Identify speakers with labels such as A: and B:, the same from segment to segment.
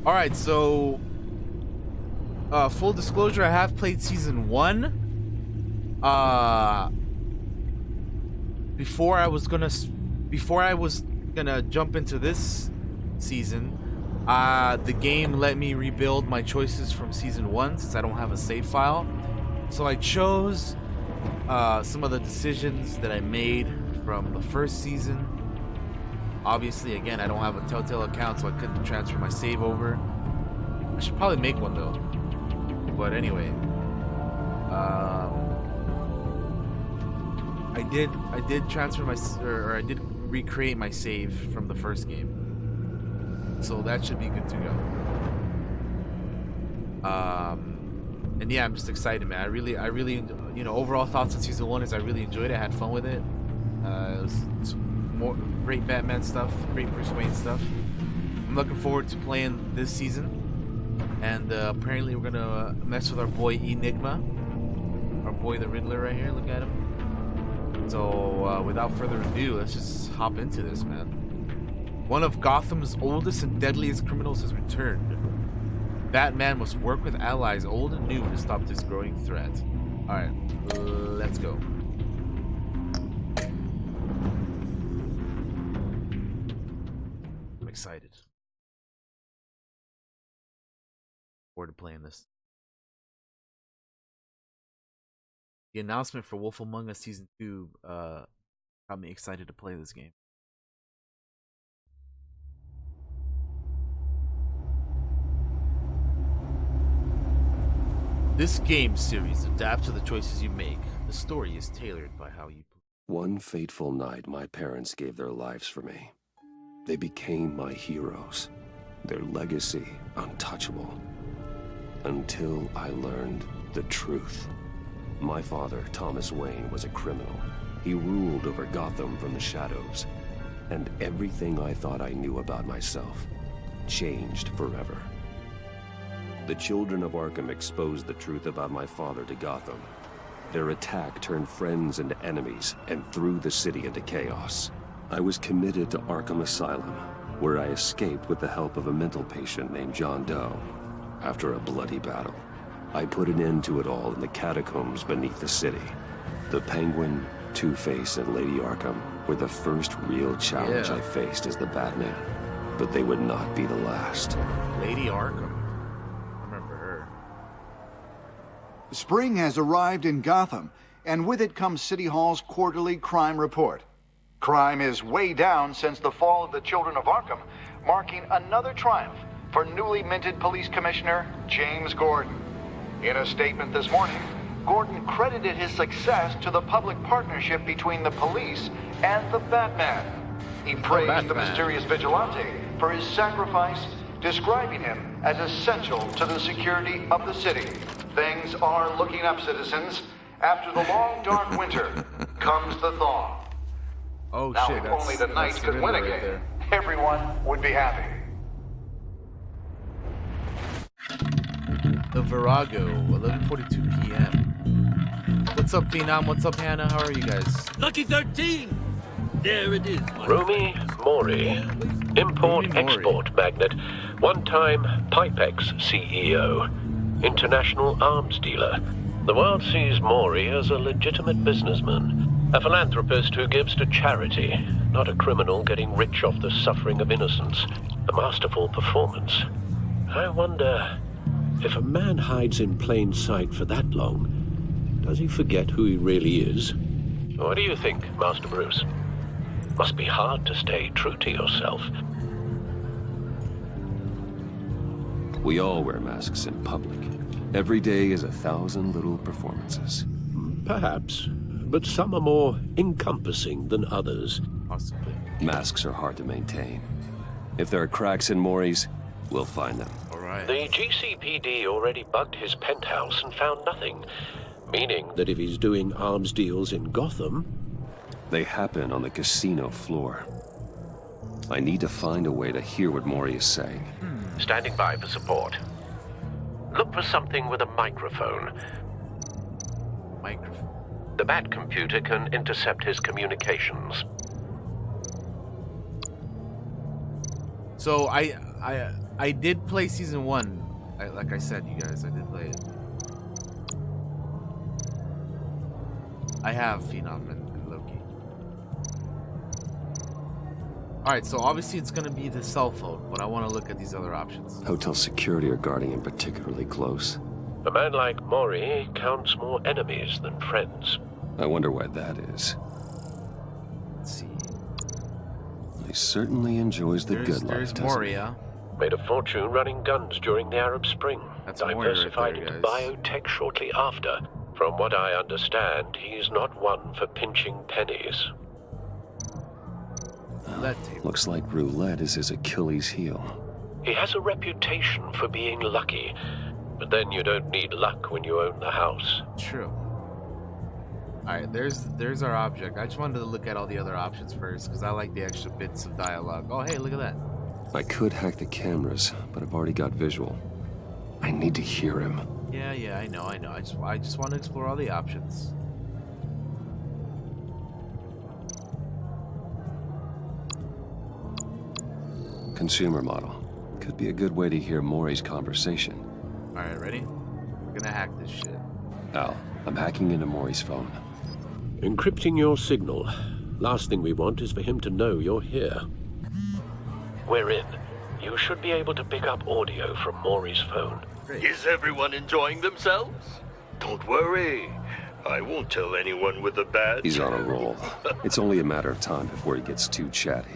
A: All right, so full disclosure, I have played season 1. Before I was gonna jump into this season, the game let me rebuild my choices from season 1 since I don't have a save file. So I chose some of the decisions that I made from the first season. Obviously, again, I don't have a Telltale account, so I couldn't transfer my save over. I should probably make one though. But anyway, I did transfer I did recreate my save from the first game, so that should be good to go. And yeah, I'm just excited, man. I really, overall thoughts on season 1 is I really enjoyed it. I had fun with it. It was more great Batman stuff, great Bruce Wayne stuff. I'm looking forward to playing this season, and apparently we're gonna mess with our boy Enigma, our boy the Riddler right here. Look at him. So without further ado, let's just hop into this, man. One of Gotham's oldest and deadliest criminals has returned. Batman must work with allies old and new to stop this growing threat. Alright, let's go. I'm excited. Forward to playing this. The announcement for Wolf Among Us Season 2 got me excited to play this game. This game series adapts to the choices you make. The story is tailored by how you play.
B: One fateful night, my parents gave their lives for me. They became my heroes. Their legacy untouchable. Until I learned the truth. My father, Thomas Wayne, was a criminal. He ruled over Gotham from the shadows. And everything I thought I knew about myself changed forever. The children of Arkham exposed the truth about my father to Gotham. Their attack turned friends into enemies and threw the city into chaos. I was committed to Arkham Asylum, where I escaped with the help of a mental patient named John Doe. After a bloody battle, I put an end to it all in the catacombs beneath the city. The Penguin, Two-Face, and Lady Arkham were the first real challenge I faced as the Batman. But they would not be the last.
A: Lady Arkham. I remember her.
C: Spring has arrived in Gotham, and with it comes City Hall's quarterly crime report. Crime is way down since the fall of the Children of Arkham, marking another triumph for newly minted Police Commissioner James Gordon. In a statement this morning, Gordon credited his success to the public partnership between the police and the Batman. He praised the mysterious vigilante for his sacrifice, describing him as essential to the security of the city. Things are looking up, citizens. After the long, dark winter comes the thaw.
A: Oh
C: now,
A: shit!
C: If only the Knights could win again, everyone would be happy.
A: The Virago, 11:42 p.m. What's up, Phenom? What's up, Hannah? How are you guys?
D: Lucky 13! There it is.
E: Rumi Mori, import-export magnate, one-time Pipex CEO, international arms dealer. The world sees Mori as a legitimate businessman, a philanthropist who gives to charity, not a criminal getting rich off the suffering of innocence. A masterful performance. I wonder, if a man hides in plain sight for that long, does he forget who he really is? What do you think, Master Bruce? Must be hard to stay true to yourself.
B: We all wear masks in public. Every day is 1,000 little performances.
E: Perhaps, but some are more encompassing than others.
A: Possibly.
B: Masks are hard to maintain. If there are cracks in Mori's, we'll find them.
A: All right.
E: The GCPD already bugged his penthouse and found nothing, meaning that if he's doing arms deals in Gotham...
B: They happen on the casino floor. I need to find a way to hear what Mori is saying.
E: Standing by for support. Look for something with a microphone.
A: Microphone.
E: The Bat computer can intercept his communications.
A: So I did play season 1. Like I said, you guys, I did play it. I have Phenom and Loki. Alright, so obviously it's gonna be the cell phone, but I want to look at these other options.
B: Hotel security are guarding him particularly close.
E: A man like Mori counts more enemies than friends.
B: I wonder why that is.
A: Let's see.
B: He certainly enjoys the good life,
A: There's
B: doesn't he?
A: Moria.
E: Made a fortune running guns during the Arab Spring.
A: That's Moria right
E: diversified
A: there,
E: into
A: guys.
E: biotech shortly after. From what I understand, he's not one for pinching pennies.
A: Roulette table.
B: Looks like roulette is his Achilles heel.
E: He has a reputation for being lucky, but then you don't need luck when you own the house.
A: True. Alright, there's our object. I just wanted to look at all the other options first, because I like the extra bits of dialogue. Oh, hey, look at that.
B: I could hack the cameras, but I've already got visual. I need to hear him.
A: Yeah, I know. I just want to explore all the options.
B: Consumer model. Could be a good way to hear Mori's conversation.
A: Alright, ready? We're gonna hack this shit.
B: Al, I'm hacking into Mori's phone.
E: Encrypting your signal. Last thing we want is for him to know you're here. We're in. You should be able to pick up audio from Maury's phone.
D: Is everyone enjoying themselves? Don't worry. I won't tell anyone with a badge.
B: He's on a roll. It's only a matter of time before he gets too chatty.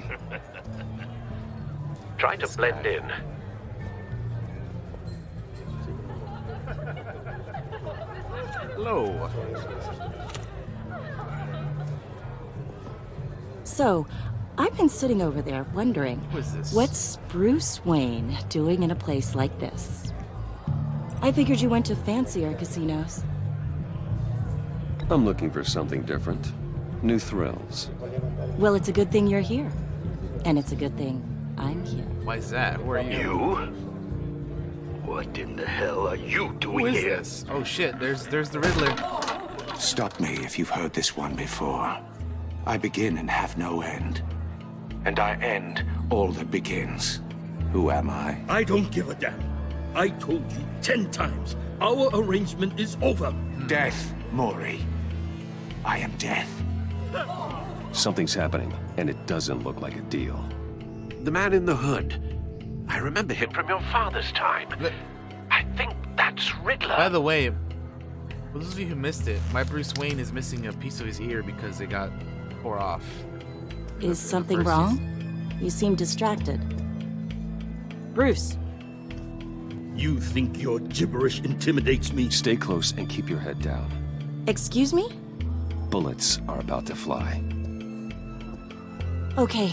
E: Try to blend in.
A: Hello.
F: So, I've been sitting over there wondering,
A: Who is this?
F: what's Bruce Wayne doing in a place like this? I figured you went to fancier casinos.
B: I'm looking for something different. New thrills.
F: Well, it's a good thing you're here. And it's a good thing I'm here.
A: Why is that? Who are you?
D: You? What in the hell are you
A: Who
D: doing
A: is
D: here?
A: this? Oh shit, there's the Riddler.
G: Stop me if you've heard this one before. I begin and have no end. And I end all that begins. Who am I?
D: I don't give a damn. I told you 10 times. Our arrangement is over.
G: Death, Mori. I am death.
B: Something's happening, and it doesn't look like a deal.
E: The man in the hood. I remember him from your father's time. I think that's Riddler.
A: By the way, for those of you who missed it, my Bruce Wayne is missing a piece of his ear because it got tore off.
F: Is something
A: first
F: wrong? You seem distracted. Bruce,
D: You think your gibberish intimidates me?
B: Stay close and keep your head down.
F: excuse me?
B: Bullets are about to fly.
F: Okay,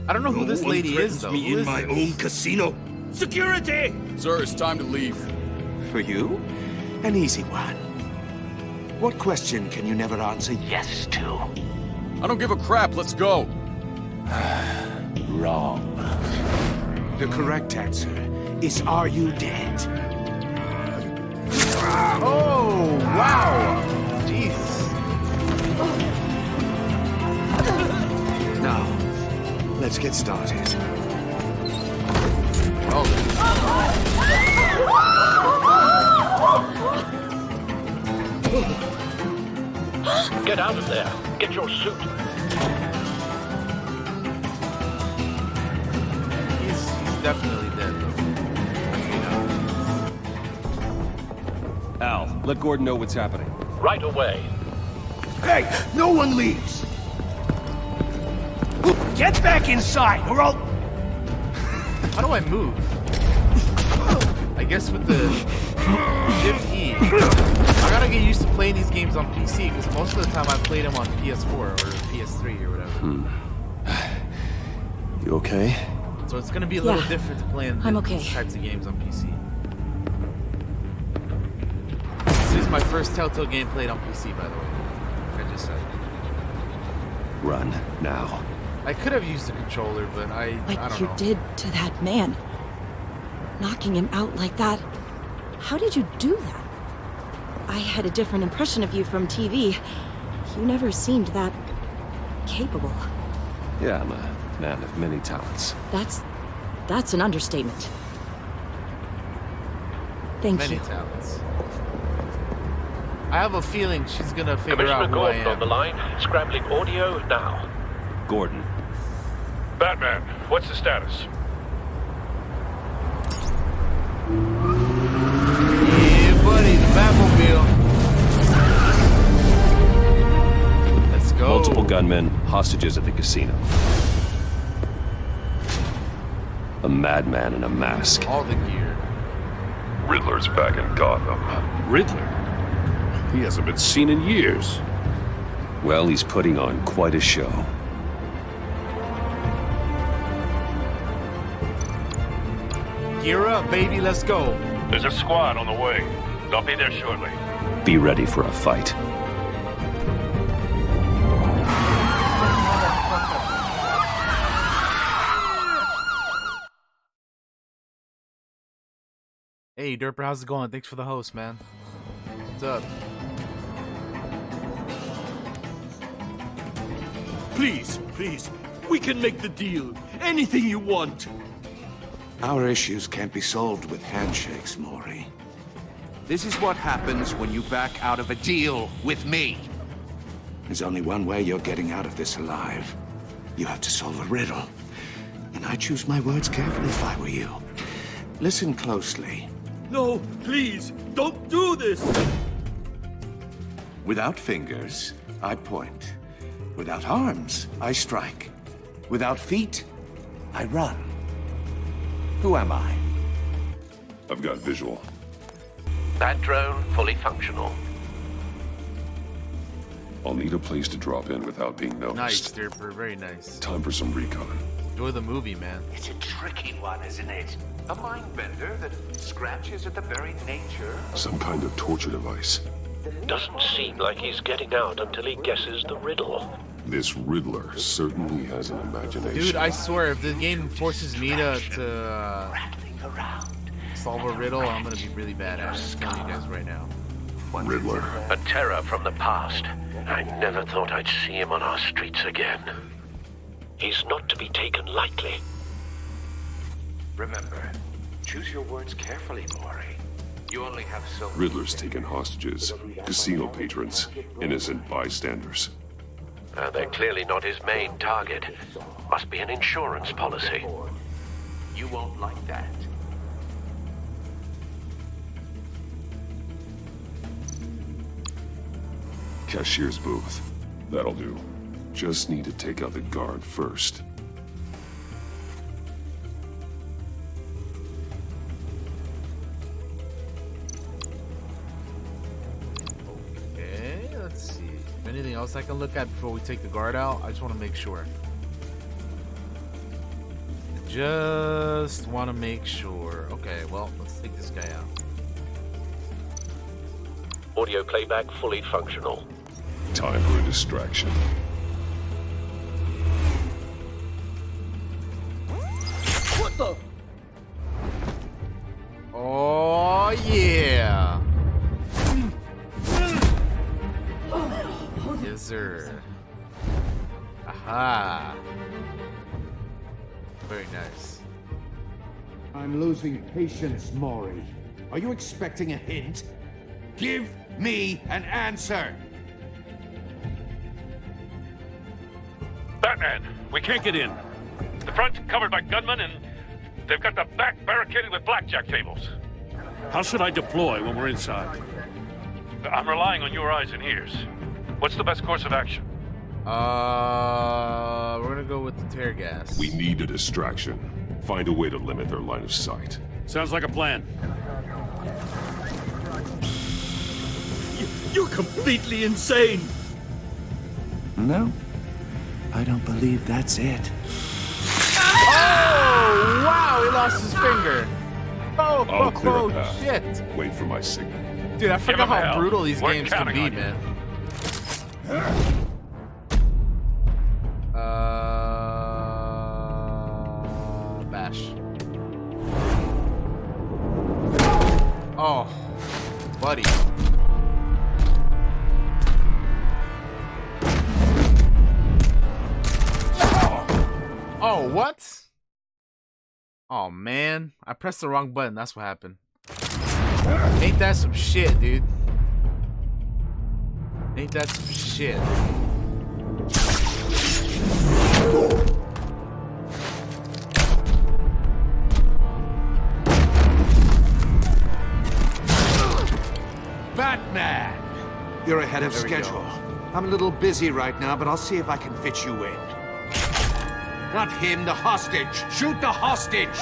A: I don't know who
D: No
A: this
D: one
A: lady
D: threatens
A: is though.
D: me
A: Who
D: in
A: is
D: my
A: this?
D: own casino. Security!
H: Sir, it's time to leave.
G: For you? An easy one. What question can you never answer yes to?
H: I don't give a crap, let's go.
G: Wrong. The correct answer is, are you dead?
A: Oh wow! Jeez.
G: Now, let's get started.
A: Oh.
E: Get out of there. Get your suit.
A: He's definitely dead though.
B: Al, let Gordon know what's happening.
E: Right away.
G: Hey, no one leaves! Get back inside, or I'll...
A: How do I move? I guess with the Shift E. I gotta get used to playing these games on PC because most of the time I played them on PS4 or PS3 or whatever.
B: You okay?
A: So it's gonna be a little
F: Yeah,
A: different to play
F: I'm okay.
A: these types of games on PC. This is my first Telltale game played on PC, by the way. Like I just said.
B: Run, now.
A: I could have used a controller, but I
F: what
A: don't
F: you
A: know.
F: did to that man. Knocking him out like that. How did you do that? I had a different impression of you from TV. You never seemed that capable.
B: Yeah, I'm a man of many talents.
F: That's That's an understatement. Thank
A: Many
F: you.
A: talents. I have a feeling she's gonna figure
E: Commissioner
A: out who I
E: Gordon on
A: am.
E: the line. Scrambling audio now.
B: Gordon,
I: Batman, what's the status?
A: Yeah, buddy, the Batmobile. Let's go.
B: multiple gunmen, hostages at the casino. A madman in a mask.
A: All the gear.
I: Riddler's back in Gotham.
J: Riddler? He hasn't been seen in years.
B: Well, he's putting on quite a show.
A: Gear up, baby, let's go.
I: There's a squad on the way. They'll be there shortly.
B: Be ready for a fight.
A: Hey, Derper, how's it going? Thanks for the host, man. What's up?
K: Please, please, we can make the deal. Anything you want.
G: Our issues can't be solved with handshakes, Maury.
K: This is what happens when you back out of a deal with me.
G: There's only one way you're getting out of this alive. You have to solve a riddle. And I choose my words carefully if I were you. Listen closely.
K: No, please, don't do this.
G: Without fingers, I point. Without arms, I strike. Without feet, I run. Who am I?
I: I've got visual.
E: That drone fully functional.
I: I'll need a place to drop in without being
A: Nice,
I: noticed.
A: Derper, very nice.
I: Time for some recon.
A: Enjoy the movie, man.
L: It's a tricky one, isn't it? A mind bender that scratches at the very nature.
I: Some kind of torture device.
E: Doesn't seem like he's getting out until he guesses the riddle.
I: This Riddler certainly has an imagination.
A: Dude, I swear, if the game forces me to solve a riddle, I'm gonna be really bad at it. I'm telling you guys right now.
I: Riddler.
E: A terror from the past. I never thought I'd see him on our streets again. He's not to be taken lightly.
L: Remember, choose your words carefully, Maury. You only have so many.
I: Riddler's taken hostages, casino patrons, innocent bystanders.
E: They're clearly not his main target. Must be an insurance policy.
L: You won't like that.
I: Cashier's booth. That'll do. Just need to take out the guard first.
A: Okay, let's see. Anything else I can look at before we take the guard out? I just want to make sure. Just want to make sure. Okay, well, let's take this guy out.
E: Audio playback fully functional.
I: Time for a distraction.
K: What the?
A: Oh, yeah. Yes, sir. Aha. Very nice.
K: I'm losing patience, Maury. Are you expecting a hint? Give me an answer.
I: Batman, we can't get in. The front's covered by gunmen, and they've got the back barricaded with blackjack tables.
J: How should I deploy when we're inside?
I: I'm relying on your eyes and ears. What's the best course of action?
A: We're gonna go with the tear gas.
I: We need a distraction. Find a way to limit their line of sight.
J: Sounds like a plan.
K: You're completely insane.
G: No, I don't believe that's it.
A: Oh, wow, he lost his finger. Oh,
I: I'll clear a
A: oh
I: path.
A: shit.
I: Wait for my signal.
A: Dude, I forgot
I: him
A: how
I: hell.
A: brutal these
I: We're
A: games can
I: counting
A: be,
I: on you.
A: man. Bash. Oh, buddy. Oh, what? Oh man, I pressed the wrong button. That's what happened. Ain't that some shit, dude? Ain't that some shit?
K: Batman! You're ahead of schedule. I'm a little busy right now, but I'll see if I can fit you in. Not him, the hostage! Shoot the hostage!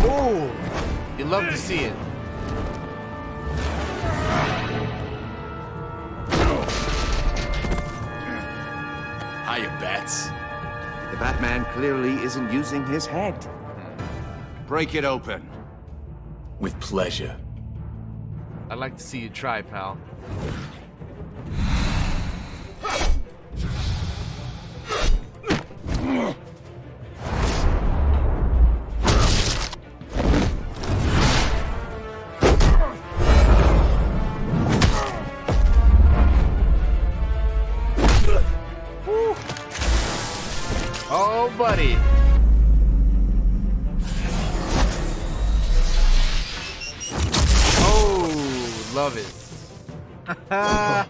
A: Oh! You love to see it.
H: Hiya, Bats.
K: The Batman clearly isn't using his head. Break it open.
H: With pleasure.
A: I'd like to see you try, pal. Oh, buddy. Oh, love it. Uh-oh.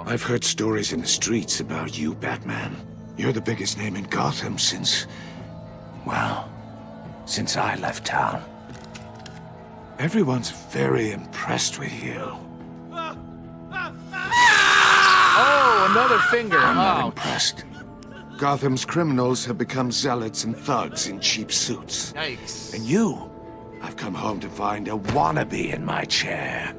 G: I've heard stories in the streets about you, Batman. You're the biggest name in Gotham since... well, since I left town. Everyone's very impressed with you.
A: Oh, another finger.
G: I'm not
A: Oh,
G: impressed. Gotham's criminals have become zealots and thugs in cheap suits.
A: yikes.
G: And you, I've come home to find a wannabe in my chair.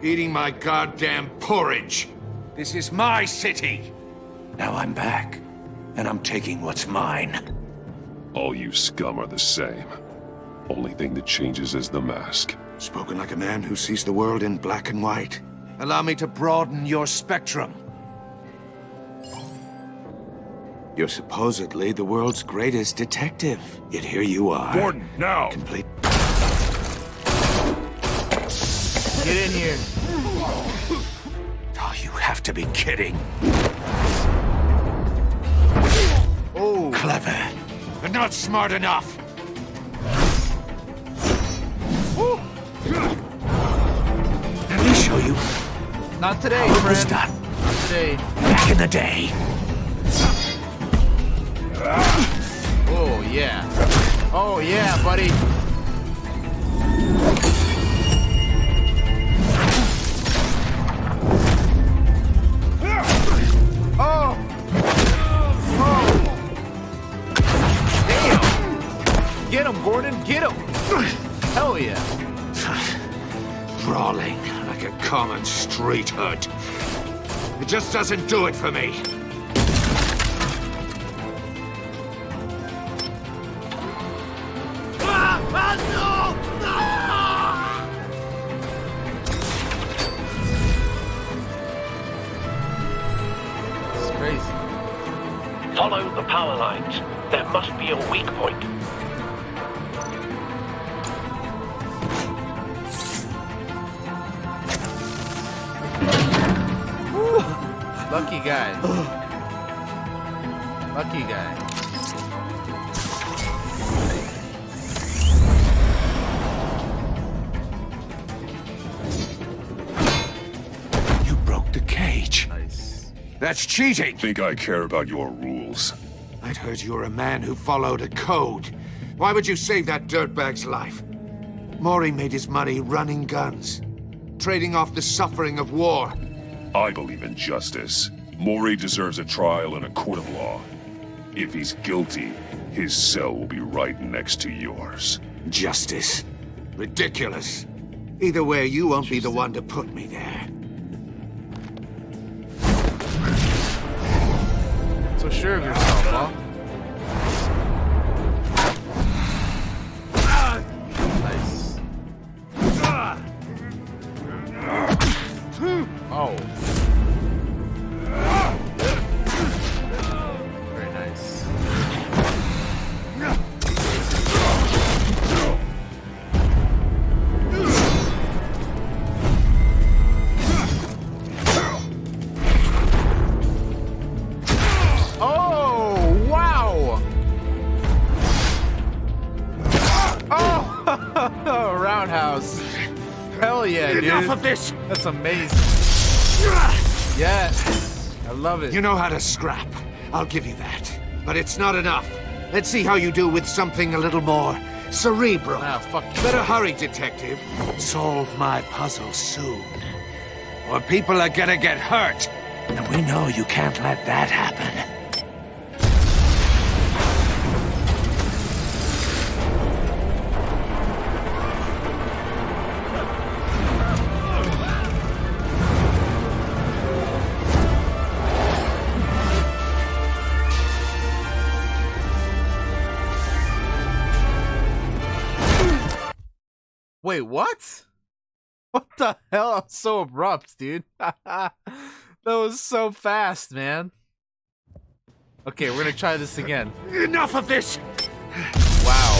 K: Eating my goddamn porridge. This is my city.
G: Now I'm back, and I'm taking what's mine.
J: All you scum are the same. Only thing that changes is the mask.
G: Spoken like a man who sees the world in black and white.
K: Allow me to broaden your spectrum.
G: You're supposedly the world's greatest detective. Yet here you are.
J: Gordon, now!
G: Complete.
A: Get in here.
G: Oh, you have to be kidding.
A: Oh,
G: Clever,
K: But not smart enough.
G: let me show you
A: not today,
G: how it was
A: friend.
G: done
A: Not today.
G: back in the day.
A: Oh, yeah. Oh, yeah, buddy. Oh! Oh! Damn! Get him, Gordon, get him! Hell yeah.
K: Brawling like a common street hood. It just doesn't do it for me.
A: It's crazy.
E: Follow the power lines. There must be a weak point.
A: Lucky guy. Lucky guy.
G: You broke the cage.
A: Nice.
K: That's cheating.
J: Think I care about your rules?
K: I'd heard you were a man who followed a code. Why would you save that dirtbag's life? Maury made his money running guns, trading off the suffering of war.
J: I believe in justice. Maury deserves a trial in a court of law. If he's guilty, his cell will be right next to yours.
K: Justice. Ridiculous. Either way, you won't be the one to put me there.
A: So sure of yourself, huh? Nice. Oh. Very dude.
K: Enough of this!
A: That's amazing. Yes. I love it.
K: You know how to scrap. I'll give you that. But it's not enough. Let's see how you do with something a little more cerebral.
A: Ah, fuck you.
K: Better hurry, detective. Solve my puzzle soon. Or people are gonna get hurt. And we know you can't let that happen.
A: Wait, what? What the hell? That was so abrupt, dude. That was so fast, man. Okay, we're gonna try this again.
K: Enough of this!
A: Wow.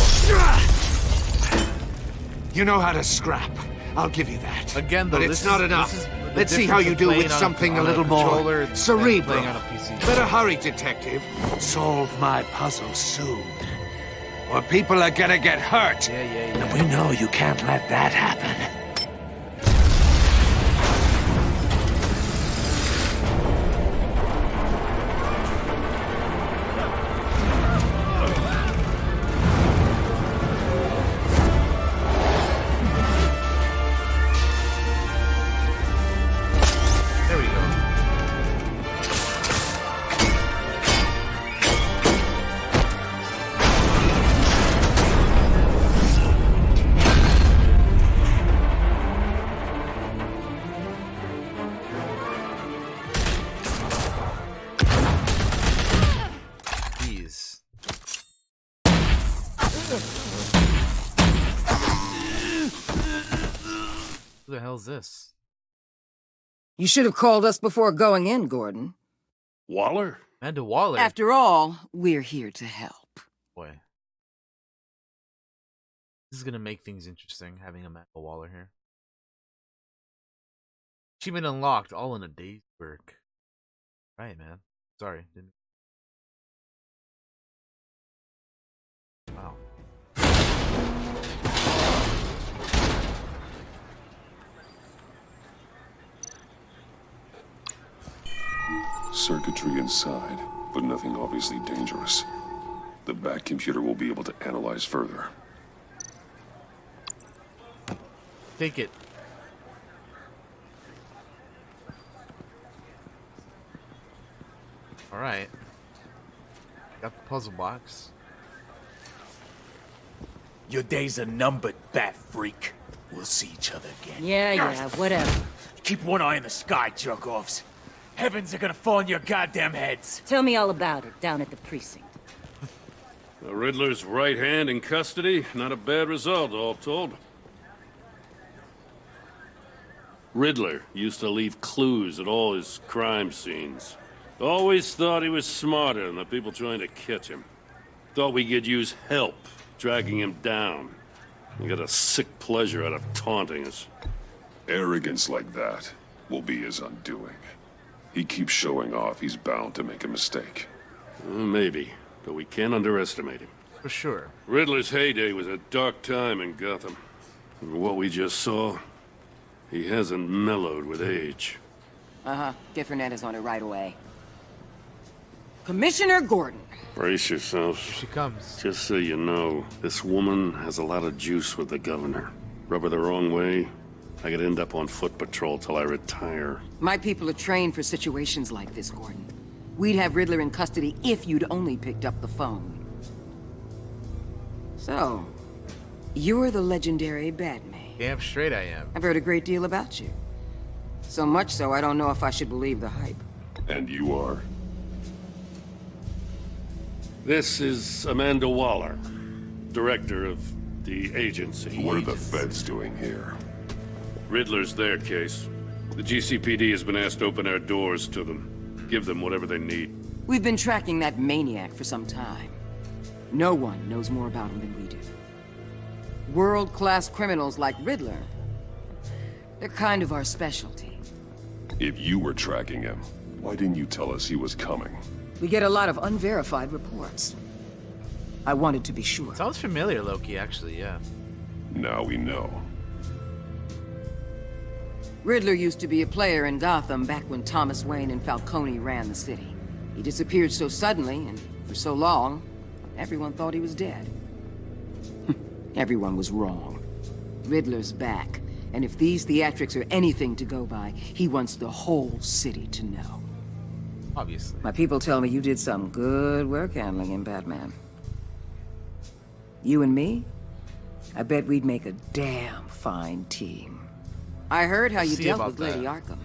K: You know how to scrap. I'll give you that.
A: Again, though,
K: but it's not enough. Let's see how you do with something a little more cerebral. Better hurry, detective. Solve my puzzle soon. Or people are gonna get hurt.
A: Yeah.
K: And we know you can't let that happen.
A: There we go. Jeez. Who the hell is this?
M: You should have called us before going in, Gordon.
I: Waller?
A: Amanda Waller.
M: After all, we're here to help.
A: Boy. This is gonna make things interesting, having Amanda Waller here. Achievement unlocked, all in a day's work. Right, man. Sorry. Didn't... Wow.
J: Circuitry inside, but nothing obviously dangerous. The back computer will be able to analyze further.
A: Take it. Alright. Got the puzzle box.
H: Your days are numbered, bat freak. We'll see each other again.
M: Yeah, whatever.
H: Keep one eye in the sky, jerk-offs. Heavens are gonna fall on your goddamn heads.
M: Tell me all about it down at the precinct.
I: The Riddler's right hand in custody. Not a bad result, all told. Riddler used to leave clues at all his crime scenes. Always thought he was smarter than the people trying to catch him. Thought we could use help dragging him down. He got a sick pleasure out of taunting us.
J: Arrogance like that will be his undoing. He keeps showing off, he's bound to make a mistake.
I: Maybe, but we can't underestimate him.
A: For sure.
I: Riddler's heyday was a dark time in Gotham. And what we just saw, he hasn't mellowed with age.
M: Uh-huh. Get Fernandez on it right away. Commissioner Gordon.
I: Brace yourselves.
A: She comes.
I: Just so you know, this woman has a lot of juice with the governor. Rub her the wrong way, I could end up on foot patrol till I retire.
M: My people are trained for situations like this, Gordon. We'd have Riddler in custody if you'd only picked up the phone. So, you're the legendary Batman.
A: Damn straight I am.
M: I've heard a great deal about you. So much so, I don't know if I should believe the hype.
J: And you are?
I: This is Amanda Waller, director of the agency.
J: What are the feds doing here?
I: Riddler's their case. The GCPD has been asked to open our doors to them. Give them whatever they need.
M: We've been tracking that maniac for some time. No one knows more about him than we do. World-class criminals like Riddler. They're kind of our specialty.
J: If you were tracking him, why didn't you tell us he was coming?
M: We get a lot of unverified reports. I wanted to be sure.
A: Sounds familiar, Loki, actually, yeah.
J: Now we know.
M: Riddler used to be a player in Gotham back when Thomas Wayne and Falcone ran the city. He disappeared so suddenly and for so long, everyone thought he was dead. Everyone was wrong. Riddler's back, and if these theatrics are anything to go by, he wants the whole city to know.
A: Obviously.
M: My people tell me you did some good work handling him, Batman. You and me? I bet we'd make a damn fine team. I heard how you dealt with Lady Arkham.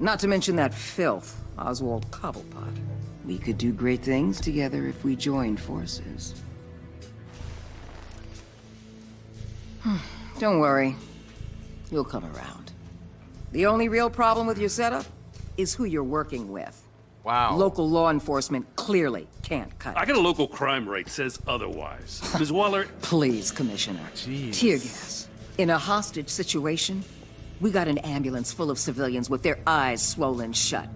M: Not to mention that filth, Oswald Cobblepot. We could do great things together if we joined forces. Don't worry. You'll come around. The only real problem with your setup is who you're working with.
A: Wow.
M: Local law enforcement clearly can't cut it.
I: I got a local crime rate says otherwise. Ms. Waller...
M: Please, Commissioner.
A: Jeez.
M: Tear gas. In a hostage situation, we got an ambulance full of civilians with their eyes swollen shut.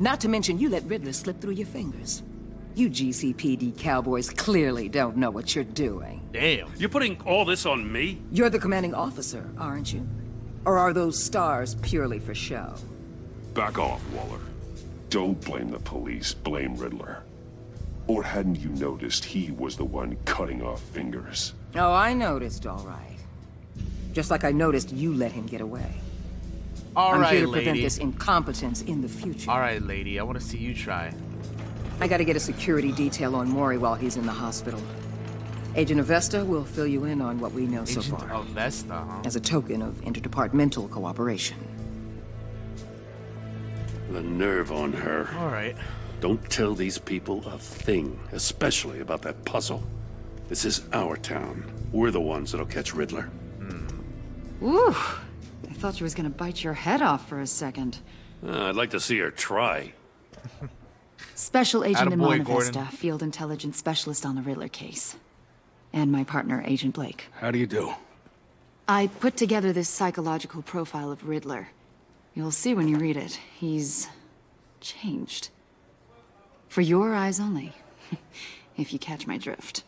M: Not to mention you let Riddler slip through your fingers. You GCPD cowboys clearly don't know what you're doing.
A: Damn.
I: You're putting all this on me?
M: You're the commanding officer, aren't you? Or are those stars purely for show?
J: Back off, Waller. Don't blame the police, blame Riddler. Or hadn't you noticed he was the one cutting off fingers?
M: Oh, I noticed, all right. Just like I noticed you let him get away.
A: All
M: I'm
A: right,
M: here to prevent
A: lady.
M: this incompetence in the future.
A: All right, lady. I want to see you try.
M: I gotta get a security detail on Mori while he's in the hospital. Agent Avesta will fill you in on what we know so far.
A: Agent Avesta, huh?
M: As a token of interdepartmental cooperation.
I: The nerve on her.
A: All right.
I: Don't tell these people a thing, especially about that puzzle. This is our town. We're the ones that'll catch Riddler.
N: Ooh, I thought you was gonna bite your head off for a second.
I: I'd like to see her try.
N: Special Agent
A: Attaboy,
N: Imana
A: Gordon.
N: Vesta, Field Intelligence Specialist on the Riddler case. And my partner, Agent Blake.
G: How do you do?
N: I put together this psychological profile of Riddler. You'll see when you read it. He's changed. For your eyes only, if you catch my drift.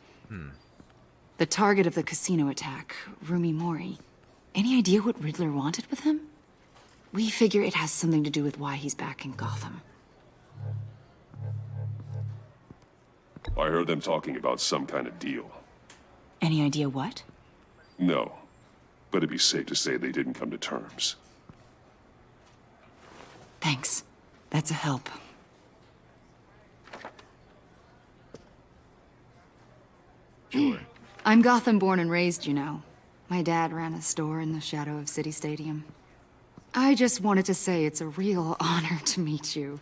N: The target of the casino attack, Rumi Mori. Any idea what Riddler wanted with him? We figure it has something to do with why he's back in Gotham.
J: I heard them talking about some kind of deal.
N: Any idea what?
J: No, but it'd be safe to say they didn't come to terms.
N: Thanks. That's a help.
A: Sure.
N: I'm Gotham born and raised, you know. My dad ran a store in the shadow of City Stadium. I just wanted to say it's a real honor to meet you.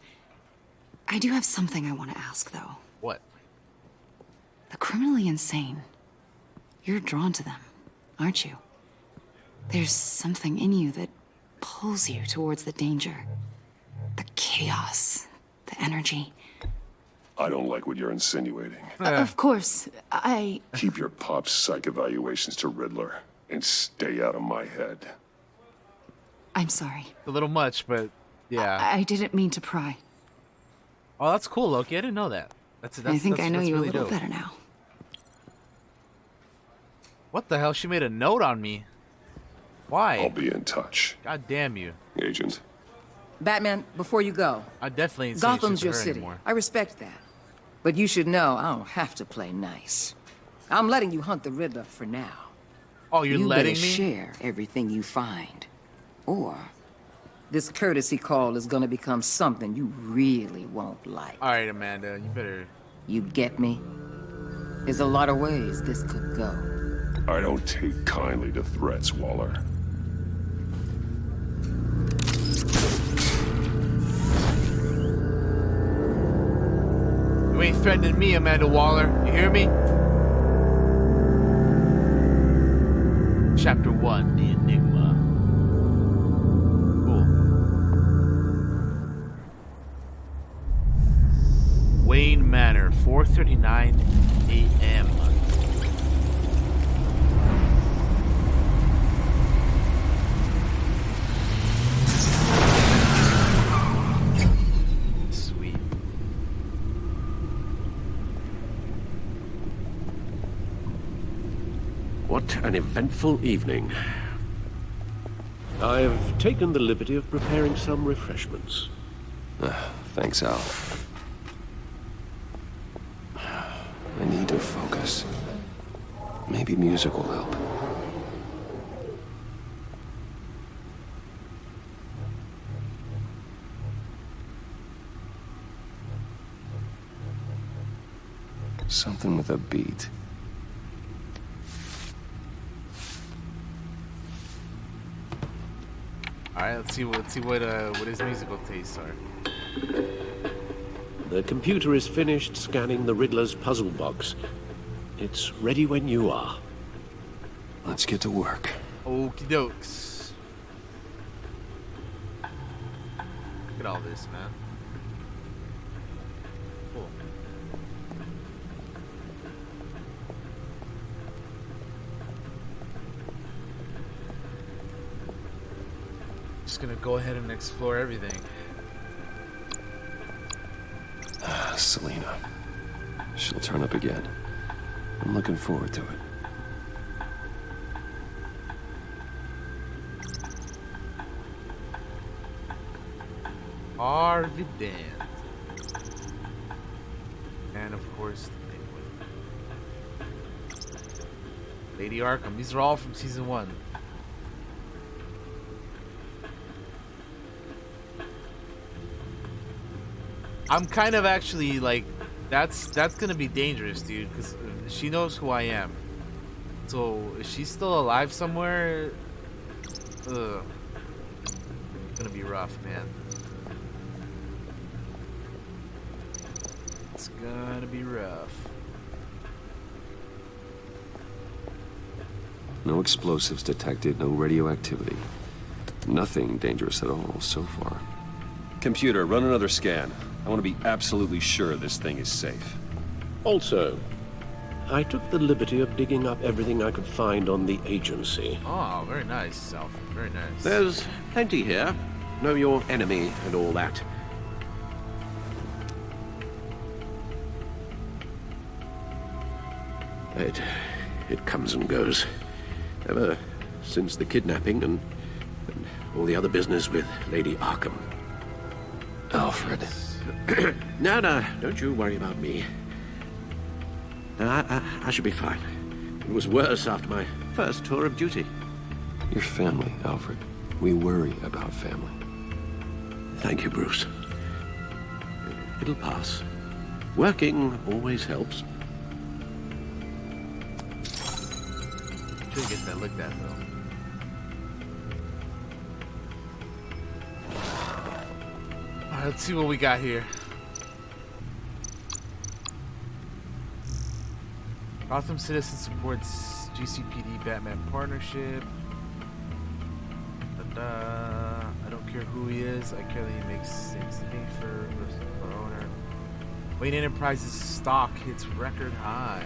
N: I do have something I want to ask, though.
A: What?
N: The criminally insane. You're drawn to them, aren't you? There's something in you that pulls you towards the danger. The chaos, the energy.
J: I don't like what you're insinuating.
N: Of course, I...
J: Keep your pop psych evaluations to Riddler and stay out of my head.
N: I'm sorry.
A: A little much, but yeah.
N: I didn't mean to pry.
A: Oh, that's cool, Loki. I didn't know that. That's
N: I think I know
A: that's
N: you
A: really
N: a little
A: dope.
N: better now.
A: What the hell? She made a note on me. Why?
J: I'll be in touch.
A: God damn you.
J: Agent.
M: Batman, before you go,
A: I definitely ain't saying
M: Gotham's
A: shit to
M: your
A: her
M: city.
A: anymore.
M: I respect that. But you should know I don't have to play nice. I'm letting you hunt the Riddler for now.
A: Oh, you're
M: you
A: letting
M: better
A: me?
M: share everything you find. Or this courtesy call is gonna become something you really won't like.
A: All right, Amanda, you better...
M: You get me? There's a lot of ways this could go.
J: I don't take kindly to threats, Waller.
A: You ain't threatening me, Amanda Waller. You hear me? Chapter 1, The Enigma. Cool. Wayne Manor, 4:39 a.m. Sweet.
E: What an eventful evening. I've taken the liberty of preparing some refreshments.
B: Thanks, Al. I need to focus. Maybe music will help. Something with a beat.
A: All right, let's see what his musical tastes are.
E: The computer is finished scanning the Riddler's puzzle box. It's ready when you are.
B: Let's get to work.
A: Okie dokes. Look at all this, man. Cool. Just gonna go ahead and explore everything.
B: Selena. She'll turn up again. I'm looking forward to it.
A: Harvey Dent. And of course, the Penguin. Lady Arkham. These are all from season 1. I'm kind of actually like, that's gonna be dangerous, dude, because she knows who I am. So is she still alive somewhere? Ugh. It's gonna be rough, man. It's gonna be rough.
B: No explosives detected, no radioactivity. Nothing dangerous at all so far. Computer, run another scan. I want to be absolutely sure this thing is safe.
E: Also, I took the liberty of digging up everything I could find on the agency.
A: Oh, very nice, Alfred. Very nice.
E: There's plenty here. Know your enemy and all that. It comes and goes. Ever since the kidnapping and all the other business with Lady Arkham.
B: Alfred.
E: No, don't you worry about me. I should be fine. It was worse after my first tour of duty.
B: Your family, Alfred. We worry about family.
E: Thank you, Bruce. It'll pass. Working always helps.
A: Should get that looked at, though. Alright, let's see what we got here. Gotham Citizen supports GCPD Batman partnership. I don't care who he is. I care that he makes things safer for owner. Wayne Enterprises stock hits record high.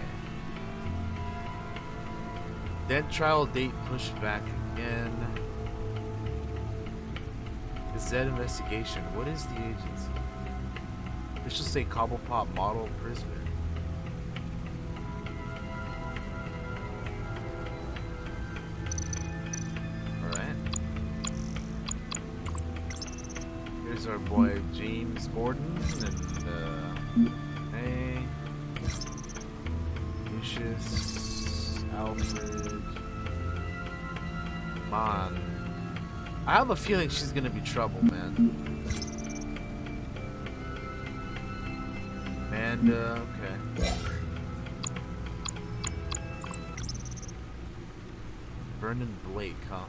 A: Dent trial date pushed back again. Gazette investigation. What is the agency? This should say Cobblepot model prisoner. Alright. Here's our boy James Gordon and hey. Lucius Alfred. Come on. I have a feeling she's gonna be trouble, man. And, okay. Vernon Blake, huh?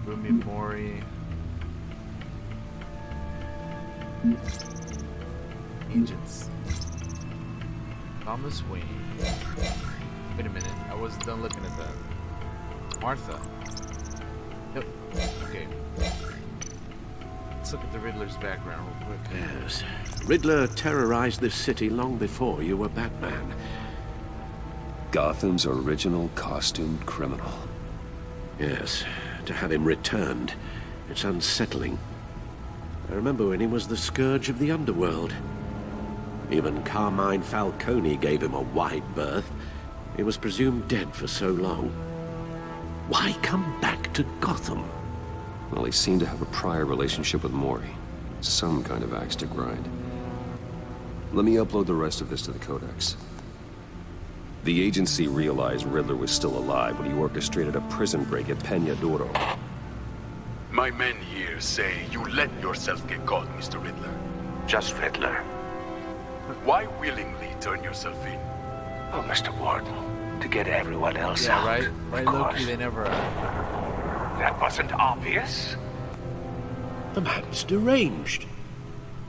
A: Rumi Mori. Agents. Thomas Wayne. Wait a minute, I wasn't done looking at that. Martha. Yep. Okay. Let's look at the Riddler's background real quick.
E: Yes. Riddler terrorized this city long before you were Batman.
B: Gotham's original costumed criminal.
E: Yes. To have him returned, it's unsettling. I remember when he was the scourge of the underworld. Even Carmine Falcone gave him a wide berth. He was presumed dead for so long. Why come back to Gotham?
B: Well, he seemed to have a prior relationship with Mori. Some kind of axe to grind. Let me upload the rest of this to the Codex. The agency realized Riddler was still alive when he orchestrated a prison break at Peñadoro.
L: My men here say you let yourself get caught, Mr. Riddler. Just Riddler. Why willingly turn yourself in?
G: Oh, Mr. Warden, to get everyone else
A: Yeah,
G: out.
A: right? Right,
G: of
A: Loki,
G: course.
A: they never are.
G: That wasn't obvious.
E: The man's deranged.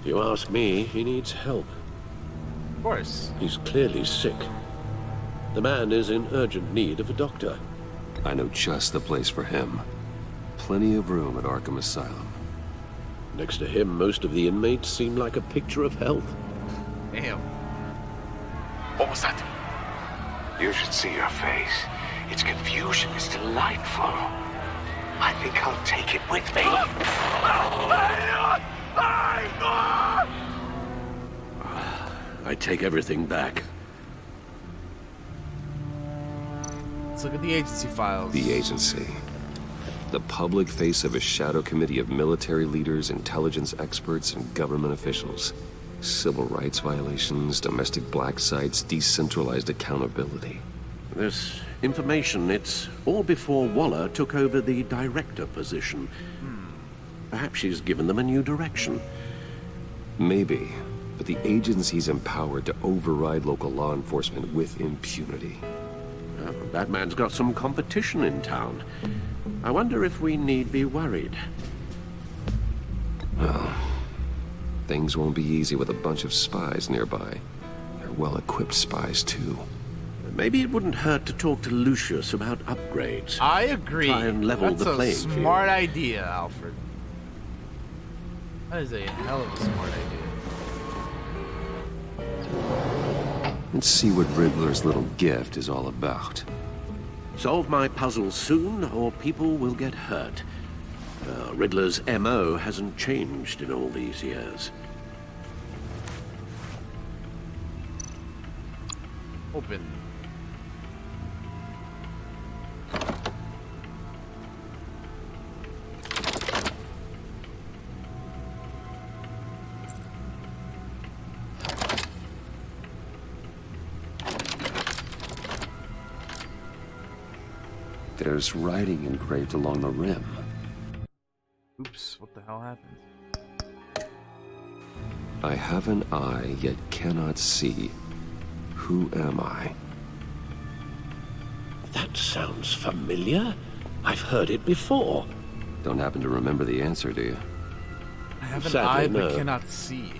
E: If you ask me, he needs help.
A: Of course.
E: He's clearly sick. The man is in urgent need of a doctor.
B: I know just the place for him. Plenty of room at Arkham Asylum.
E: Next to him, most of the inmates seem like a picture of health.
A: Damn.
L: What was that?
G: You should see your face. Its confusion is delightful. I think I'll take it with me.
E: I take everything back.
A: Let's look at the agency files.
B: The agency. The public face of a shadow committee of military leaders, intelligence experts, and government officials. Civil rights violations, domestic black sites, decentralized accountability.
E: This information, it's all before Waller took over the director position. Perhaps she's given them a new direction.
B: Maybe, but the agency's empowered to override local law enforcement with impunity.
E: Batman's got some competition in town. I wonder if we need be worried.
B: Well, things won't be easy with a bunch of spies nearby. They're well-equipped spies, too.
E: Maybe it wouldn't hurt to talk to Lucius about upgrades.
A: I agree.
E: Try and level
A: That's
E: the playing
A: a
E: field.
A: smart idea, Alfred. That is a hell of a smart idea.
B: Let's see what Riddler's little gift is all about.
E: Solve my puzzle soon, or people will get hurt. Riddler's M.O. hasn't changed in all these years.
A: Open.
B: There's writing engraved along the rim.
A: Oops, what the hell happened?
B: I have an eye, yet cannot see. Who am I?
E: That sounds familiar. I've heard it before.
B: Don't happen to remember the answer, do you?
A: I have an
E: Sadly,
A: eye but
E: no.
A: cannot see.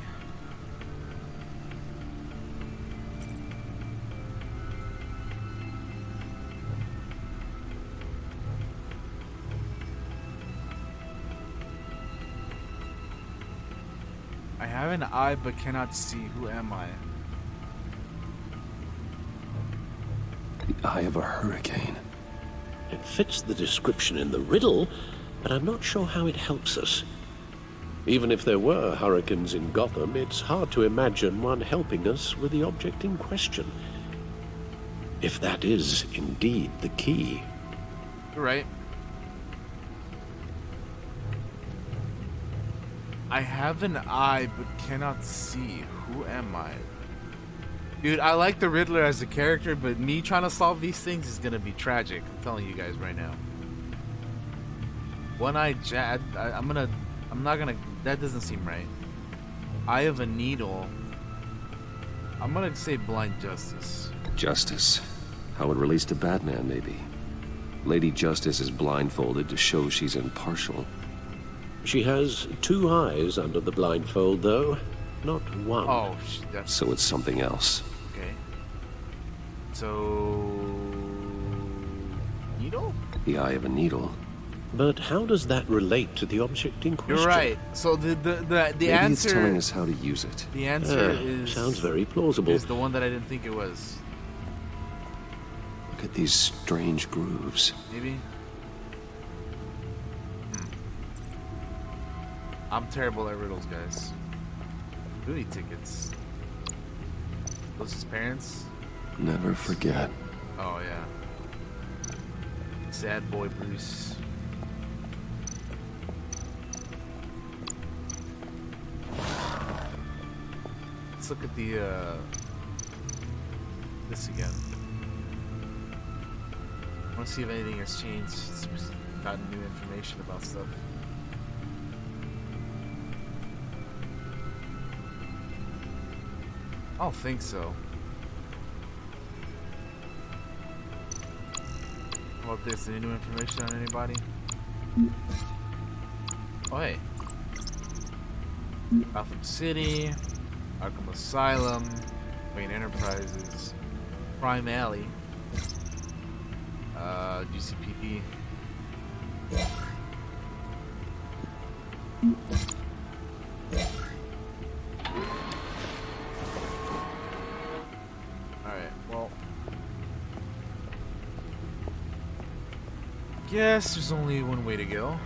A: I have an eye but cannot see. Who am I?
B: The eye of a hurricane.
E: It fits the description in the riddle, but I'm not sure how it helps us. Even if there were hurricanes in Gotham, it's hard to imagine one helping us with the object in question. If that is indeed the key.
A: You're right. I have an eye but cannot see. Who am I? Dude, I like the Riddler as a character, but me trying to solve these things is gonna be tragic. I'm telling you guys right now. One-eyed Jad. I'm not gonna. That doesn't seem right. Eye of a needle. I'm gonna say blind justice.
B: Justice. How it relates to Batman, maybe. Lady Justice is blindfolded to show she's impartial.
E: She has two eyes under the blindfold, though, not one.
A: Oh, that's...
B: So it's something else.
A: Okay. So... Needle?
B: The eye of a needle.
E: But how does that relate to the object in question?
A: You're right. So the
B: Maybe
A: answer...
B: it's telling us how to use it.
A: The answer is...
E: Sounds very plausible.
A: Is the one that I didn't think it was.
B: Look at these strange grooves.
A: Maybe? I'm terrible at riddles, guys. Movie tickets. Those his parents?
B: Never forget.
A: Oh, yeah. Sad boy Bruce. Let's look at the, this again. I want to see if anything has changed since we've gotten new information about stuff. I don't think so. How about this? Any new information on anybody? Oh, hey. Gotham City, Arkham Asylum, Wayne Enterprises, Crime Alley, GCPD. Alright, well. Guess there's only one way to go.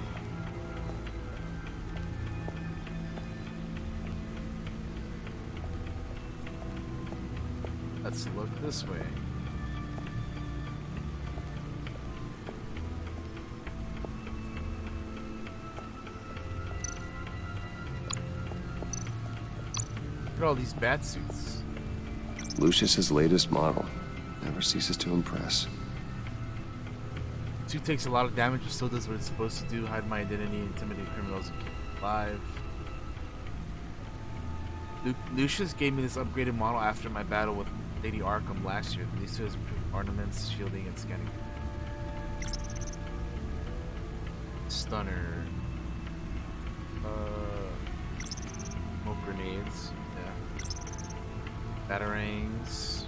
A: Let's look this way. Look at all these bat suits.
B: Lucius's latest model. Never ceases to impress.
A: Suit takes a lot of damage, but still does what it's supposed to do. Hide my identity, intimidate criminals, and keep them alive. Lucius gave me this upgraded model after my battle with Lady Arkham last year. These two has improved ornaments, shielding, and scanning. Stunner. Smoke grenades. Yeah. Batarangs.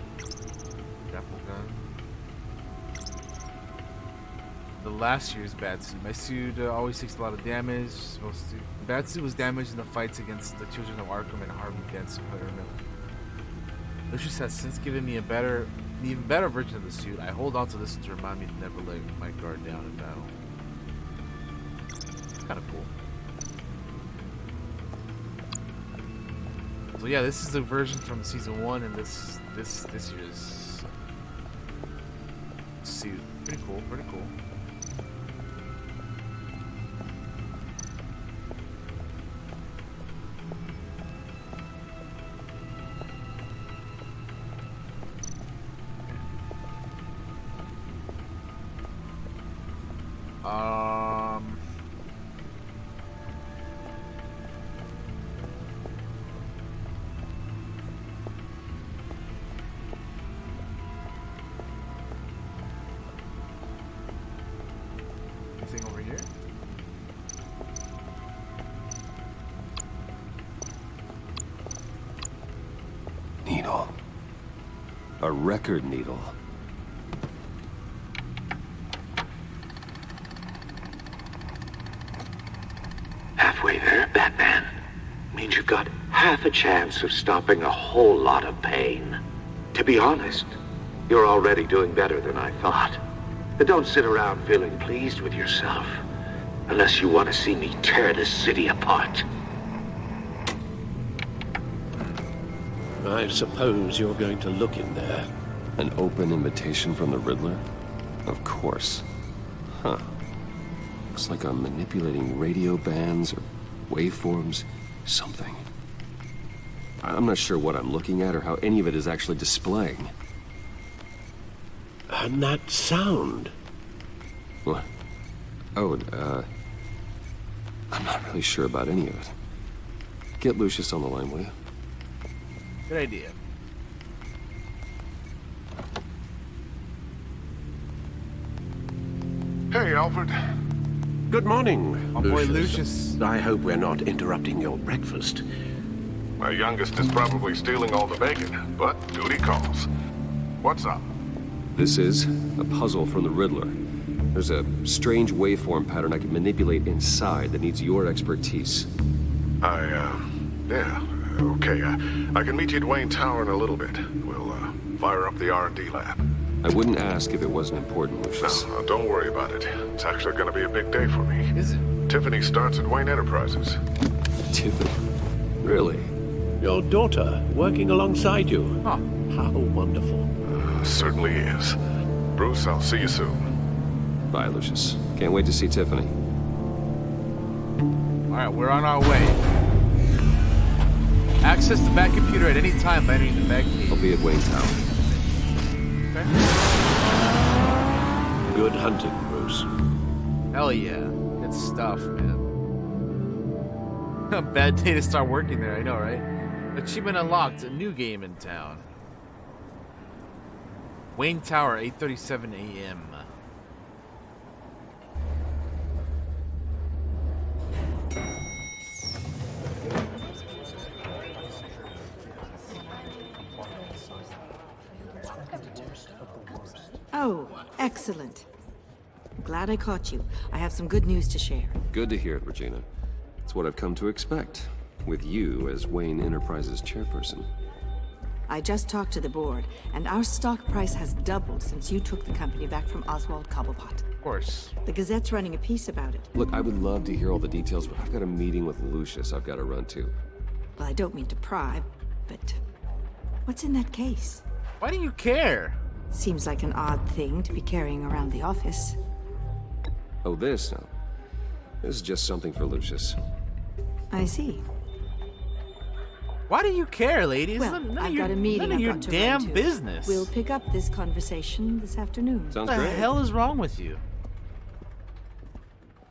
A: Grapple gun. The last year's bat suit. My suit always takes a lot of damage. Supposed to. The bat suit was damaged in the fights against the children of Arkham and Harvey Dent's Spider-Man. Lucius has since given me an even better version of the suit. I hold on to this to remind me to never let my guard down in battle. It's kind of cool. So yeah, this is the version from season 1, and this year's suit. Pretty cool. Pretty cool. Anything over here?
B: Needle. A record needle.
O: Halfway there, Batman. Means you've got half a chance of stopping a whole lot of pain. To be honest, you're already doing better than I thought. But don't sit around feeling pleased with yourself. Unless you want to see me tear this city apart.
E: I suppose you're going to look in there.
B: An open invitation from the Riddler? Of course. Huh. Looks like I'm manipulating radio bands or waveforms. Something. I'm not sure what I'm looking at or how any of it is actually displaying.
E: And that sound.
B: What? Oh, I'm not really sure about any of it. Get Lucius on the line, will you?
A: Good idea.
P: Hey, Alfred.
E: Good morning,
A: My boy Lucius.
E: I hope we're not interrupting your breakfast.
P: My youngest is probably stealing all the bacon, but duty calls. What's up?
B: This is a puzzle from the Riddler. There's a strange waveform pattern I can manipulate inside that needs your expertise.
P: Yeah, okay. I can meet you at Wayne Tower in a little bit. We'll, fire up the R&D lab.
B: I wouldn't ask if it wasn't important, Lucius.
P: No, don't worry about it. It's actually gonna be a big day for me.
A: Is it?
P: Tiffany starts at Wayne Enterprises.
B: Tiffany? Really?
E: Your daughter working alongside you.
A: Huh.
E: How wonderful.
P: Certainly is. Bruce, I'll see you soon.
B: Bye, Lucius. Can't wait to see Tiffany.
A: Alright, we're on our way. Access the back computer at any time by entering the back key.
B: I'll be at Wayne Tower.
A: Okay.
E: Good hunting, Bruce.
A: Hell yeah. Good stuff, man. A bad day to start working there, I know, right? Achievement unlocked, a new game in town. Wayne Tower, 8:37 a.m.
Q: Oh, excellent. I'm glad I caught you. I have some good news to share.
B: Good to hear it, Regina. It's what I've come to expect, with you as Wayne Enterprises chairperson.
Q: I just talked to the board, and our stock price has doubled since you took the company back from Oswald Cobblepot.
A: Of course.
Q: The Gazette's running a piece about it.
B: Look, I would love to hear all the details, but I've got a meeting with Lucius I've got to run to.
Q: Well, I don't mean to pry, but what's in that case?
A: Why do you care?
Q: Seems like an odd thing to be carrying around the office.
B: Oh, this? No. This is just something for Lucius.
Q: I see.
A: Why do you care, ladies?
Q: Well, I've got a meeting
A: none of
Q: I've
A: your
Q: got to
A: damn
Q: run to.
A: business.
Q: We'll pick up this conversation this afternoon.
B: Sounds
A: what the
B: great.
A: hell is wrong with you?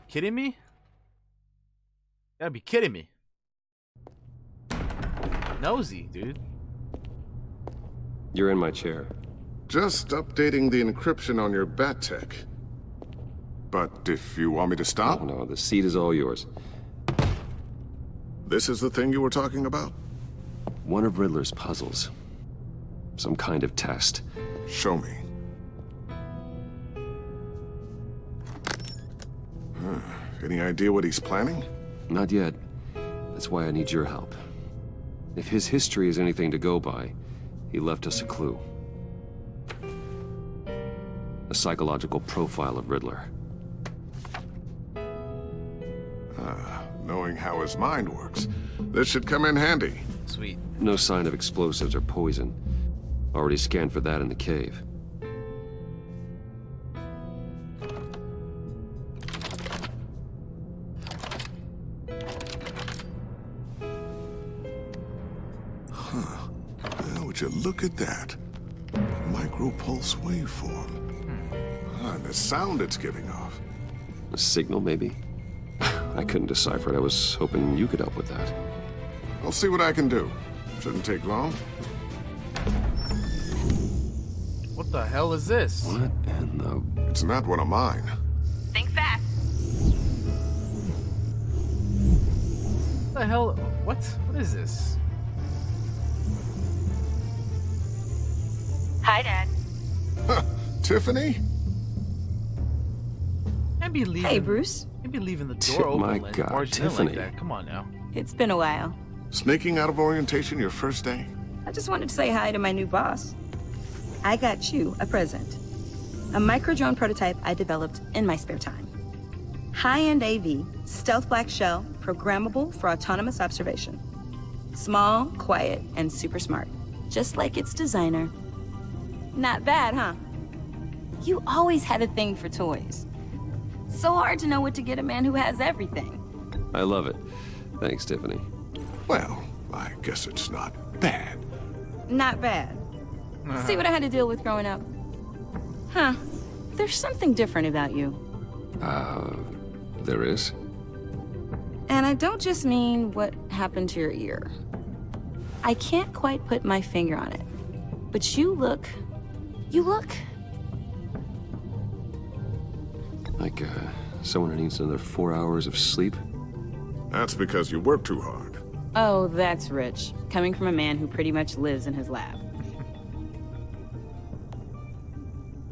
A: Kidding me? Gotta be kidding me. Nosy, dude.
B: You're in my chair.
P: Just updating the encryption on your bat tech. But if you want me to stop,
B: Oh, no, the seat is all yours.
P: this is the thing you were talking about?
B: One of Riddler's puzzles. Some kind of test.
P: Show me. Any idea what he's planning?
B: Not yet. That's why I need your help. If his history is anything to go by, he left us a clue. A psychological profile of Riddler.
P: Knowing how his mind works, this should come in handy.
A: Sweet.
B: No sign of explosives or poison. Already scanned for that in the cave.
P: Well, would you look at that? Micropulse waveform. And the sound it's giving off.
B: A signal, maybe? I couldn't decipher it. I was hoping you could help with that.
P: I'll see what I can do. Shouldn't take long.
A: What the hell is this?
B: What in the...
P: It's not one of mine.
R: Think fast.
A: What the hell? What? What is this?
R: Hi, Dad.
P: Tiffany?
A: Can't be leaving.
R: Hey, Bruce.
A: Can't be leaving the door open
B: My
A: and
B: God,
A: barging in
B: Tiffany.
A: like that. Come on now.
R: It's been a while.
P: Sneaking out of orientation your first day?
R: I just wanted to say hi to my new boss. I got you a present. A micro-drone prototype I developed in my spare time. High-end AV, stealth black shell, programmable for autonomous observation. Small, quiet, and super smart. Just like its designer. Not bad, huh? You always had a thing for toys. So hard to know what to get a man who has everything.
B: I love it. Thanks, Tiffany.
P: Well, I guess it's not bad.
R: Not bad. See what I had to deal with growing up? Huh. There's something different about you.
B: There is?
R: And I don't just mean what happened to your ear. I can't quite put my finger on it. But you look...
B: Like, someone who needs another 4 hours of sleep?
P: That's because you work too hard.
R: Oh, that's rich. Coming from a man who pretty much lives in his lab.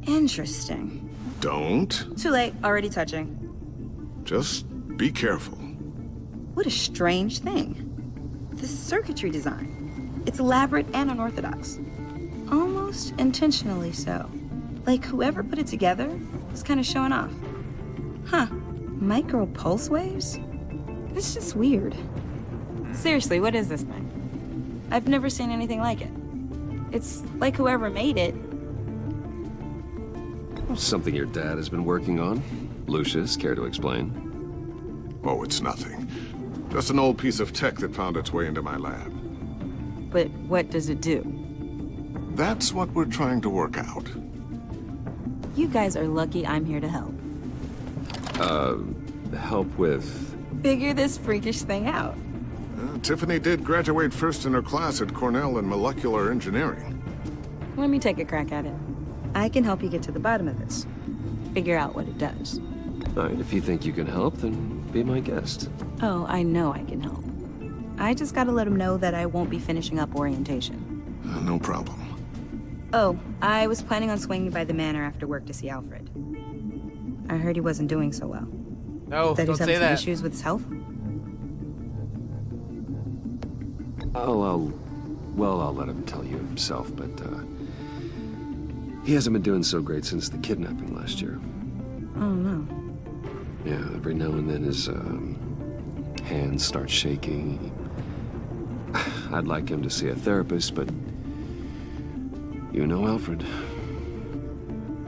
R: Interesting.
P: Don't.
R: Too late. Already touching.
P: Just be careful.
R: What a strange thing. This circuitry design. It's elaborate and unorthodox. Almost intentionally so. Like whoever put it together was kind of showing off. Huh. Micro pulse waves? It's just weird. Seriously, what is this thing? I've never seen anything like it. It's like whoever made it
B: Something your dad has been working on. Lucius, care to explain?
P: Oh, it's nothing. Just an old piece of tech that found its way into my lab.
R: But what does it do?
P: That's what we're trying to work out.
R: You guys are lucky I'm here to help.
B: Help with...
R: Figure this freakish thing out.
P: Tiffany did graduate first in her class at Cornell in molecular engineering.
R: Let me take a crack at it. I can help you get to the bottom of this. Figure out what it does.
B: All right, if you think you can help, then be my guest.
R: Oh, I know I can help. I just gotta let him know that I won't be finishing up orientation.
P: No problem.
R: Oh, I was planning on swinging by the manor after work to see Alfred. I heard he wasn't doing so well.
A: No,
R: that
A: don't
R: he's having
A: say
R: some
A: that.
R: issues with his health?
B: I'll let him tell you himself, but, he hasn't been doing so great since the kidnapping last year.
R: Oh, no.
B: Yeah, every now and then his, hands start shaking. I'd like him to see a therapist, but you know Alfred.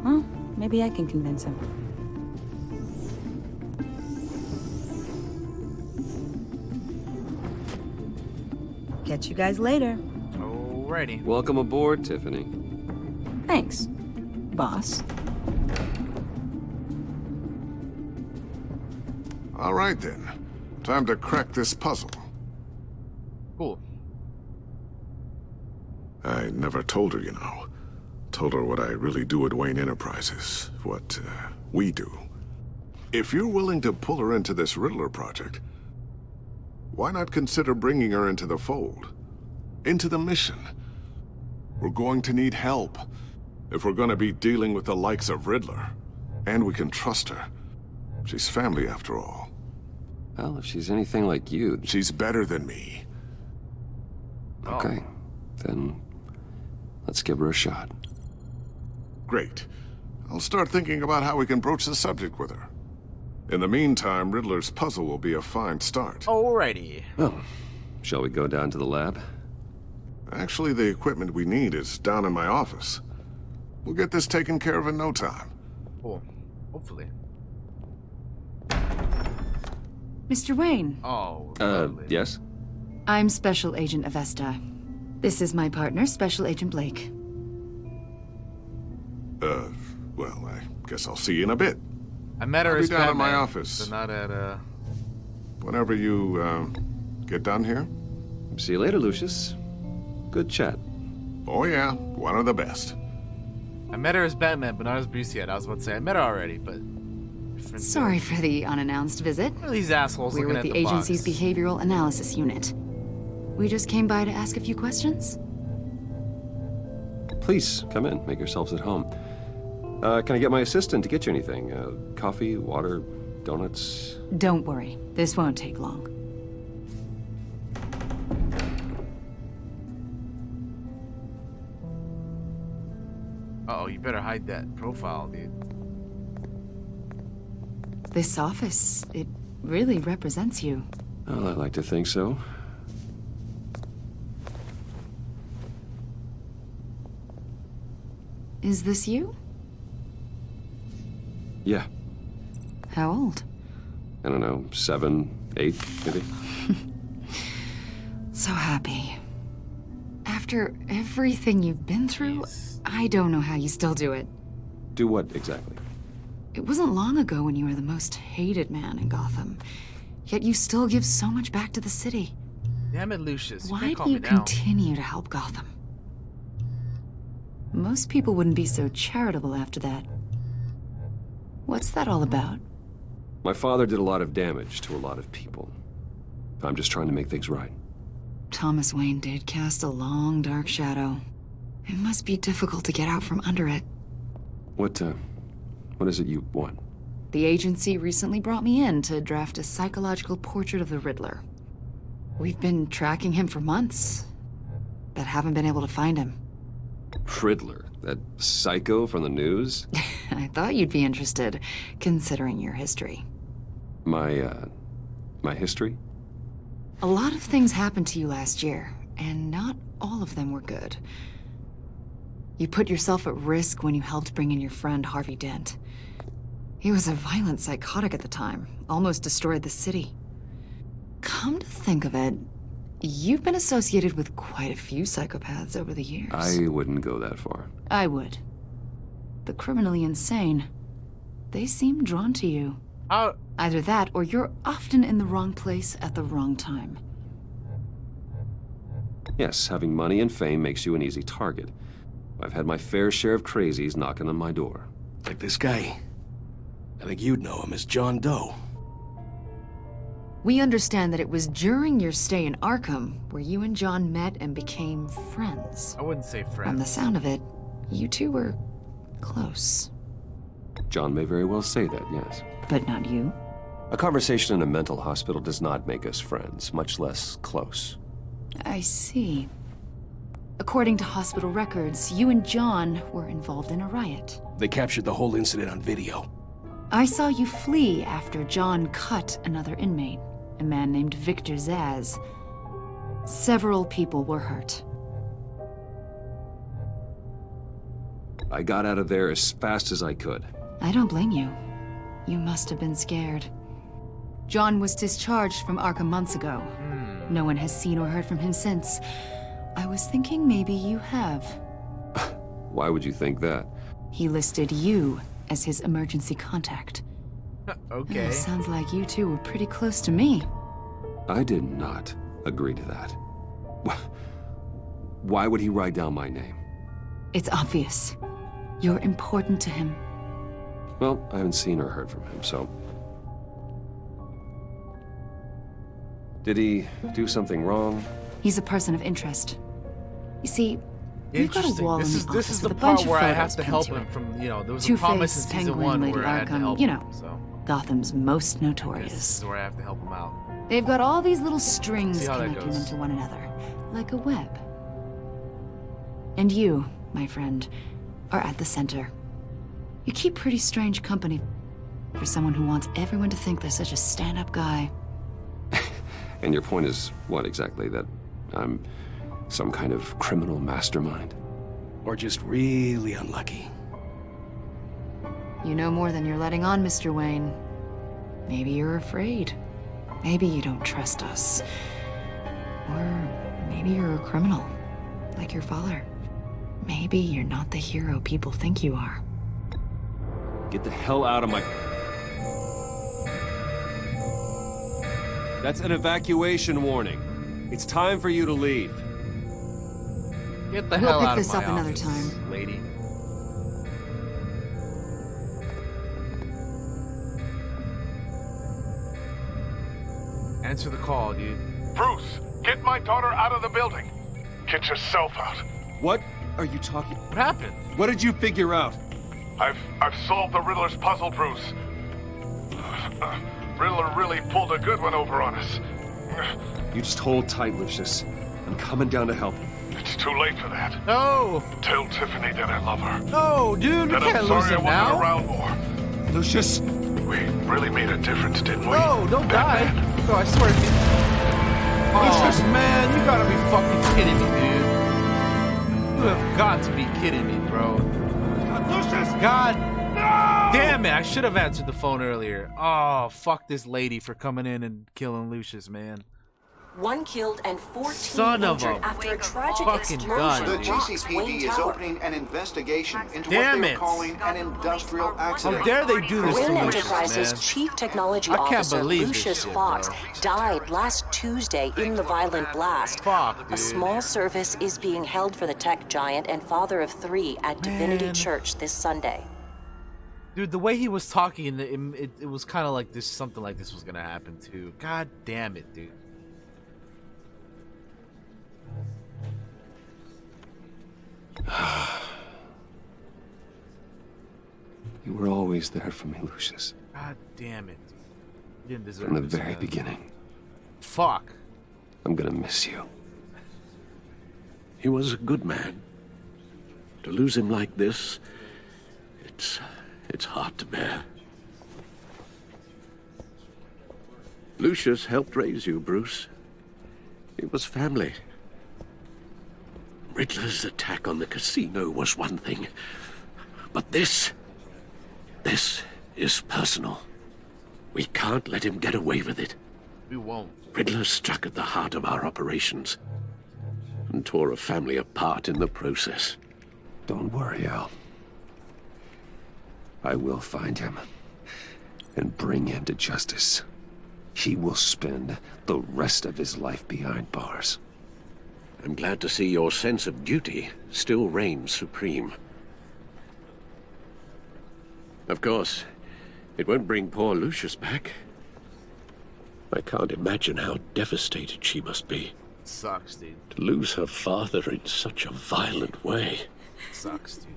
R: Well, maybe I can convince him. Catch you guys later.
A: Alrighty.
B: Welcome aboard, Tiffany.
R: Thanks, boss.
P: All right, then. Time to crack this puzzle.
A: Cool.
P: I never told her, you know. Told her what I really do at Wayne Enterprises. What, we do. If you're willing to pull her into this Riddler project, why not consider bringing her into the fold? Into the mission? We're going to need help if we're going to be dealing with the likes of Riddler. And we can trust her. She's family, after all.
B: Well, if she's anything like you...
P: She's better than me.
B: Okay. Then let's give her a shot.
P: Great. I'll start thinking about how we can broach the subject with her. In the meantime, Riddler's puzzle will be a fine start.
A: Alrighty.
B: Well, shall we go down to the lab?
P: Actually, the equipment we need is down in my office. We'll get this taken care of in no time.
A: Cool. Hopefully.
N: Mr. Wayne.
A: Oh,
B: yes?
N: I'm Special Agent Avesta. This is my partner, Special Agent Blake.
P: Well, I guess I'll see you in a bit.
A: I met her
P: I'll be
A: as
P: down at my
A: Batman,
P: office.
A: but not at,
P: Whenever you, get done here.
B: See you later, Lucius. Good chat.
P: Oh yeah, one of the best.
A: I met her as Batman, but not as Bruce yet. I was about to say, I met her already, but...
N: Sorry for the unannounced visit.
A: What are these assholes
N: We're
A: looking
N: with
A: at
N: the agency's
A: box?
N: Behavioral Analysis Unit. We just came by to ask a few questions.
B: Please, come in. Make yourselves at home. Can I get my assistant to get you anything? Coffee, water, donuts?
N: Don't worry, this won't take long.
A: Uh-oh, you better hide that profile, dude.
N: This office, it really represents you.
B: Well, I'd like to think so.
N: Is this you?
B: Yeah.
N: How old?
B: I don't know, 7, 8, maybe?
N: So happy. After everything you've been through, I don't know how you still do it.
B: Do what, exactly?
N: It wasn't long ago when you were the most hated man in Gotham. Yet you still give so much back to the city.
A: Damn it, Lucius. You
N: Why
A: can't
N: do
A: calm
N: you
A: me down.
N: continue to help Gotham? Most people wouldn't be so charitable after that. What's that all about?
B: My father did a lot of damage to a lot of people. I'm just trying to make things right.
N: Thomas Wayne did cast a long, dark shadow. It must be difficult to get out from under it.
B: What is it you want?
N: The agency recently brought me in to draft a psychological portrait of the Riddler. We've been tracking him for months, but haven't been able to find him.
B: Riddler? That psycho from the news?
N: I thought you'd be interested, considering your history.
B: My history?
N: A lot of things happened to you last year, and not all of them were good. You put yourself at risk when you helped bring in your friend Harvey Dent. He was a violent psychotic at the time, almost destroyed the city. Come to think of it, you've been associated with quite a few psychopaths over the years.
B: I wouldn't go that far.
N: I would. The criminally insane, they seem drawn to you. Either that, or you're often in the wrong place at the wrong time.
B: Yes, having money and fame makes you an easy target. I've had my fair share of crazies knocking on my door.
S: Like this guy. I think you'd know him as John Doe.
N: We understand that it was during your stay in Arkham where you and John met and became friends.
A: I wouldn't say friends.
N: From the sound of it, you two were close.
B: John may very well say that, yes.
N: But not you?
B: A conversation in a mental hospital does not make us friends, much less close.
N: I see. According to hospital records, you and John were involved in a riot.
S: They captured the whole incident on video.
N: I saw you flee after John cut another inmate, a man named Victor Zaz. Several people were hurt.
B: I got out of there as fast as I could.
N: I don't blame you. You must have been scared. John was discharged from Arkham months ago. No one has seen or heard from him since. I was thinking maybe you have.
B: Why would you think that?
N: He listed you as his emergency contact.
A: Okay.
N: Sounds like you two were pretty close to me.
B: I did not agree to that. Why would he write down my name?
N: It's obvious. You're important to him.
B: Well, I haven't seen or heard from him, so... Did he do something wrong?
N: He's a person of interest. You see, we've got a wall in the office
A: This is the
N: with a bunch
A: part
N: of
A: where I have
N: photos
A: to
N: pinned
A: help
N: to
A: him
N: it.
A: from, you know, there was a promise in season
N: Two-Face,
A: 1
N: Penguin,
A: where
N: Lady
A: I had to
N: Arkham,
A: help
N: you
A: him,
N: know,
A: so...
N: Gotham's most
A: This
N: notorious.
A: is where I have to help him out.
N: They've got all these little strings
A: See how that
N: connecting
A: goes.
N: them to one another, like a web. And you, my friend, are at the center. You keep pretty strange company for someone who wants everyone to think they're such a stand-up guy.
B: And your point is what exactly? That I'm some kind of criminal mastermind?
S: Or just really unlucky.
N: You know more than you're letting on, Mr. Wayne. Maybe you're afraid. Maybe you don't trust us. Or maybe you're a criminal, like your father. Maybe you're not the hero people think you are.
B: Get the hell out of my... That's an evacuation warning. It's time for you to leave.
A: Get the
N: We'll
A: hell
N: pick
A: out of
N: this
A: my
N: up another
A: office,
N: time.
A: lady. Answer the call, dude.
T: Bruce, get my daughter out of the building. Get yourself out.
B: What are you talking...
A: What happened?
B: What did you figure out?
T: I've solved the Riddler's puzzle, Bruce. Riddler really pulled a good one over on us.
B: You just hold tight, Lucius. I'm coming down to help.
T: It's too late for that.
A: No!
T: Tell Tiffany that I love her.
A: No, dude, we
T: That
A: can't
T: I'm
A: lose
T: sorry I
A: him
T: wasn't
A: now.
T: around more.
B: Lucius!
T: We really made a difference, didn't we?
A: No, don't die. No, I swear to you. Oh, man, you gotta be fucking kidding me, dude. You have got to be kidding me, bro.
T: Lucius!
A: God damn it, I should have answered the phone earlier. Oh, fuck this lady for coming in and killing Lucius, man.
U: 1 killed and 14
A: Son of
U: injured
A: a
U: after a tragic
A: fucking
U: explosion
A: gun,
C: The
A: dude.
U: rocks
C: GCPD
U: Wayne
C: is
U: Tower.
C: opening an investigation into
A: Damn
C: what they
A: it.
C: are calling an industrial accident.
A: How dare they do this to
U: Wayne
A: Lucius,
U: Enterprises
A: man?
U: Chief Technology
A: I can't
U: Officer
A: believe this
U: Lucius
A: shit,
U: Fox
A: bro.
U: died last Tuesday in the violent blast.
A: Fuck,
U: A
A: dude.
U: small service is being held for the tech giant and father of 3 at Divinity
A: Man.
U: Church this Sunday.
A: Dude, the way he was talking, it was kind of like this. Something like this was gonna happen too. God damn it, dude.
B: You were always there for me, Lucius.
A: God damn it. You didn't deserve
B: From the
A: this,
B: very
A: man.
B: beginning.
A: Fuck.
B: I'm gonna miss you.
E: He was a good man. To lose him like this, it's hard to bear. Lucius helped raise you, Bruce. It was family.
O: Riddler's attack on the casino was one thing. But this is personal. We can't let him get away with it.
A: We won't.
O: Riddler struck at the heart of our operations and tore a family apart in the process.
B: Don't worry, Al. I will find him and bring him to justice. He will spend the rest of his life behind bars.
O: I'm glad to see your sense of duty still reigns supreme. Of course, it won't bring poor Lucius back. I can't imagine how devastated she must be.
A: It sucks, dude.
O: To lose her father in such a violent way.
A: It sucks, dude.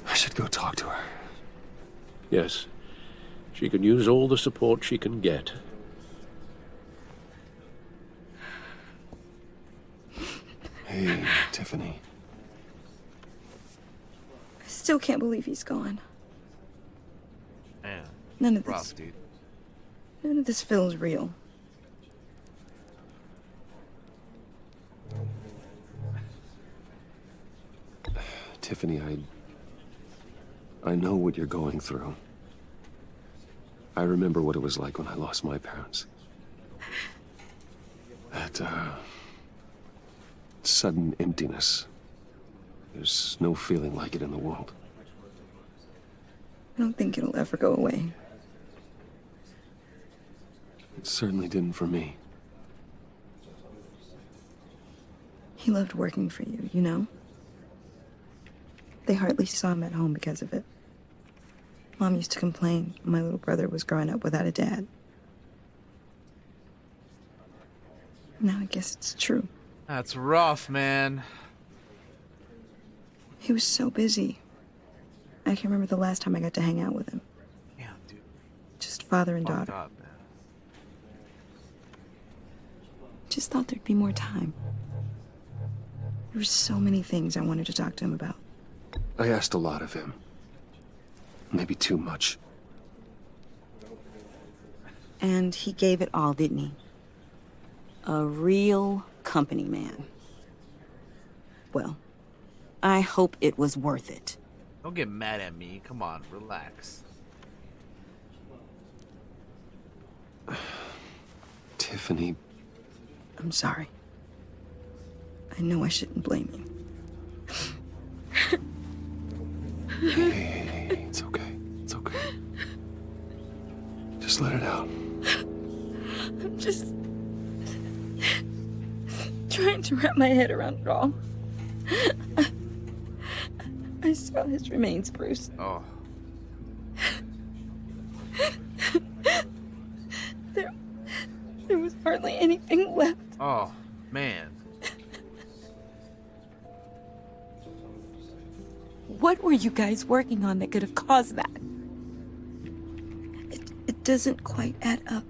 B: I should go talk to her.
O: Yes, she can use all the support she can get.
B: Hey, Tiffany.
R: I still can't believe he's gone.
A: Man,
R: None of
A: rough,
R: this.
A: dude.
R: None of this feels real.
B: Tiffany, I know what you're going through. I remember what it was like when I lost my parents. That, sudden emptiness. There's no feeling like it in the world.
R: I don't think it'll ever go away.
B: It certainly didn't for me.
R: He loved working for you, you know? They hardly saw him at home because of it. Mom used to complain my little brother was growing up without a dad. Now I guess it's true.
A: That's rough, man.
R: He was so busy. I can remember the last time I got to hang out with him.
A: Yeah, dude.
R: Just father and
A: Fucked
R: daughter.
A: up, man.
R: Just thought there'd be more time. There were so many things I wanted to talk to him about.
B: I asked a lot of him. Maybe too much.
R: And he gave it all, didn't he? A real company man. Well, I hope it was worth it.
A: Don't get mad at me. Come on, relax.
B: Tiffany.
R: I'm sorry. I know I shouldn't blame you.
B: Hey, it's okay. It's okay. Just let it out.
R: I'm just trying to wrap my head around it all. I saw his remains, Bruce.
A: Oh.
R: There was hardly anything left.
A: Oh, man.
R: What were you guys working on that could have caused that? It doesn't quite add up.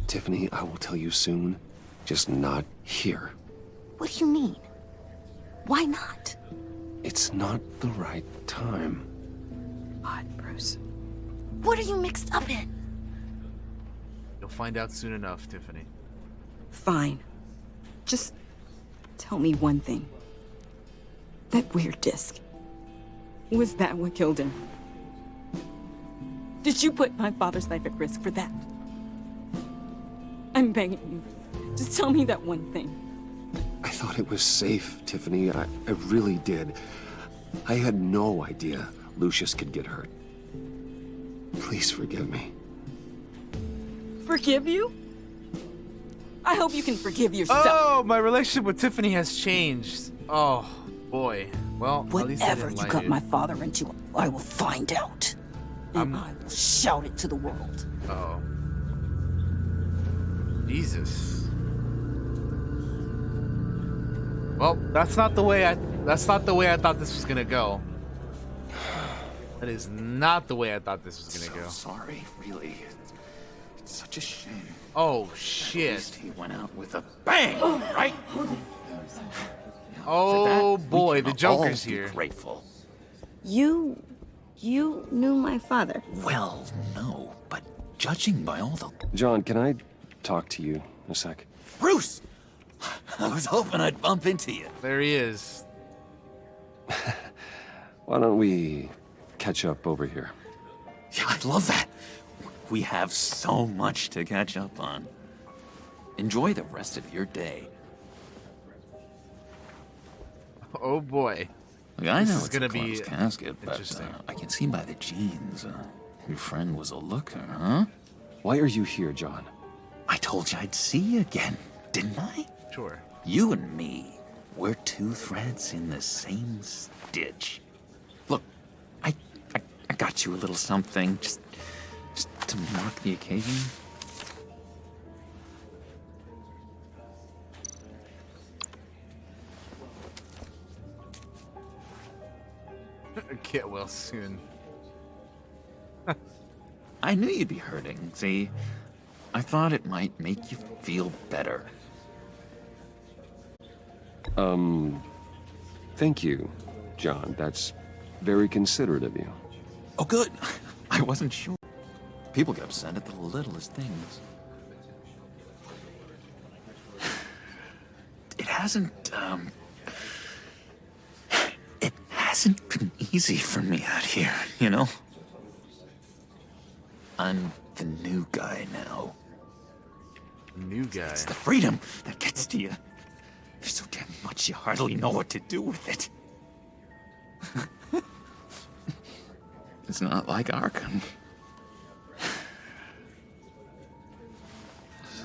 B: Tiffany, I will tell you soon. Just not here.
R: What do you mean? Why not?
B: It's not the right time.
R: Odd, Bruce. What are you mixed up in?
A: You'll find out soon enough, Tiffany.
R: Fine. Just tell me one thing. That weird disc. Was that what killed him? Did you put my father's life at risk for that? I'm begging you. Just tell me that one thing.
B: I thought it was safe, Tiffany. I really did. I had no idea Lucius could get hurt. Please forgive me.
R: Forgive you? I hope you can forgive yourself.
A: Oh, my relationship with Tiffany has changed. Oh, boy. Well, at least I
D: Whatever
A: didn't
D: you
A: lie
D: got
A: to
D: my father into, I will find out. And I will shout it to the world.
A: Oh. Jesus. Well, that's not the way I thought this was gonna go. That is not the way I thought this was gonna go.
L: Sorry, really. It's such a shame.
A: Oh shit.
L: At least he went out with a bang, right?
A: Oh boy, the Joker's here.
L: Grateful.
R: You knew my father.
L: Well, no, but judging by all the...
B: John, can I talk to you a sec?
F: Bruce! I was hoping I'd bump into you.
A: There he is.
B: Why don't we catch up over here?
F: Yeah, I'd love that. We have so much to catch up on. Enjoy the rest of your day.
A: Oh boy.
F: Look, I
A: This
F: know
A: is
F: it's
A: gonna
F: a closed
A: be
F: casket, but
A: interesting.
F: I can see by the jeans. Your friend was a looker, huh?
B: Why are you here, John?
F: I told you I'd see you again, didn't I?
A: Sure.
F: You and me, we're two threads in the same stitch. Look, I got you a little something, just to mark the occasion.
A: Get well soon.
F: I knew you'd be hurting, see? I thought it might make you feel better.
B: Thank you, John. That's very considerate of you.
F: Oh, good. I wasn't sure. People get upset at the littlest things. It hasn't been easy for me out here, you know? I'm the new guy now.
A: New guy.
F: It's the freedom that gets to you. There's so damn much you hardly know what to do with it. It's not like Arkham.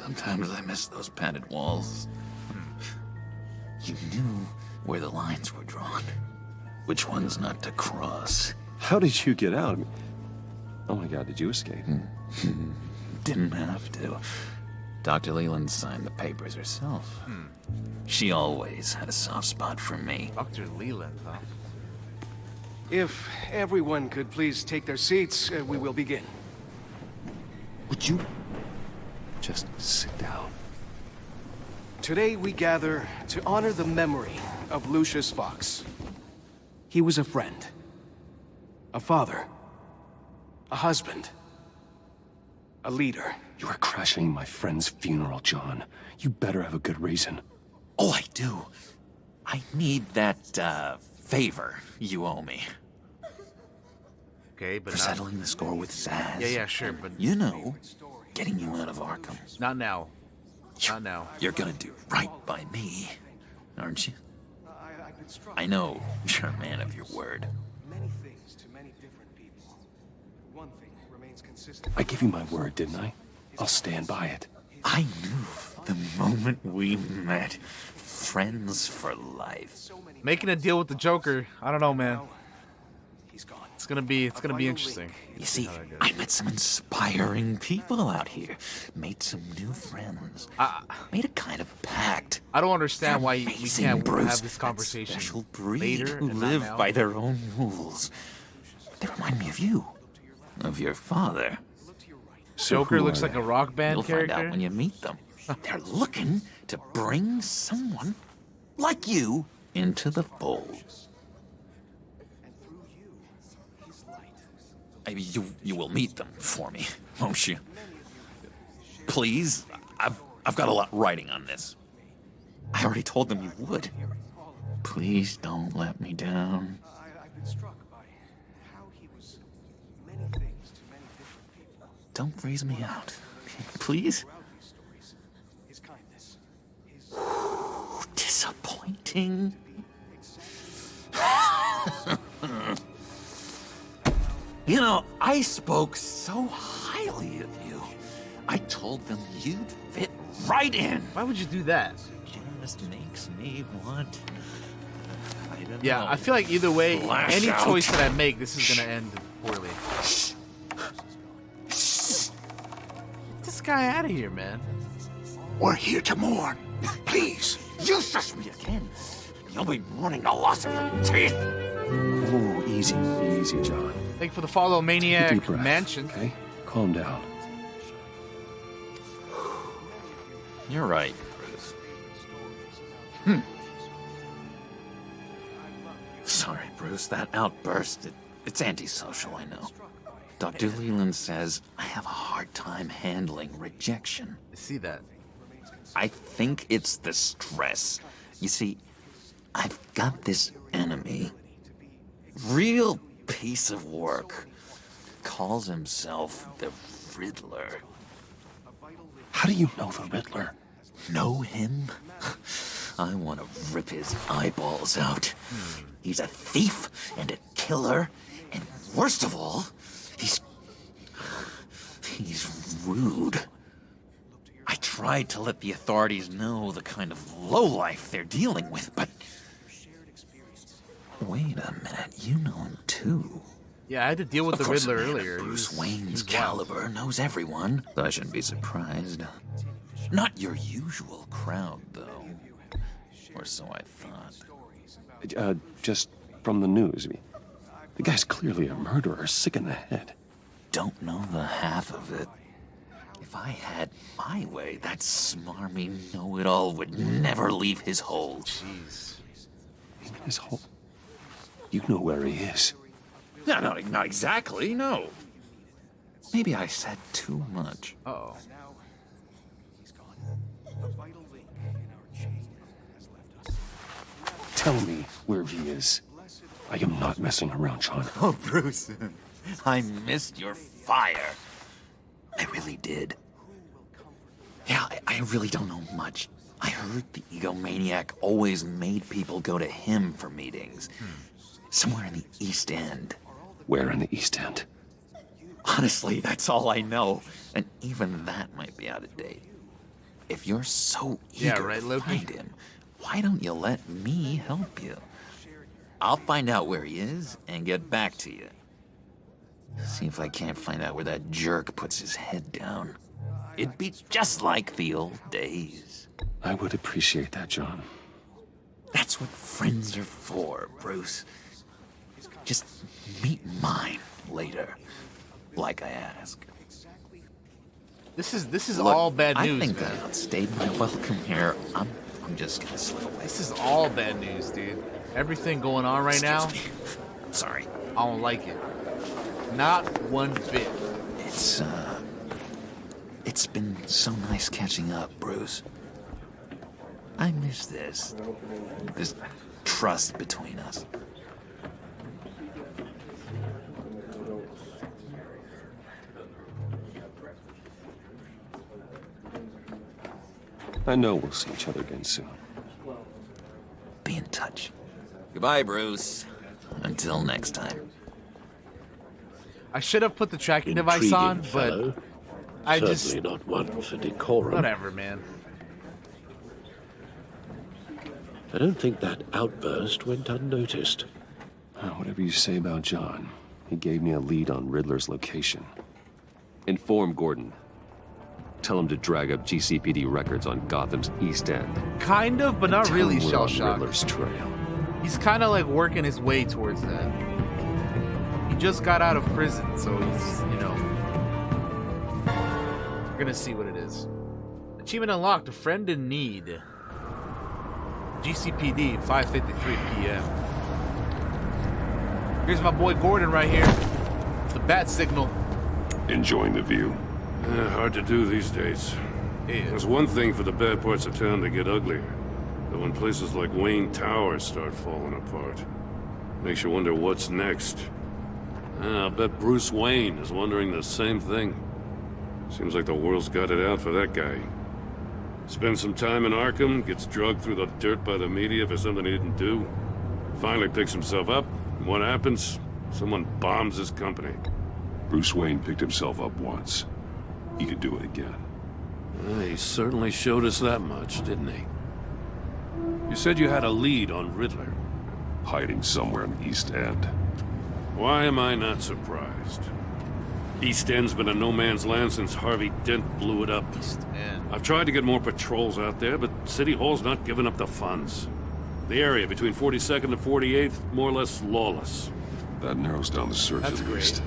F: Sometimes I miss those padded walls. You knew where the lines were drawn. Which ones not to cross.
B: How did you get out? Oh my God, did you escape?
F: Didn't have to. Dr. Leland signed the papers herself. She always had a soft spot for me.
A: Dr. Leland, huh?
S: If everyone could please take their seats, we will begin.
F: Would you just sit down?
S: Today we gather to honor the memory of Lucius Fox. He was a friend, a father, a husband, a leader.
B: You are crashing my friend's funeral, John. You better have a good reason.
F: Oh, I do. I need that, favor you owe me.
A: Okay, but
F: For
A: not...
F: settling the score with Zaz.
A: Yeah, sure, but...
F: You know, getting you out of Arkham.
A: Not now. Not now.
F: You're gonna do right by me, aren't you? I know you're a man of your word.
S: Many things to many different people. One thing remains consistent.
B: I gave you my word, didn't I? I'll stand by it.
F: I knew the moment we met. Friends for life.
A: Making a deal with the Joker. I don't know, man. It's gonna be interesting.
F: You see, I met some inspiring people out here. Made some new friends. Made a kind of pact.
A: I don't understand why we can't
F: Bruce,
A: have this conversation
F: special breed
A: later
F: who
A: and not
F: live
A: now.
F: by their own rules. They remind me of you, of your father.
A: Joker looks like a rock band
F: You'll
A: character.
F: find out when you meet them. They're looking to bring someone like you into the fold. Maybe you will meet them for me, won't you? Please, I've got a lot writing on this. I already told them you would. Please don't let me down.
S: I've been struck by how he was many things to many different people.
F: Don't freeze me out, please.
S: His kindness,
F: Disappointing. You know, I spoke so highly of you. I told them you'd fit right in.
A: Why would you do that?
F: Just makes me want... I don't
A: Yeah,
F: know.
A: I feel like either way,
F: Lash
A: any
F: out.
A: choice that I make, this is gonna end poorly. Get this guy out of here, man.
G: We're here to mourn. Please,
F: Useless me again. You'll be mourning the loss of your teeth.
B: Oh, easy, easy, John.
A: Thank you for the follow,
B: Take a
A: Maniac
B: deep breath,
A: Mansion.
B: Okay, calm down.
F: You're right, Bruce. Sorry, Bruce. That outburst, it's antisocial, I know. Dr. Leland says I have a hard time handling rejection.
A: I see that.
F: I think it's the stress. You see, I've got this enemy. Real piece of work. Calls himself the Riddler.
B: How do you know the Riddler?
F: Know him? I want to rip his eyeballs out. He's a thief and a killer, and worst of all, he's rude. I tried to let the authorities know the kind of lowlife they're dealing with, but... Wait a minute, you know him too.
A: Yeah, I had to deal with the Riddler earlier.
F: Bruce Wayne's caliber knows everyone. I shouldn't be surprised. Not your usual crowd, though. Or so I thought.
B: Just from the news. The guy's clearly a murderer, sick in the head.
F: Don't know the half of it. If I had my way, that smarmy know-it-all would never leave his hole.
A: Jeez.
B: His hole? You know where he is.
F: No, not exactly, no. Maybe I said too much.
A: Uh-oh.
B: Tell me where he is. I am not messing around, Sean.
F: Oh, Bruce, I missed your fire. I really did. Yeah, I really don't know much. I heard the egomaniac always made people go to him for meetings. Somewhere in the East End.
B: Where in the East End?
F: Honestly, that's all I know. And even that might be out of date. If you're so eager to find him, why don't you let me help you? I'll find out where he is and get back to you. See if I can't find out where that jerk puts his head down. It'd be just like the old days.
B: I would appreciate that, John.
F: That's what friends are for, Bruce. Just meet mine later, like I asked.
A: This is
F: Look,
A: all bad news,
F: I think
A: man.
F: I outstayed my welcome here. I'm just gonna slip away.
A: This is all bad news, dude. Everything going on right now.
F: I'm sorry.
A: I don't like it. Not one bit.
F: It's been so nice catching up, Bruce. I miss this trust between us.
B: I know we'll see each other again soon.
F: Be in touch. Goodbye, Bruce. Until next time.
A: I should have put the tracking device on,
I: fellow.
A: but I just
I: Certainly not one for decorum.
A: whatever, man.
I: I don't think that outburst went unnoticed.
B: Whatever you say about John, he gave me a lead on Riddler's location. Inform Gordon. Tell him to drag up GCPD records on Gotham's East End.
A: Kind of, but not
B: Tell
A: really
B: him we're
A: shell
B: on
A: shocked.
B: Riddler's trail.
A: He's kind of like working his way towards that. He just got out of prison, so he's, we're gonna see what it is. Achievement unlocked, a friend in need. GCPD, 5:53 p.m. Here's my boy Gordon right here. The bat signal.
J: Enjoying the view?
I: Hard to do these days.
A: Yeah.
I: There's one thing for the bad parts of town to get uglier. But when places like Wayne Tower start falling apart, makes you wonder what's next. I'll bet Bruce Wayne is wondering the same thing. Seems like the world's got it out for that guy. Spends some time in Arkham, gets drugged through the dirt by the media for something he didn't do. Finally picks himself up, and what happens? Someone bombs his company.
J: Bruce Wayne picked himself up once. He could do it again.
I: He certainly showed us that much, didn't he? You said you had a lead on Riddler.
J: Hiding somewhere in the East End.
I: Why am I not surprised? East End's been a no-man's land since Harvey Dent blew it up. I've tried to get more patrols out there, but City Hall's not giving up the funds. The area between 42nd and 48th, more or less lawless.
J: That narrows down the search
A: That's
J: at
A: great.
J: least.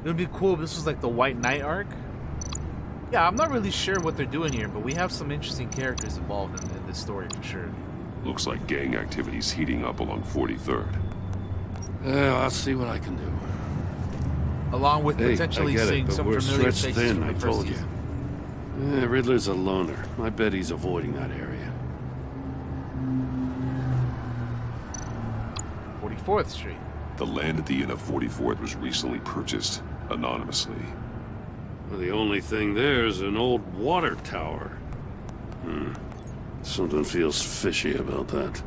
A: It would be cool if this was like the White Knight arc. Yeah, I'm not really sure what they're doing here, but we have some interesting characters involved in this story for sure.
J: Looks like gang activity's heating up along 43rd.
I: Yeah, I'll see what I can do.
A: Along with
I: Hey,
A: potentially
I: I get
A: seeing
I: it, but
A: some
I: we're
A: familiar
I: stretched
A: faces
I: thin,
A: from
I: I
A: the first
I: told you.
A: season.
I: Yeah, Riddler's a loner. I bet he's avoiding that area.
A: 44th Street.
J: The land at the end of 44th was recently purchased anonymously.
I: Well, the only thing there is an old water tower. Something feels fishy about that.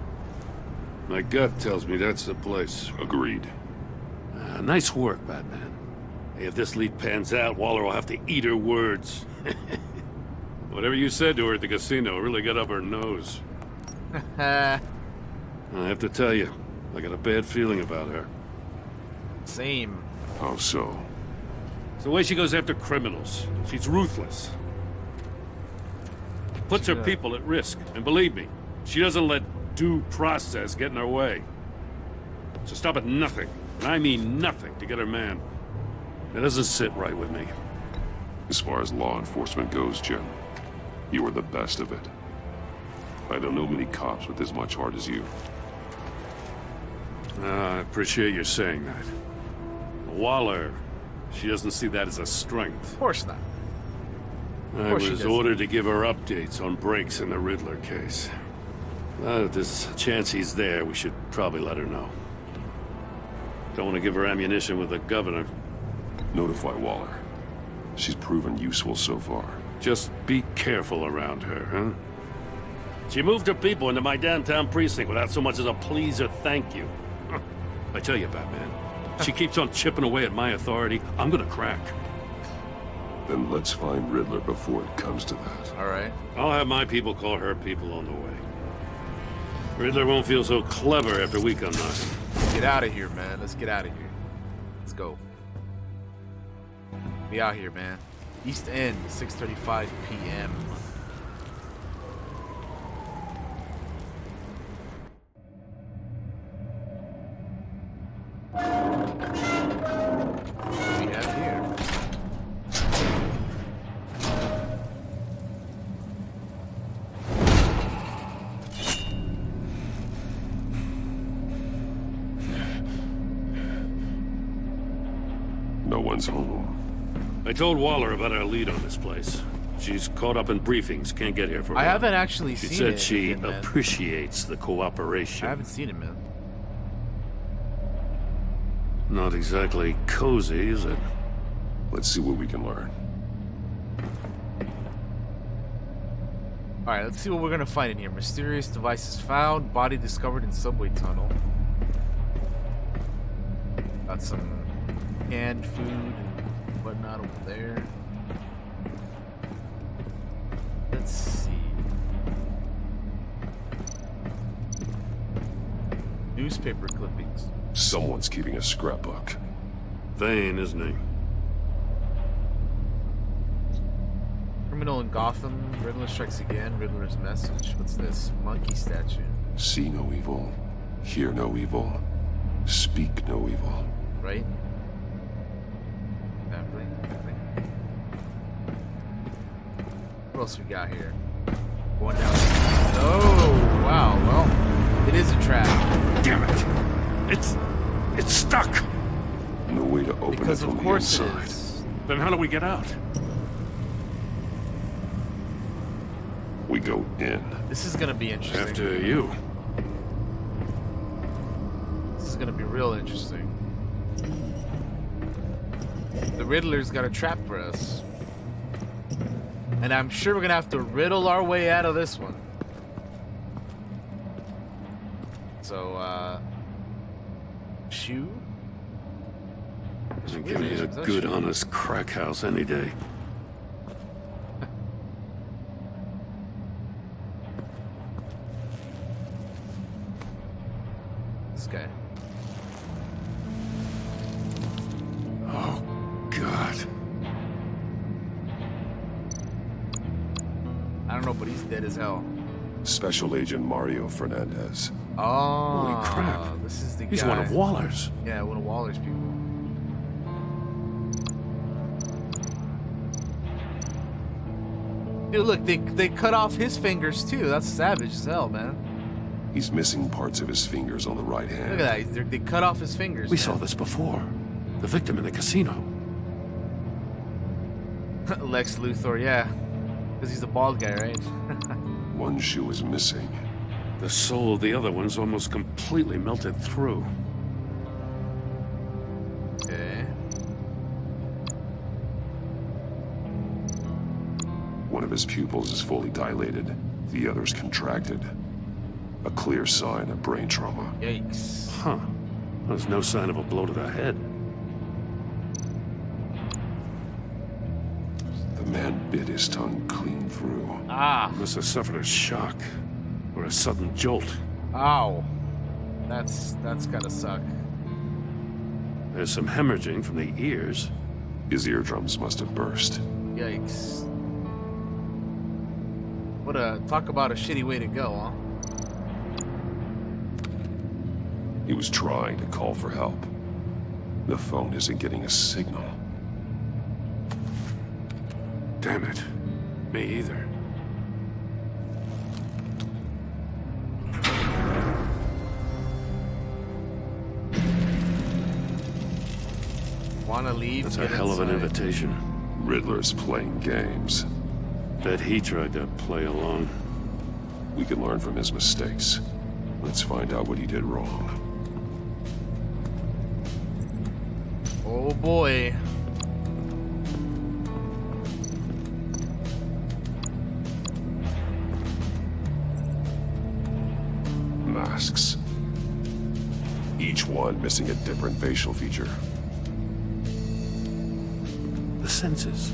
I: My gut tells me that's the place.
J: Agreed.
I: Nice work, Batman. Hey, if this lead pans out, Waller will have to eat her words. Whatever you said to her at the casino really got up her nose. I have to tell you, I got a bad feeling about her.
A: Same.
J: How so?
I: It's the way she goes after criminals. She's ruthless. Puts her people at risk. And believe me, she doesn't let due process get in her way. She'll stop at nothing, and I mean nothing, to get her man. That doesn't sit right with me.
J: As far as law enforcement goes, Jim, you are the best of it. I don't know many cops with as much heart as you.
I: I appreciate you saying that. Waller, she doesn't see that as a strength.
A: Of course not.
I: I was ordered to give her updates on breaks in the Riddler case. If there's a chance he's there, we should probably let her know. Don't want to give her ammunition with the governor.
J: Notify Waller. She's proven useful so far.
I: Just be careful around her, huh? She moved her people into my downtown precinct without so much as a please or thank you. I tell you, Batman, she keeps on chipping away at my authority, I'm gonna crack.
J: Then let's find Riddler before it comes to that.
A: All right.
I: I'll have my people call her people on the way. Riddler won't feel so clever after we come knocking.
A: Let's get out of here, man. Let's get out of here. Let's go. Be out here, man. East End, 6:35 p.m. What do we have here?
J: No one's home.
I: I told Waller about our lead on this place. She's caught up in briefings, can't get here for a
A: I
I: while.
A: haven't actually
I: She
A: seen
I: said
A: it
I: she
A: yet, man.
I: appreciates the cooperation.
A: I haven't seen it, man.
I: Not exactly cozy, is it?
J: Let's see what we can learn.
A: Alright, let's see what we're gonna find in here. Mysterious devices found, body discovered in subway tunnel. Got some canned food and whatnot over there. Let's see. Newspaper clippings.
J: Someone's keeping a scrapbook.
I: Vane, isn't he?
A: Criminal in Gotham. Riddler strikes again. Riddler's message. What's this? Monkey statue.
J: See no evil, hear no evil, speak no evil.
A: Right? Exactly. What else we got here? Going down. Oh, wow. Well, it is a trap.
I: Damn it! It's stuck!
J: No way to open
A: Because
J: it from
A: of course
J: the
A: it
J: inside.
A: is.
I: Then how do we get out?
J: We go in.
A: This is gonna be interesting.
I: After you.
A: This is gonna be real interesting. The Riddler's got a trap for us. And I'm sure we're gonna have to riddle our way out of this one. So, shoe?
I: Give me a good, honest crack house any day.
A: This guy.
I: Oh, God.
A: I don't know, but he's dead as hell.
J: Special Agent Mario Fernandez.
A: Oh,
I: Holy crap.
A: This is the
I: He's
A: guy.
I: one of Waller's.
A: Yeah, one of Waller's people. Dude, look, they cut off his fingers too. That's savage as hell, man.
J: He's missing parts of his fingers on the right hand.
A: Look at that. They cut off his fingers.
I: We
A: man.
I: saw this before. The victim in the casino.
A: Lex Luthor, yeah. Because he's a bald guy, right?
J: One shoe is missing.
I: The soul of the other one's almost completely melted through.
A: Okay.
J: One of his pupils is fully dilated. The other's contracted. A clear sign of brain trauma.
A: Yikes.
I: Huh. There's no sign of a blow to the head.
J: The man bit his tongue clean through.
A: Ah.
I: Must have suffered a shock. Or a sudden jolt.
A: Ow. That's gotta suck.
I: There's some hemorrhaging from the ears.
J: His eardrums must have burst.
A: Yikes. What a... talk about a shitty way to go, huh?
J: He was trying to call for help. The phone isn't getting a signal.
I: Damn it. Me either.
A: Wanna leave?
I: That's a hell of an invitation.
J: Riddler's playing games.
I: Bet he tried to play along.
J: We can learn from his mistakes. Let's find out what he did wrong.
A: Oh boy.
J: Masks. Each one missing a different facial feature.
I: The senses.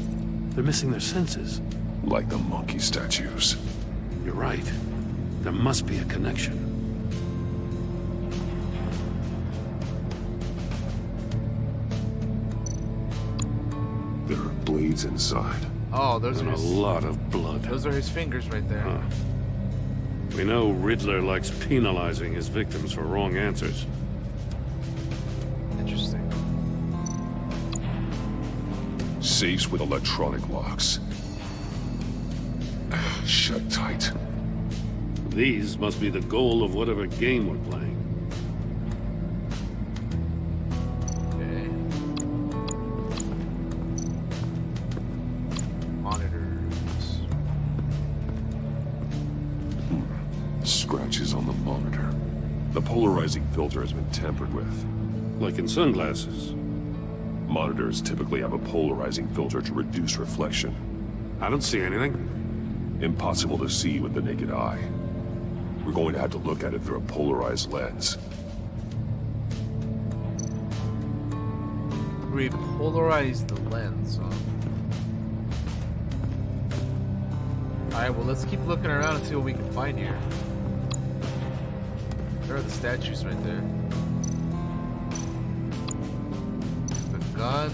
I: They're missing their senses.
J: Like the monkey statues.
I: You're right. There must be a connection.
J: There are blades inside.
A: Oh, those
I: and
A: are
I: a lot of blood.
A: Those are his fingers right there.
I: Huh. We know Riddler likes penalizing his victims for wrong answers.
A: Interesting.
J: Safes with electronic locks. Shut tight.
I: These must be the goal of whatever game we're playing.
A: Okay. Monitors.
J: Scratches on the monitor. The polarizing filter has been tampered with.
I: Like in sunglasses.
J: Monitors typically have a polarizing filter to reduce reflection.
I: I don't see anything.
J: Impossible to see with the naked eye. We're going to have to look at it through a polarized lens.
A: Repolarize the lens, huh? Alright, well let's keep looking around and see what we can find here. There are the statues right there. The gun.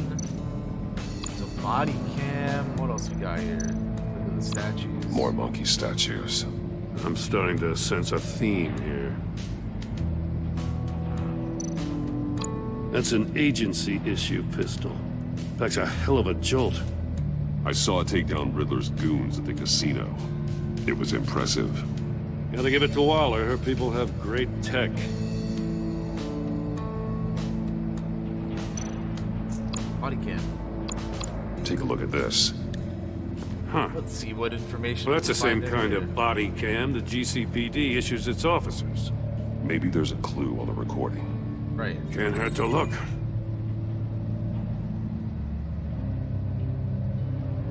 A: There's a body cam. What else we got here? Look at the statues.
J: More monkey statues.
I: I'm starting to sense a theme here. That's an agency issue pistol. Packs a hell of a jolt.
J: I saw it take down Riddler's goons at the casino. It was impressive.
I: Gotta give it to Waller. Her people have great tech.
A: Body cam.
J: Take a look at this.
I: Huh.
A: Let's see what information.
I: Well, that's
A: we
I: the
A: can
I: same
A: find
I: kind
A: here.
I: of body cam the GCPD issues its officers.
J: Maybe there's a clue on the recording.
A: Right.
I: Can't hurt to look.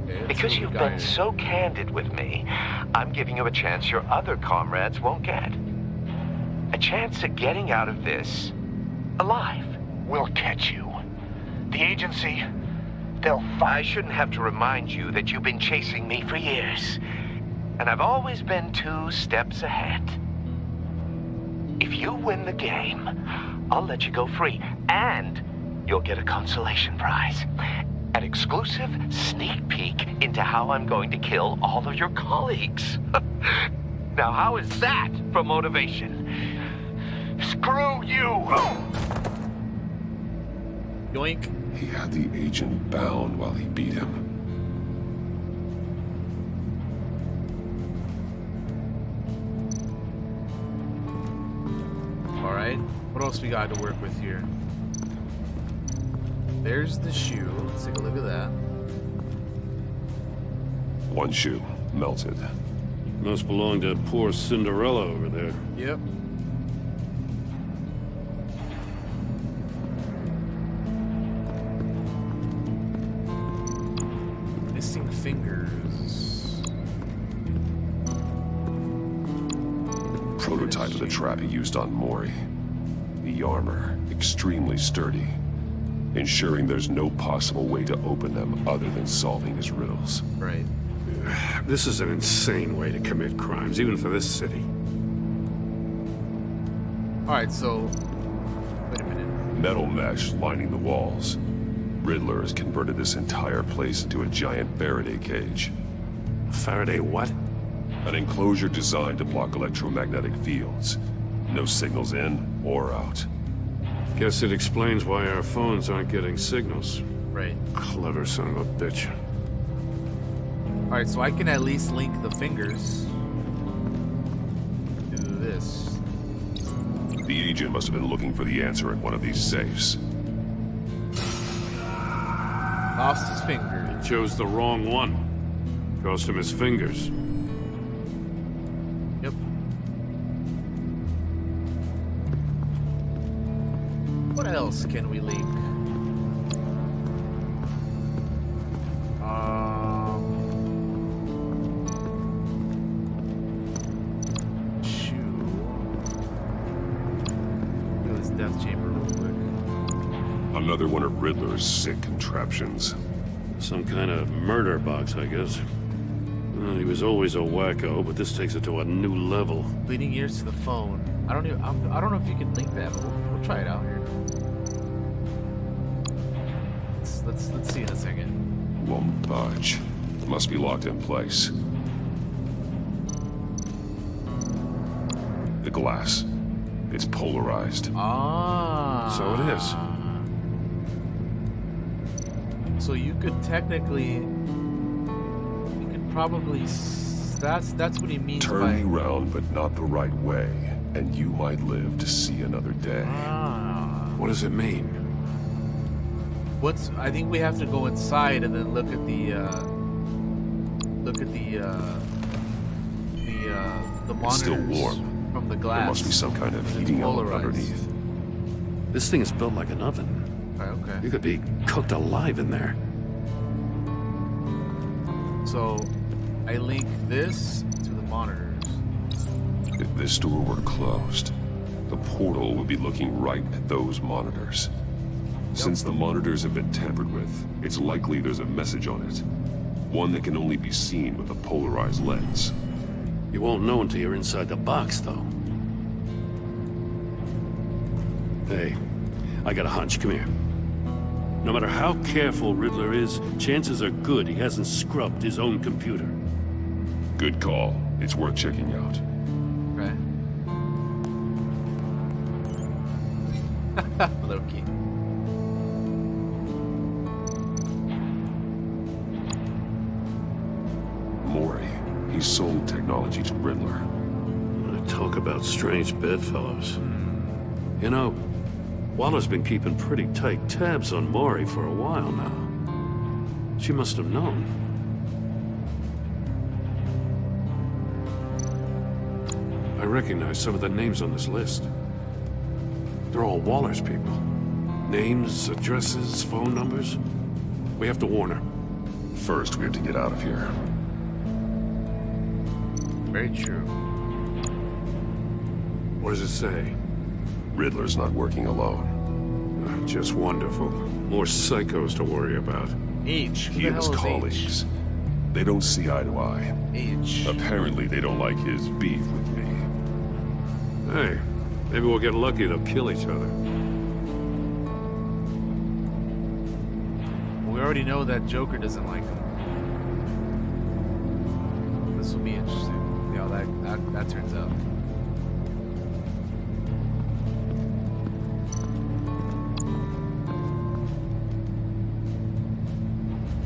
A: Okay,
O: Because you've been so candid with me, I'm giving you a chance your other comrades won't get. A chance at getting out of this alive.
T: We'll catch you. The agency, they'll
O: I shouldn't have to remind you that you've been chasing me for years. And I've always been 2 steps ahead. If you win the game, I'll let you go free. And you'll get a consolation prize. An exclusive sneak peek into how I'm going to kill all of your colleagues. Now, how is that for motivation? Screw you!
A: Yoink.
J: He had the agent bound while he beat him.
A: Alright. What else we got to work with here? There's the shoe. Let's take a look at that.
J: One shoe, melted.
I: Must belong to poor Cinderella over there.
A: Yep. Missing fingers.
J: Prototype of the trap he used on Mori. The armor, extremely sturdy, ensuring there's no possible way to open them other than solving his riddles.
A: Right.
K: This is an insane way to commit crimes, even for this city.
A: Alright, so... Wait a minute.
J: Metal mesh lining the walls. Riddler has converted this entire place into a giant Faraday cage.
K: Faraday what?
J: An enclosure designed to block electromagnetic fields. No signals in or out.
K: Guess it explains why our phones aren't getting signals.
A: Right.
K: Clever son of a bitch.
A: Alright, so I can at least link the fingers to this.
J: The agent must have been looking for the answer in one of these safes.
A: Lost his finger.
K: He chose the wrong one. Cost him his fingers.
A: Yep. What else can we link? Death chamber real quick.
J: Another one of Riddler's sick contraptions.
I: Some kind of murder box, I guess. Well, he was always a wacko, but this takes it to a new level.
A: Bleeding ears to the phone. I don't know if you can link that, but we'll try it out here. Let's see in a second.
J: Won't budge. Must be locked in place. The glass. It's polarized.
A: Ah.
K: So it is.
A: So you could technically, you could probably. That's what he means.
J: Turn me round, but not the right way, and you might live to see another day.
A: Ah.
K: What does it mean?
A: I think we have to go inside and then look at the monitors.
J: It's still warm.
A: From the glass.
J: There must be some kind of heating element underneath.
I: This thing is built like an oven.
A: Okay.
I: You could be cooked alive in there.
A: So, I link this to the monitors.
J: If this door were closed, the portal would be looking right at those monitors. Since the monitors have been tampered with, it's likely there's a message on it. One that can only be seen with a polarized lens.
I: You won't know until you're inside the box, though. Hey, I got a hunch. Come here. No matter how careful Riddler is, chances are good he hasn't scrubbed his own computer.
J: Good call. It's worth checking out.
A: Right. Low-key.
J: Mori. He sold technology to Riddler.
I: Talk about strange bedfellows. You know, Waller's been keeping pretty tight tabs on Mori for a while now. She must have known.
K: I recognize some of the names on this list. They're all Waller's people. Names, addresses, phone numbers. We have to warn her.
J: First, we have to get out of here.
A: Very true.
K: What does it say?
J: Riddler's not working alone.
K: Just wonderful. More psychos to worry about.
A: H.
J: He and his colleagues.
A: H?
J: They don't see eye to eye.
A: H.
J: Apparently, they don't like his beef with me.
K: Hey, maybe we'll get lucky to kill each other.
A: We already know that Joker doesn't like him. This will be interesting. See how that turns out.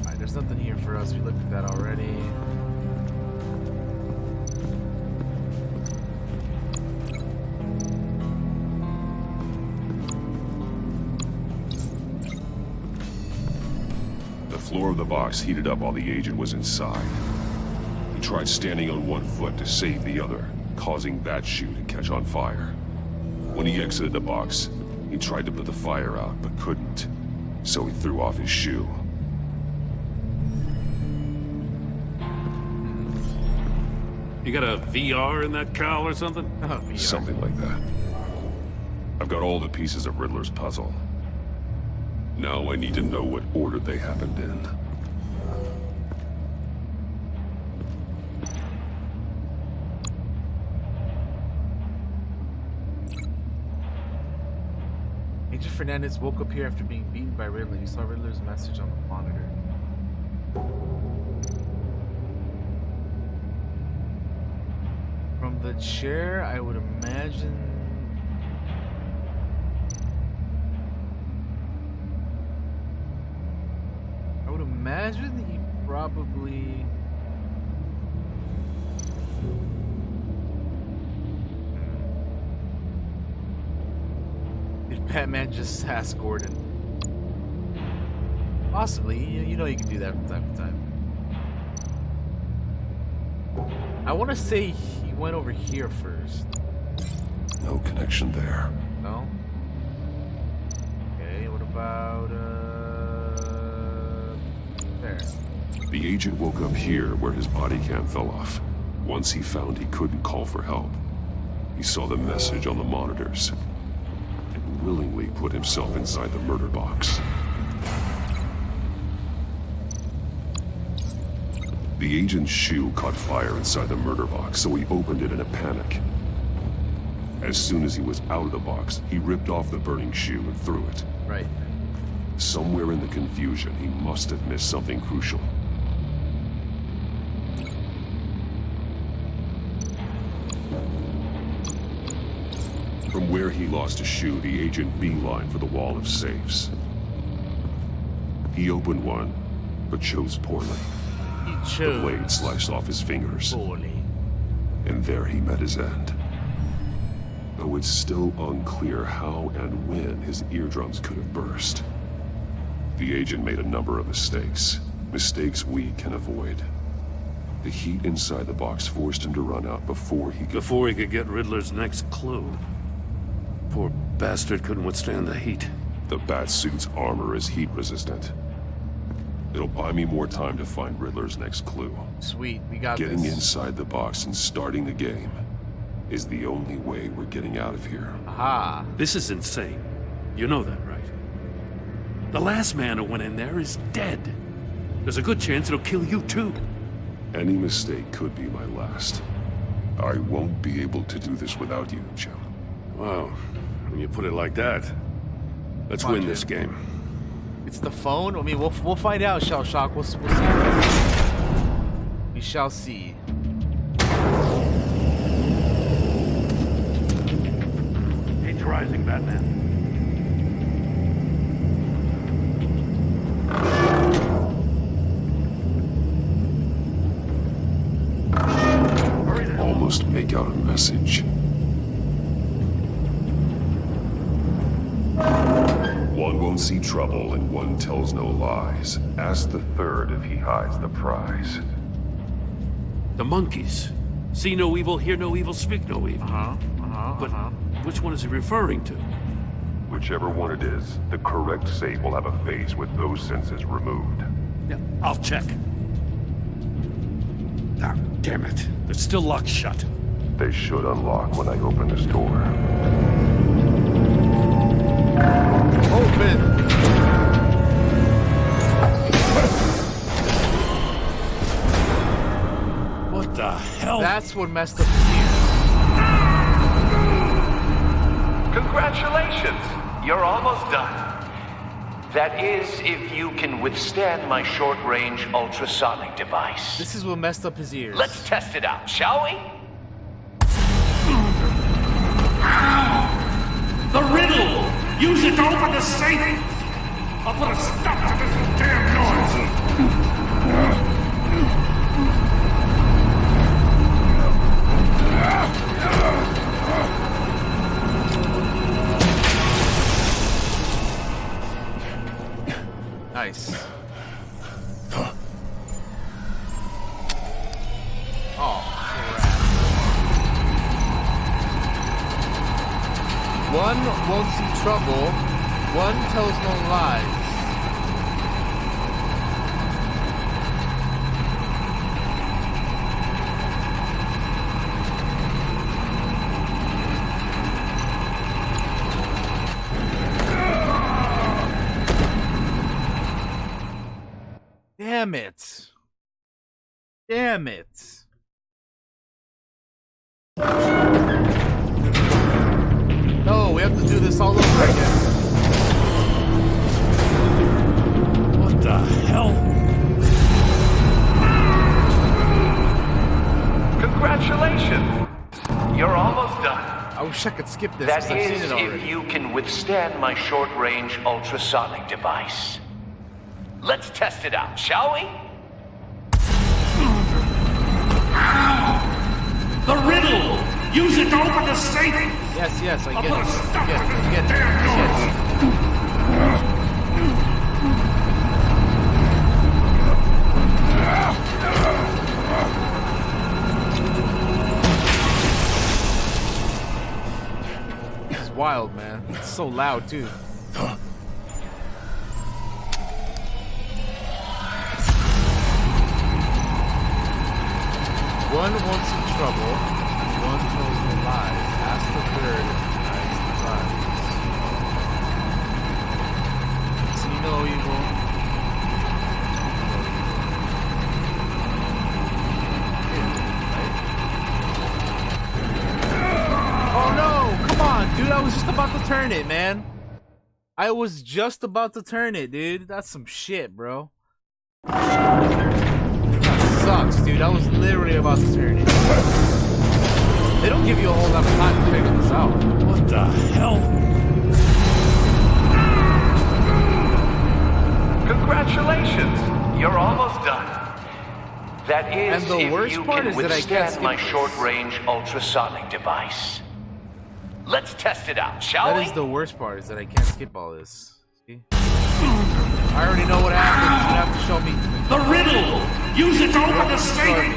A: Alright, there's nothing here for us. We looked at that already.
J: The floor of the box heated up while the agent was inside. He tried standing on one foot to save the other, causing that shoe to catch on fire. When he exited the box, he tried to put the fire out, but couldn't. So he threw off his shoe.
I: You got a VR in that cowl or something?
J: Something like that. I've got all the pieces of Riddler's puzzle. Now I need to know what order they happened in.
A: Agent Fernandez woke up here after being beaten by Riddler. He saw Riddler's message on the monitor. From the chair, I would imagine... Imagine he probably... Did Batman just ask Gordon? Possibly. You know you can do that from time to time. I want to say he went over here first.
J: No connection there.
A: No? Okay, what about, there?
J: The agent woke up here where his body cam fell off. Once he found he couldn't call for help, he saw the message on the monitors and willingly put himself inside the murder box. The agent's shoe caught fire inside the murder box, so he opened it in a panic. As soon as he was out of the box, he ripped off the burning shoe and threw it.
A: Right.
J: Somewhere in the confusion, he must have missed something crucial. From where he lost his shoe, the agent beelined for the wall of safes. He opened one, but chose poorly.
A: He chose
J: the blade sliced off his fingers.
A: Poorly.
J: And there he met his end. Though it's still unclear how and when his eardrums could have burst. The agent made a number of mistakes. Mistakes we can avoid. The heat inside the box forced him to run out before he could
I: get Riddler's next clue. Poor bastard couldn't withstand the heat.
J: The Batsuit's armor is heat resistant. It'll buy me more time to find Riddler's next clue.
A: Sweet, we got
J: Getting
A: this.
J: inside the box and starting the game is the only way we're getting out of here.
A: Aha.
I: This is insane. You know that, right? The last man who went in there is dead. There's a good chance it'll kill you too.
J: Any mistake could be my last. I won't be able to do this without you, Jim.
I: Wow. When you put it like that, let's win this game.
A: It's the phone? I mean, we'll find out, Shell Shock. We'll see. We shall see.
I: Heat's rising, Batman.
J: Almost make out a message. One won't see trouble and one tells no lies. Ask the third if he hides the prize.
I: The monkeys. See no evil, hear no evil, speak no evil. But which one is he referring to?
J: Whichever one it is, the correct safe will have a face with those senses removed.
I: Yeah, I'll check. Ah, damn it. They're still locked shut.
J: They should unlock when I open this door.
A: Open!
I: What the hell?
A: That's what messed up his ears.
O: Congratulations! You're almost done. That is, if you can withstand my short-range ultrasonic device.
A: This is what messed up his ears.
O: Let's test it out, shall we?
T: The riddle! Use it to open the safe! I'll put a stop to this damn noise!
A: Nice. One won't see trouble. One tells no lies. Damn it. Damn it. No, we have to do this all over again.
T: What the hell?
O: Congratulations! You're almost done.
A: I wish I could skip this.
O: That
A: 'Cause I've seen
O: is,
A: it already.
O: if you can withstand my short-range ultrasonic device. Let's test it out, shall we?
T: The riddle! Use it to open the safe!
A: Yes, yes, I
T: I'll
A: get
T: put
A: it.
T: a stop
A: I get
T: to
A: it.
T: this
A: I get it.
T: damn
A: I get it. This is wild, man. It's so loud, too. One wants in trouble, and one tells no lies. Ask the third if he denies the prize. See no evil. Oh no! Come on, dude! I was just about to turn it, man. I was just about to turn it, dude. That's some shit, bro. Sucks, dude. I was literally about to turn it. They don't give you a whole lot of time to figure this out.
T: What the hell?
O: Congratulations! You're almost done. That is,
A: And the
O: if
A: worst
O: you
A: part
O: can
A: is that I can't
O: withstand
A: skip
O: my
A: this.
O: short-range ultrasonic device. Let's test it out, shall
A: That
O: we?
A: is the worst part, is that I can't skip all this. See? I already know what happens. You have to show me.
T: The riddle! Use it to open the safe!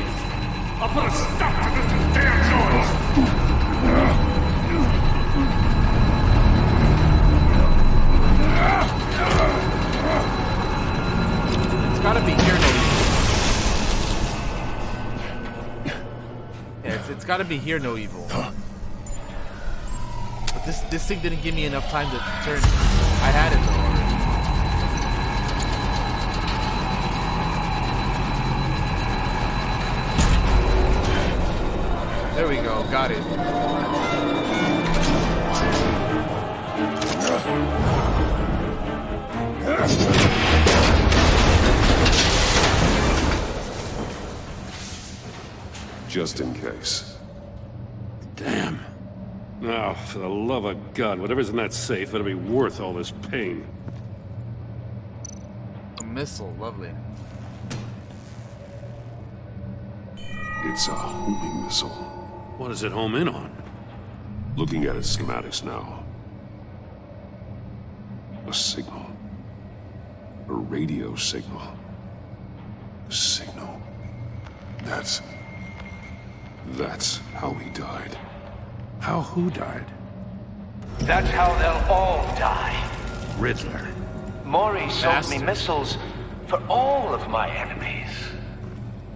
T: I'll put a stop to this damn noise!
A: It's gotta be here no evil. Yeah, it's gotta be here no evil. But this thing didn't give me enough time to turn it. I had it though already. There we go, got it.
J: Just in case.
I: Damn. Now, for the love of God, whatever's in that safe better be worth all this pain.
A: A missile, lovely.
J: It's a homing missile.
I: What does it home in on?
J: Looking at its schematics now. A signal. A radio signal. A signal. That's how he died.
I: How who died?
O: That's how they'll all die.
I: Riddler.
O: Maury sold me
A: Bastard.
O: missiles for all of my enemies.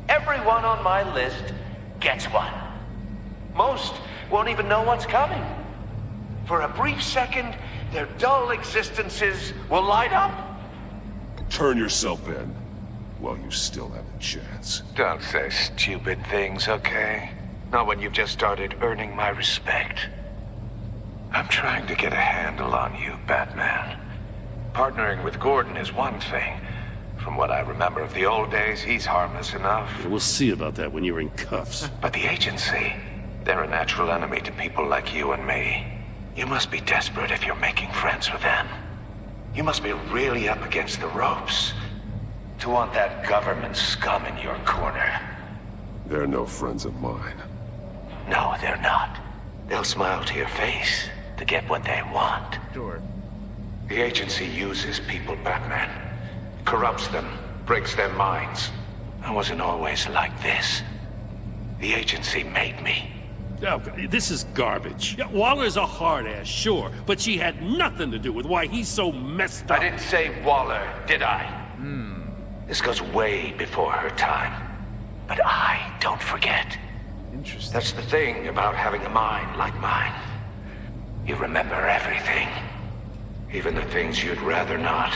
O: Everyone on my list gets one. Most won't even know what's coming. For a brief second, their dull existences will light up.
J: Turn yourself in while you still have the chance.
O: Don't say stupid things, okay? Not when you've just started earning my respect. I'm trying to get a handle on you, Batman. Partnering with Gordon is one thing. From what I remember of the old days, he's harmless enough.
I: We'll see about that when you're in cuffs.
O: But the agency, they're a natural enemy to people like you and me. You must be desperate if you're making friends with them. You must be really up against the ropes to want that government scum in your corner.
J: They're no friends of mine.
O: No, they're not. They'll smile to your face to get what they want.
A: Sure.
O: The agency uses people, Batman. Corrupts them, breaks their minds. I wasn't always like this. The agency made me.
I: Oh, this is garbage. Yeah, Waller's a hard-ass, sure, but she had nothing to do with why he's so messed up.
O: I didn't say Waller, did I? This goes way before her time. But I don't forget.
A: Interesting.
O: That's the thing about having a mind like mine. You remember everything. Even the things you'd rather not.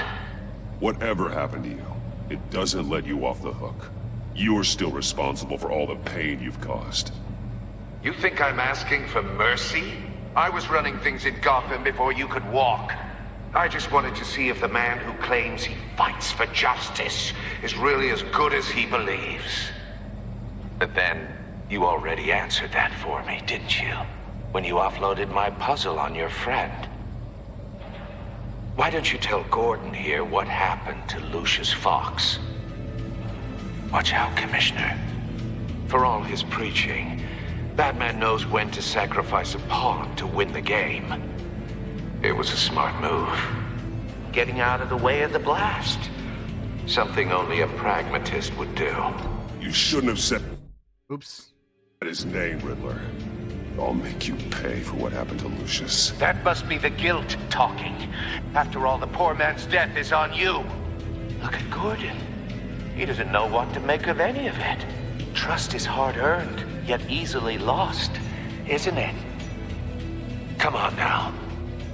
J: Whatever happened to you, it doesn't let you off the hook. You're still responsible for all the pain you've caused.
O: You think I'm asking for mercy? I was running things in Gotham before you could walk. I just wanted to see if the man who claims he fights for justice is really as good as he believes. But then, you already answered that for me, didn't you? When you offloaded my puzzle on your friend. Why don't you tell Gordon here what happened to Lucius Fox? Watch out, Commissioner. For all his preaching, Batman knows when to sacrifice a pawn to win the game. It was a smart move. Getting out of the way of the blast. Something only a pragmatist would do.
J: You shouldn't have said...
A: Oops.
J: ...his name, Riddler. I'll make you pay for what happened to Lucius.
O: That must be the guilt talking. After all, the poor man's death is on you. Look at Gordon. He doesn't know what to make of any of it. Trust is hard-earned, yet easily lost, isn't it? Come on now.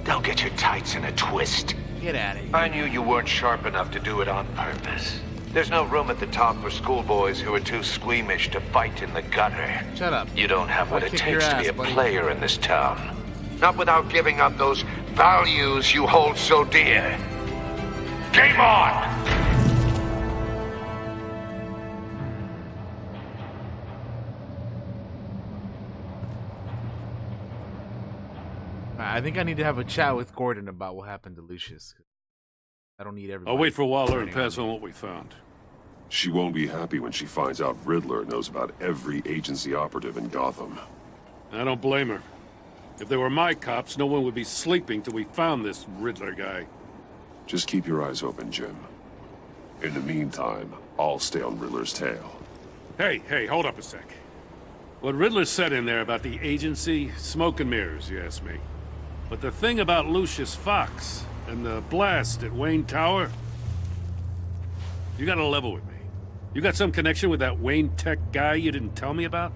O: Don't get your tights in a twist.
A: Get out of here.
O: I knew you weren't sharp enough to do it on purpose. There's no room at the top for schoolboys who are too squeamish to fight in the gutter.
A: Shut up.
O: You don't have what
A: I'll
O: it
A: kick your
O: takes to be
A: ass,
O: a
A: buddy.
O: player in this town. Not without giving up those values you hold so dear. Game on!
A: I think I need to have a chat with Gordon about what happened to Lucius. I don't need everybody.
I: I'll wait for Waller and
A: turning on
I: pass
A: me.
I: on what we found.
J: She won't be happy when she finds out Riddler knows about every agency operative in Gotham.
I: I don't blame her. If they were my cops, no one would be sleeping till we found this Riddler guy.
J: Just keep your eyes open, Jim. In the meantime, I'll stay on Riddler's tail.
I: Hey, hold up a sec. What Riddler said in there about the agency, smoke and mirrors, you ask me. But the thing about Lucius Fox and the blast at Wayne Tower, you gotta level with me. You got some connection with that Wayne Tech guy you didn't tell me about?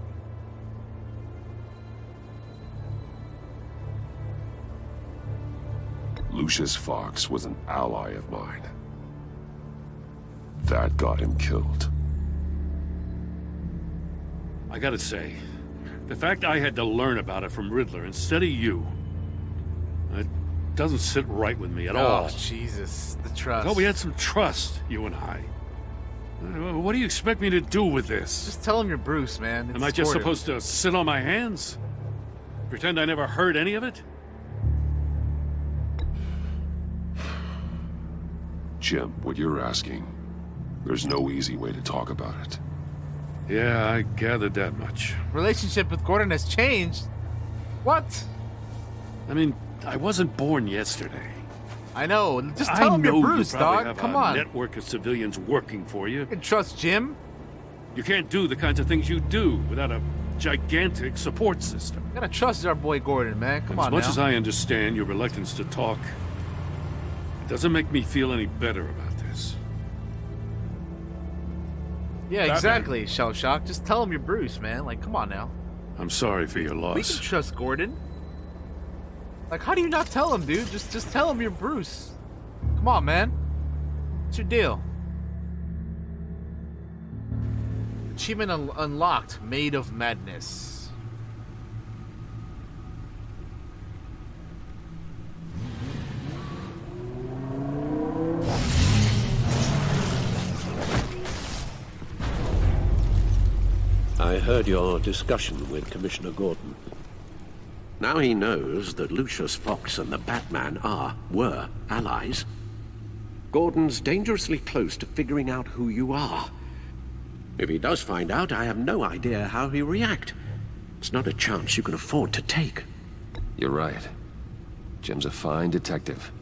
J: Lucius Fox was an ally of mine. That got him killed.
I: I gotta say, the fact I had to learn about it from Riddler instead of you, it doesn't sit right with me at all.
A: Oh, Jesus. The
I: I
A: trust.
I: thought we had some trust, you and I. What do you expect me to do with this?
A: Just tell him you're Bruce, man.
I: Am I just supposed to sit on my hands? Pretend I never heard any of it?
J: Jim, what you're asking, there's no easy way to talk about it.
I: Yeah, I gathered that much.
A: Relationship with Gordon has changed. What?
I: I mean, I wasn't born yesterday.
A: I know. Just tell him
I: know
A: you're Bruce,
I: you probably
A: dog.
I: have
A: Come
I: a
A: on.
I: network of civilians working for you.
A: You can trust Jim.
I: You can't do the kinds of things you do without a gigantic support system.
A: You gotta trust our boy Gordon, man. Come on
I: As much
A: now.
I: as I understand your reluctance to talk, it doesn't make me feel any better about this.
A: Yeah,
I: Batman.
A: exactly, Shell Shock. Just tell him you're Bruce, man. Like, come on now.
I: I'm sorry for your
A: We
I: loss.
A: can trust Gordon. Like, how do you not tell him, dude? Just tell him you're Bruce. Come on, man. What's your deal? Achievement unlocked. Made of Madness.
E: I heard your discussion with Commissioner Gordon. Now he knows that Lucius Fox and the Batman were allies. Gordon's dangerously close to figuring out who you are. If he does find out, I have no idea how he'll react. It's not a chance you can afford to take.
B: You're right. Jim's a fine detective.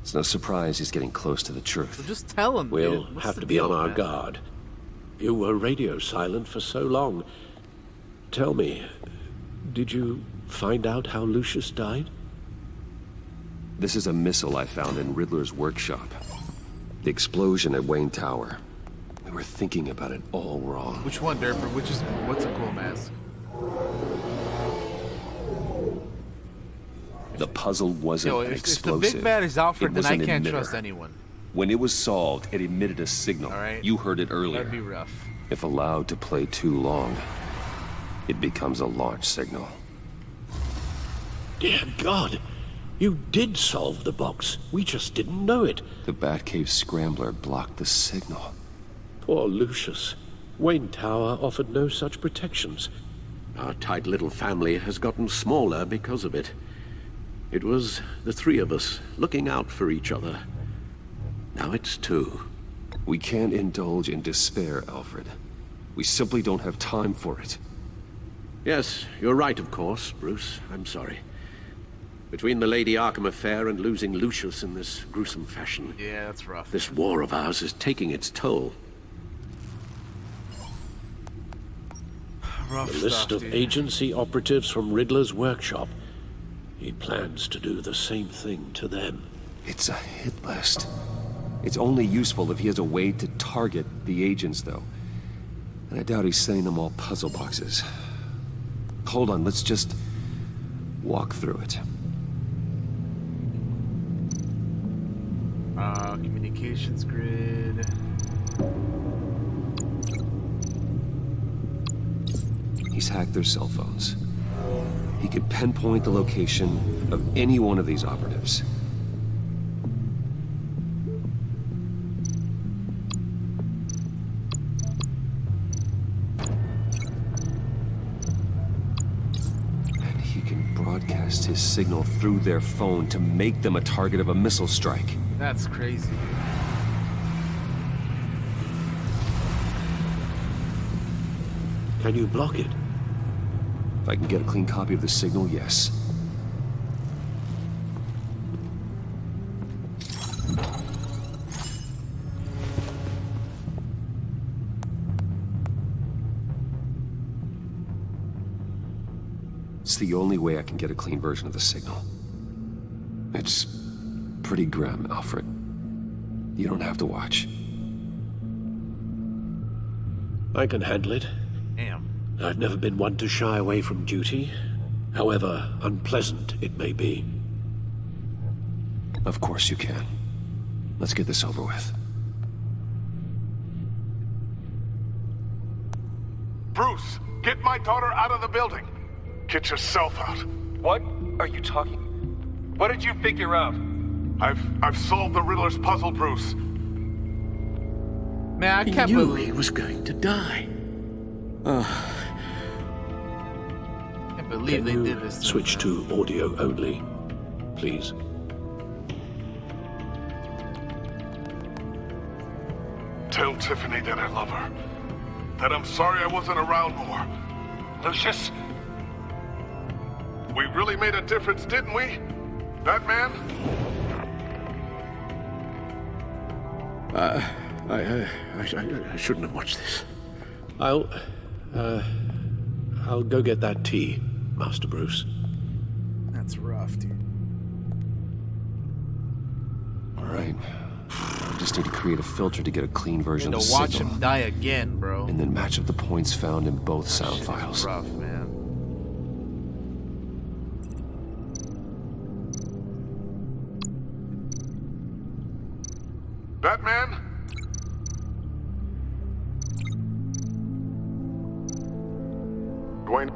B: It's no surprise he's getting close to the truth.
A: So just tell him,
E: We'll
A: dude. What's
E: have
A: the
E: to be
A: deal,
E: on our
A: man?
E: guard. You were radio silent for so long. Tell me,
H: Did you find out how Lucius died?
B: This is a missile I found in Riddler's workshop. The explosion at Wayne Tower. We were thinking about it all wrong.
A: Which one, Derper? What's a cool mask?
B: The puzzle wasn't an explosive.
A: If the big bad is Alfred,
B: It
A: then
B: was
A: I
B: an
A: can't
B: emitter.
A: trust anyone.
B: When it was solved, it emitted a signal.
A: All right.
B: You heard it earlier.
A: That'd be rough.
B: If allowed to play too long, it becomes a launch signal.
H: Dear God, you did solve the box. We just didn't know it.
B: The Batcave Scrambler blocked the signal.
H: Poor Lucius. Wayne Tower offered no such protections.
G: Our tight little family has gotten smaller because of it. It was the three of us looking out for each other. Now it's two.
B: We can't indulge in despair, Alfred. We simply don't have time for it.
G: Yes, you're right, of course, Bruce. I'm sorry. Between the Lady Arkham affair and losing Lucius in this gruesome fashion...
A: Yeah, that's rough.
G: This war of ours is taking its toll.
A: Rough
H: A list of
A: dude.
H: agency operatives from Riddler's workshop. He plans to do the same thing to them.
B: It's a hit list. It's only useful if he has a way to target the agents, though. And I doubt he's sending them all puzzle boxes. Hold on, let's just walk through it.
A: Communications grid.
B: He's hacked their cell phones. He could pinpoint the location of any one of these operatives. And he can broadcast his signal through their phone to make them a target of a missile strike.
A: That's crazy, dude.
H: Can you block it?
B: If I can get a clean copy of the signal, yes. It's the only way I can get a clean version of the signal. It's pretty grim, Alfred. You don't have to watch.
H: I can handle it.
A: Damn.
H: I've never been one to shy away from duty, however unpleasant it may be.
B: Of course you can. Let's get this over with.
P: Bruce, get my daughter out of the building. Get yourself out.
V: What are you talking? What did you figure out?
P: I've solved the Riddler's puzzle, Bruce.
A: Man, I can't
G: He knew
A: believe
G: he was going to die.
A: can't believe
H: Can
A: they
H: you
A: did this.
H: switch to audio only, please?
P: Tell Tiffany that I love her. That I'm sorry I wasn't around more. Lucius, we really made a difference, didn't we? Batman?
G: I shouldn't have watched this.
H: I'll go get that tea, Master Bruce.
A: That's rough, dude.
B: All right. I just need to create a filter to get a clean version
A: To
B: of the
A: watch
B: signal.
A: him die again, bro.
B: And then match up the points found in both
A: That
B: sound
A: shit is
B: files.
A: rough, man.
P: Batman? Dwayne?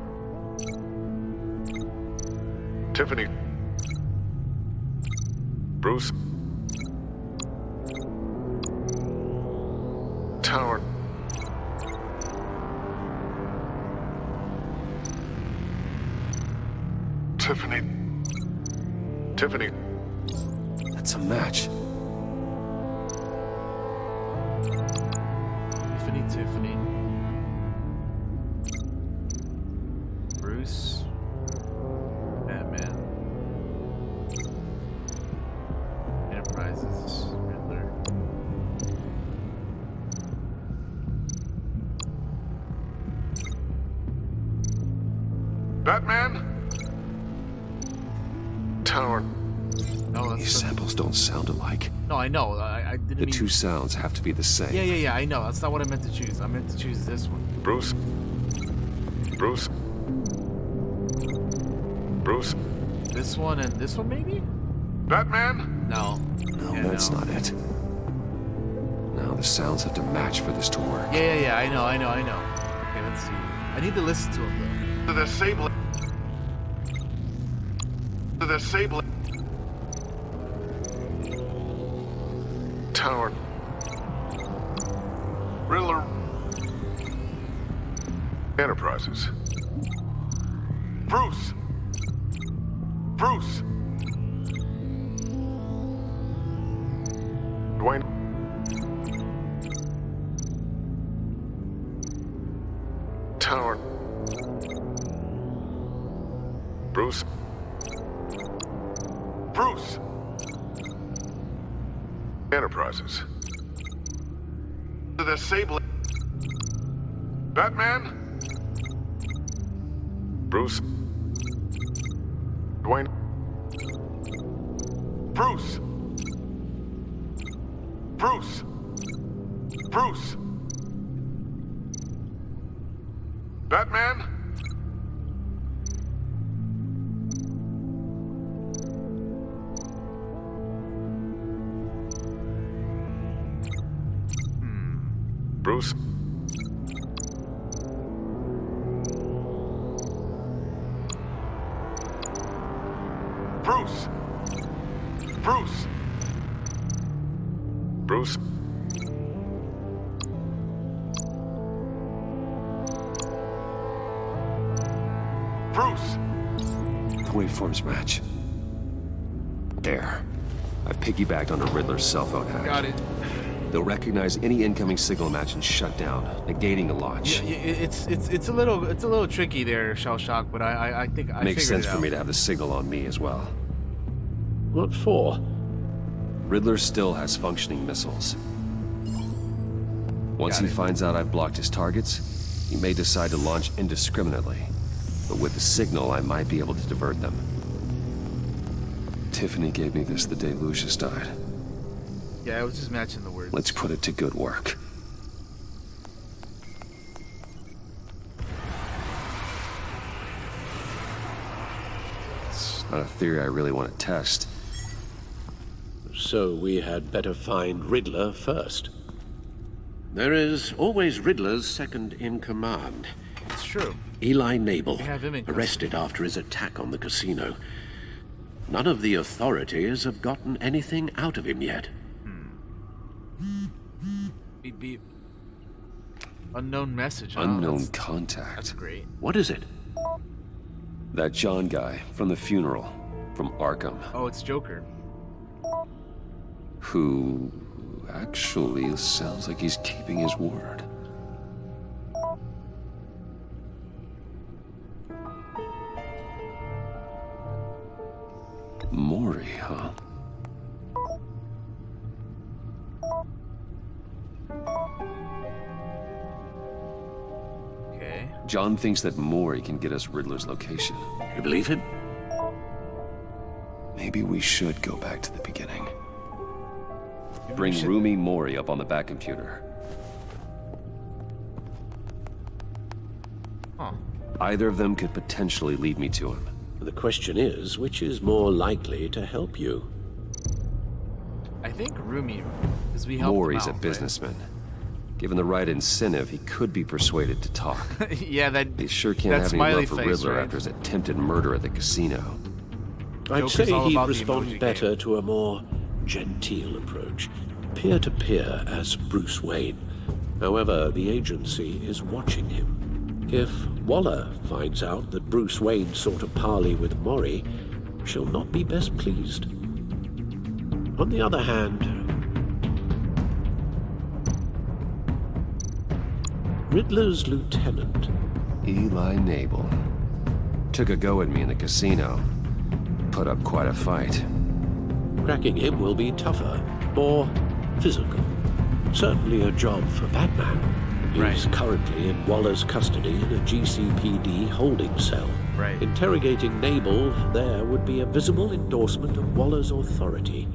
P: Tiffany? Bruce? Tower? Tiffany? Tiffany?
B: That's a match.
A: Tiffany. Bruce. Batman. Enterprises. Riddler.
P: Batman? Tower.
A: No,
B: These samples don't sound alike.
A: No, I know. I didn't
B: The
A: mean...
B: two sounds have to be the same.
A: Yeah, I know. That's not what I meant to choose. I meant to choose this one.
P: Bruce? Bruce? Bruce?
A: This one and this one, maybe?
P: Batman?
A: No.
B: No,
A: Yeah,
B: that's
A: no.
B: not it. Now the sounds have to match for this to work.
A: Yeah, I know. Okay, let's see. I need to listen to him, though.
P: The Sable. The Sable. Tower. Riddler. Enterprises. Bruce. Bruce. Dwayne. Tower. Bruce. Bruce. Enterprises. The Sable. Batman. Bruce. Dwayne. Bruce. Bruce. Bruce. Batman. Bruce. Bruce. Bruce. Bruce. Bruce.
B: The waveforms match. There. I've piggybacked onto Riddler's cell phone hack.
A: Got it.
B: They'll recognize any incoming signal match and shut down, negating a launch.
A: Yeah, it's a little tricky there, Shell Shock, but I think I
B: Makes
A: figured
B: sense
A: it
B: for
A: out.
B: me to have the signal on me as well.
H: What for?
B: Riddler still has functioning missiles. Once
A: Got
B: he
A: it.
B: finds out I've blocked his targets, he may decide to launch indiscriminately. But with the signal, I might be able to divert them. Tiffany gave me this the day Lucius died.
A: Yeah, I was just matching the words.
B: Let's put it to good work. It's not a theory I really want to test.
H: So we had better find Riddler first.
M: There is always Riddler's second in command.
A: It's true.
M: Eli Nabel,
A: We have him in custody.
M: arrested after his attack on the casino. None of the authorities have gotten anything out of him yet.
A: Beep beep. Unknown message. Huh?
B: Unknown
A: That's
B: contact.
A: great.
M: What is it?
B: That John guy from the funeral, from Arkham,
A: Oh, it's Joker.
B: who actually sounds like he's keeping his word. Maury, huh?
A: Okay.
B: John thinks that Maury can get us Riddler's location.
M: You believe him?
B: Maybe we should go back to the beginning.
A: Maybe
B: Bring
A: we should-
B: Rumi Maury up on the back computer.
A: Huh.
B: Either of them could potentially lead me to him.
H: The question is, which is more likely to help you?
A: I think Rumi, because we helped
B: Maury's
A: him
B: a
A: out,
B: businessman. Given the right incentive, he could be persuaded to talk.
A: right? Yeah, that.
B: He sure can't
A: that
B: have any
A: smiley
B: love for
A: face,
B: Riddler
A: right?
B: after his attempted murder at the casino.
H: I'd
A: Joker's
H: say
A: all
H: he'd
A: about the
H: respond
A: emoji
H: better to a more genteel approach. Peer-to-peer as Bruce Wayne. However, the agency is watching him. If Waller finds out that Bruce Wayne sought a parley with Maury, she'll not be best pleased. On the other hand, Riddler's lieutenant,
B: Eli Nabel. Took a go at me in the casino. Put up quite a fight.
H: cracking him will be tougher, more physical. Certainly a job for Batman. is currently in Waller's custody in a GCPD holding cell.
A: Right.
H: Interrogating Nabel there would be a visible endorsement of Waller's authority.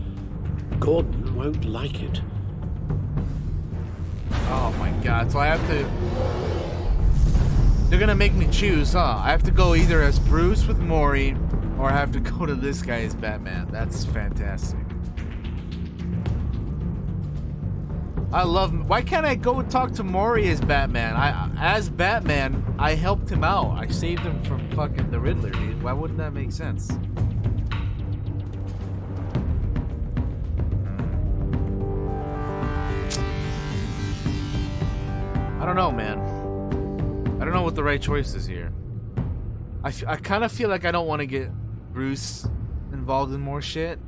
H: Gordon won't like it.
A: Oh my god, so I have to... They're gonna make me choose, huh? I have to go either as Bruce with Maury, or I have to go to this guy as Batman. That's fantastic. I love... Why can't I go talk to Maury as Batman? As Batman, I helped him out. I saved him from fucking the Riddler, dude. Why wouldn't that make sense? I don't know, man. I don't know what the right choice is here. I kind of feel like I don't want to get Bruce involved in more shit.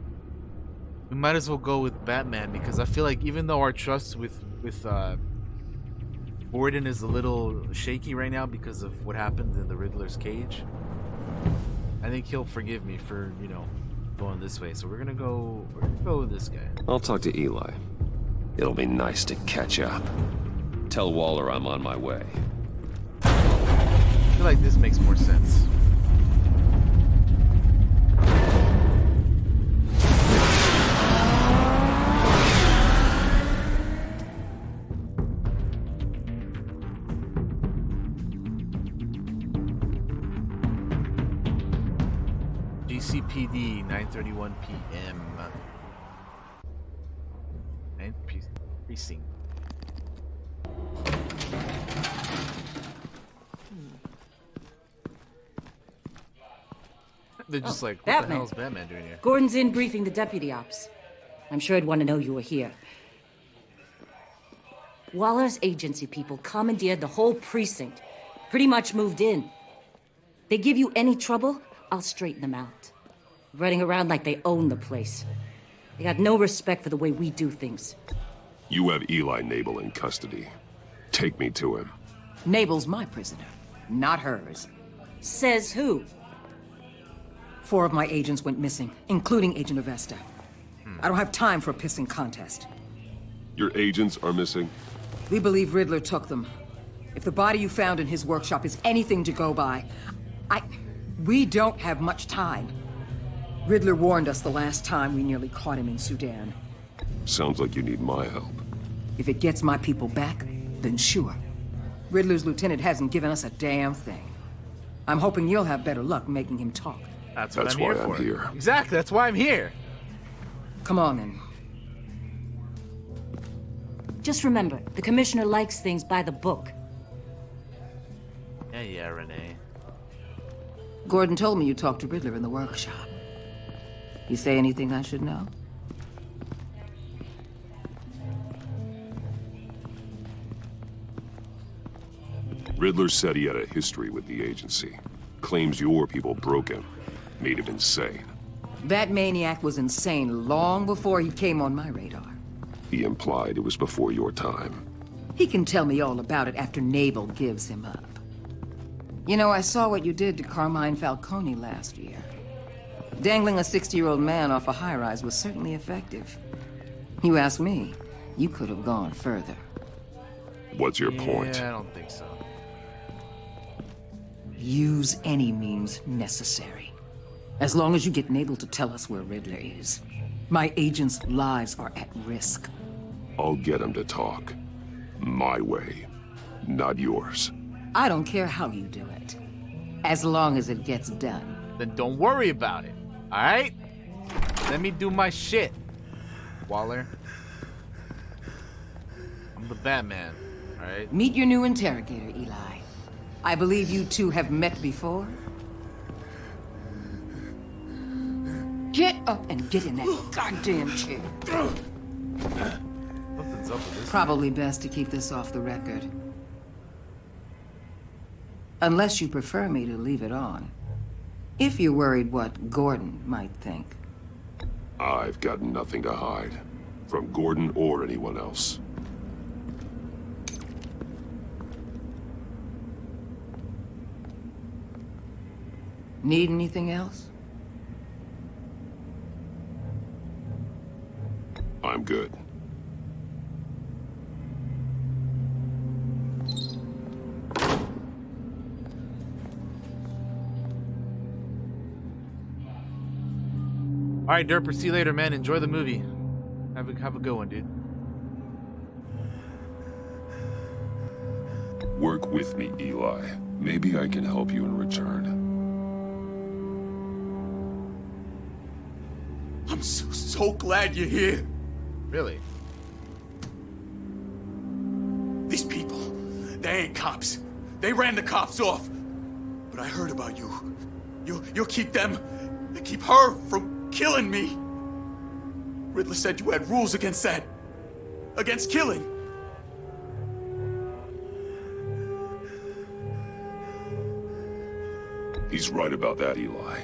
A: We might as well go with Batman, because I feel like even though our trust with Gordon is a little shaky right now because of what happened in the Riddler's cage, I think he'll forgive me for, you know, going this way. So we're gonna go with this guy.
B: I'll talk to Eli. It'll be nice to catch up. Tell Waller I'm on my way.
A: I feel like this makes more sense. GCPD, 9:31 p.m. 9th precinct. They're just like, what the hell is Batman doing here?
N: Gordon's in briefing the deputy ops. I'm sure he'd want to know you were here. Waller's agency people commandeered the whole precinct. Pretty much moved in. They give you any trouble, I'll straighten them out. Running around like they own the place. They got no respect for the way we do things.
J: You have Eli Nabel in custody. Take me to him.
Q: Nabel's my prisoner, not hers.
N: Says who?
Q: 4 of my agents went missing, including Agent Avesta. I don't have time for a pissing contest.
J: Your agents are missing?
Q: We believe Riddler took them. If the body you found in his workshop is anything to go by, we don't have much time. Riddler warned us the last time we nearly caught him in Sudan.
J: Sounds like you need my help.
Q: If it gets my people back, then sure. Riddler's lieutenant hasn't given us a damn thing. I'm hoping you'll have better luck making him talk.
A: That's what
J: That's
A: I'm
J: why
A: here
J: I'm
A: for.
J: here.
A: Exactly, that's why I'm here.
Q: Come on, then.
N: Just remember, the commissioner likes things by the book.
A: Yeah, Renee.
Q: Gordon told me you talked to Riddler in the workshop. You say anything I should know?
J: Riddler said he had a history with the agency. Claims your people broke him. Made him insane.
Q: That maniac was insane long before he came on my radar.
J: He implied it was before your time.
Q: He can tell me all about it after Nabel gives him up. You know, I saw what you did to Carmine Falcone last year. Dangling a 60-year-old man off a high-rise was certainly effective. You ask me, you could have gone further.
J: What's your point?
A: Yeah, I don't think so.
Q: Use any means necessary. As long as you get Nabel to tell us where Riddler is. My agents' lives are at risk.
J: I'll get him to talk. My way, not yours.
Q: I don't care how you do it. As long as it gets done.
A: Then don't worry about it, alright? Let me do my shit, Waller. I'm the Batman, alright?
Q: Meet your new interrogator, Eli. I believe you two have met before. Get up and get in that goddamn chair.
A: Something's up with this.
Q: Probably best to keep this off the record. Unless you prefer me to leave it on. If you're worried what Gordon might think.
J: I've got nothing to hide. From Gordon or anyone else.
Q: Need anything else?
J: I'm good.
A: All right, Derper. See you later, man. Enjoy the movie. Have a good one, dude.
J: Work with me, Eli. Maybe I can help you in return.
L: I'm so glad you're here.
A: Really?
L: These people, they ain't cops. They ran the cops off. But I heard about you. You'll keep them, keep her from killing me. Riddler said you had rules against that. Against killing.
J: He's right about that, Eli.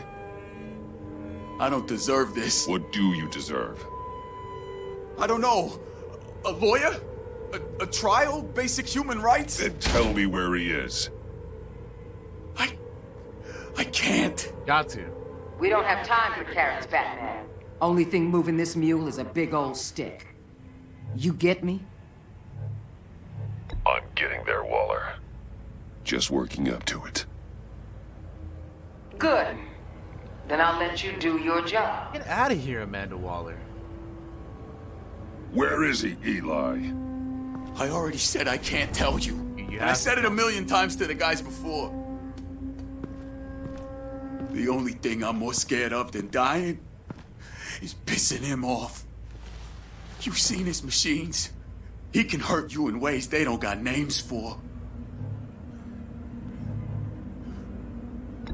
L: I don't deserve this.
J: What do you deserve?
L: I don't know. A lawyer? A trial? Basic human rights?
J: Then tell me where he is.
L: I can't.
A: Got to.
Q: We don't have time for carrots, Batman. Only thing moving this mule is a big old stick. You get me?
J: I'm getting there, Waller. Just working up to it.
Q: Good. Then I'll let you do your job.
A: Get out of here, Amanda Waller.
J: Where is he, Eli?
L: I already said I can't tell you.
A: You
L: I said it 1,000,000 times to the guys before. The only thing I'm more scared of than dying is pissing him off. You've seen his machines. He can hurt you in ways they don't got names for.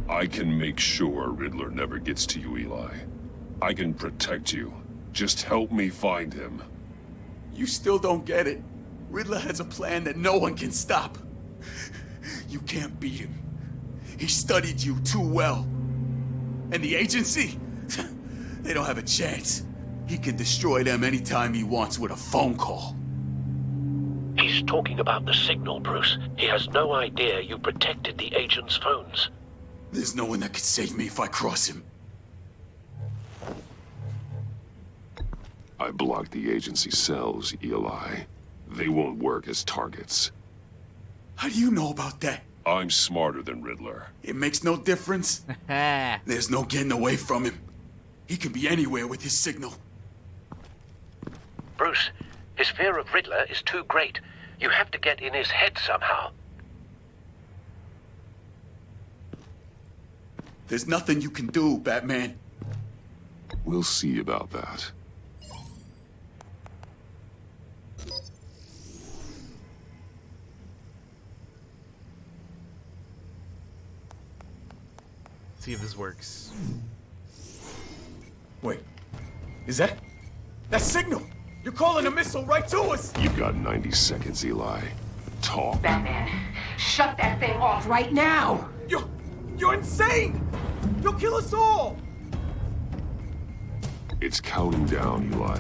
J: I can make sure Riddler never gets to you, Eli. I can protect you. Just help me find him.
L: You still don't get it. Riddler has a plan that no one can stop. You can't beat him. He studied you too well. And the agency? They don't have a chance. He can destroy them anytime he wants with a phone call.
E: He's talking about the signal, Bruce. He has no idea you protected the agent's phones.
L: There's no one that can save me if I cross him.
J: I blocked the agency cells, Eli. They won't work as targets.
L: How do you know about that?
J: I'm smarter than Riddler.
L: It makes no difference. There's no getting away from him. He can be anywhere with his signal.
E: Bruce, his fear of Riddler is too great. You have to get in his head somehow.
L: There's nothing you can do, Batman.
J: We'll see about that.
A: See if this works.
L: Wait, is that signal? You're calling a missile right to us!
J: You've got 90 seconds, Eli. Talk.
Q: Batman, shut that thing off right now!
L: You're insane! You'll kill us all!
J: It's counting down, Eli.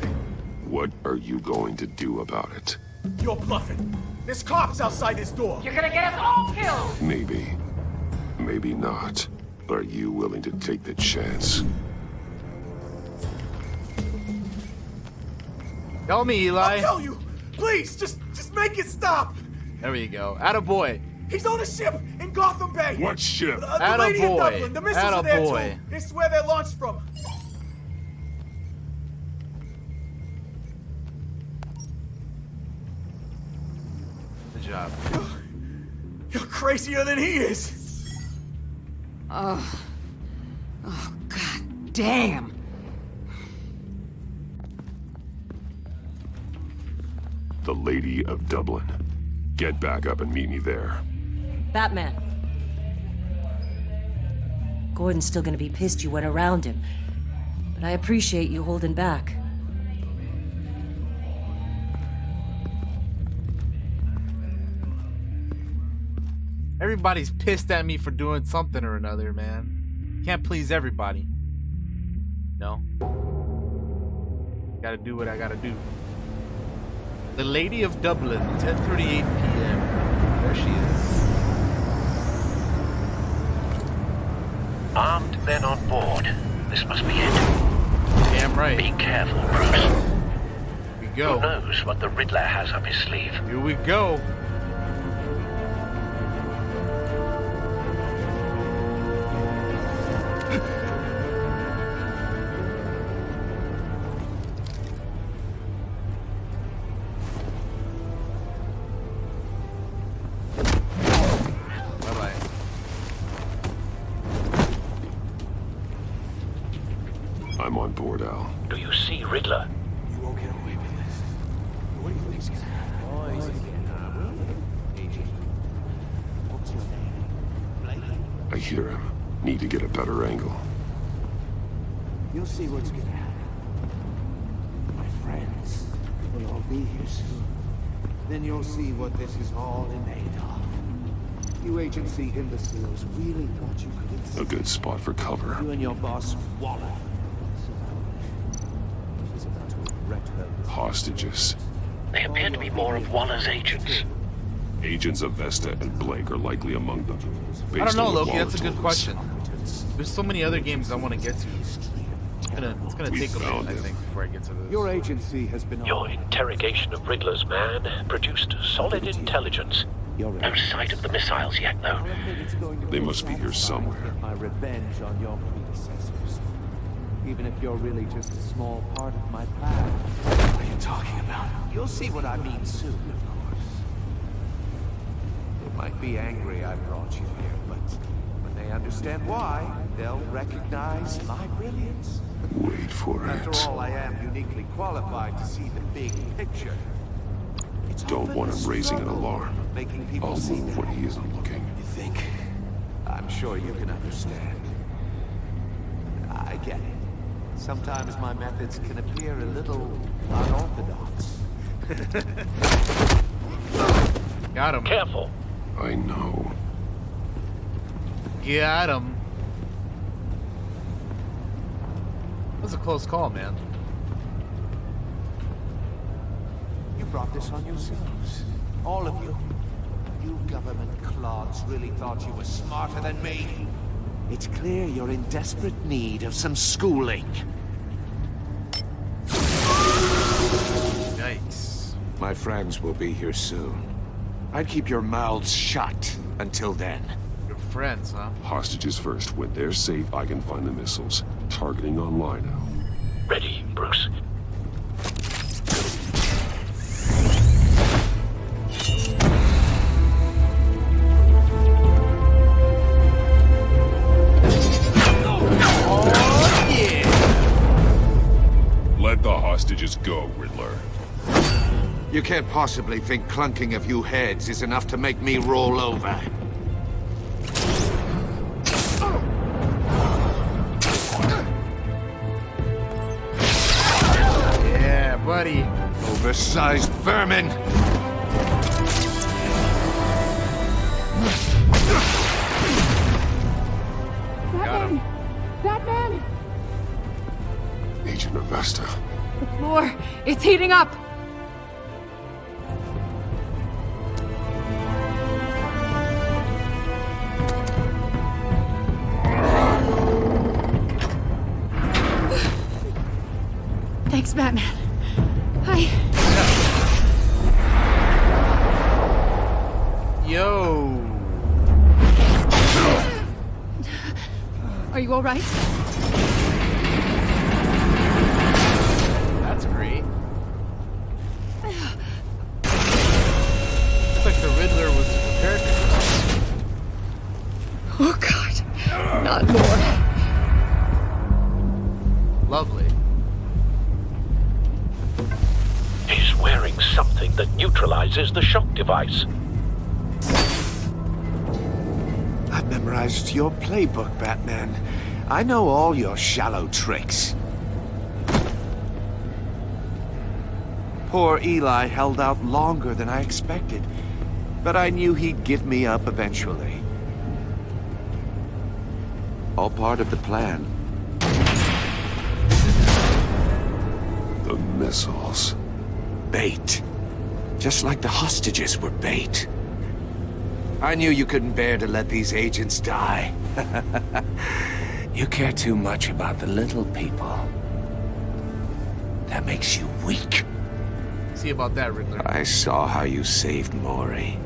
J: What are you going to do about it?
L: You're bluffing. There's cops outside this door.
Q: You're gonna get us all killed!
J: Maybe. Maybe not. Are you willing to take the chance?
A: Tell me, Eli.
L: I'll tell you! Please, just make it stop!
A: There we go. Attaboy.
L: He's on a ship in Gotham Bay!
J: What ship?
L: The lady in Dublin. The missiles are there
A: Attaboy.
L: too. It's where they're launched from.
A: Good job.
L: You're crazier than he is!
Q: Oh, God damn!
J: The Lady of Dublin. Get back up and meet me there.
N: Batman. Gordon's still gonna be pissed you went around him. But I appreciate you holding back.
A: Everybody's pissed at me for doing something or another, man. Can't please everybody. No. Gotta do what I gotta do. The Lady of Dublin, 10:38 p.m. There she is.
E: Armed men on board. This must be it.
A: Damn right.
E: Be careful, Bruce.
A: Here we go.
E: Who knows what the Riddler has up his sleeve?
A: Here we go.
J: I'm on board, Al.
E: Do you see Riddler?
S: You won't get away with this. What do you think's gonna happen? What's your name?
J: I hear him. Need to get a better angle.
G: You'll see what's gonna happen. My friends will all be here soon. Then you'll see what this is all in aid of. You agency imbeciles really thought you could
J: A good spot for cover.
G: You and your boss, Waller. She's about to regret her.
J: Hostages.
M: They appear to be more of Waller's agents.
J: Agents of Vesta and Blake are likely among them.
A: I don't know,
J: on what
A: Loki. That's a
J: Waller
A: good
J: told us.
A: question. There's so many other games I want to get to. It's gonna take a bit, I think, before I get to this.
G: Your agency has been...
E: Your interrogation of Riddler's man produced solid intelligence.
M: No sight of the missiles yet, though.
J: They must be here somewhere.
G: My revenge on your predecessors. Even if you're really just a small part of my plan.
S: What are you talking about?
G: You'll see what I mean soon, of course. They might be angry I brought you here, but when they understand why, they'll recognize my brilliance.
J: Wait for it.
G: After all, I am uniquely qualified to see the big picture.
J: Don't want him raising an alarm.
G: Making people
J: I'll
G: see
J: move
G: that.
J: when he isn't looking.
G: You think? I'm sure you can understand. I get it. Sometimes my methods can appear a little unorthodox.
A: Got him.
E: Careful.
J: I know.
A: Got him. That was a close call, man.
G: You brought this on yourselves. All of you. You government clods really thought you were smarter than me. It's clear you're in desperate need of some schooling.
A: Yikes.
G: My friends will be here soon. I'd keep your mouths shut until then.
A: Your friends, huh?
J: Hostages first. When they're safe, I can find the missiles. Targeting online now.
E: Ready, Bruce.
J: Let the hostages go, Riddler.
G: You can't possibly think clunking a few heads is enough to make me roll over.
A: Yeah, buddy.
G: Oversized vermin!
A: Got him.
C: Batman!
J: Agent of Vesta.
C: The floor, it's heating up! Thanks, Batman.
A: Yo.
C: Are you all right?
A: That's great. It's like the Riddler was prepared for this.
C: Oh, God. Not more.
A: Lovely.
E: He's wearing something that neutralizes the shock device.
G: I've memorized your playbook, Batman. I know all your shallow tricks. Poor Eli held out longer than I expected, but I knew he'd give me up eventually. All part of the plan.
J: The missiles.
G: Bait. Just like the hostages were bait. I knew you couldn't bear to let these agents die. You care too much about the little people. That makes you weak.
A: See about that, Riddler.
G: I saw how you saved Maury.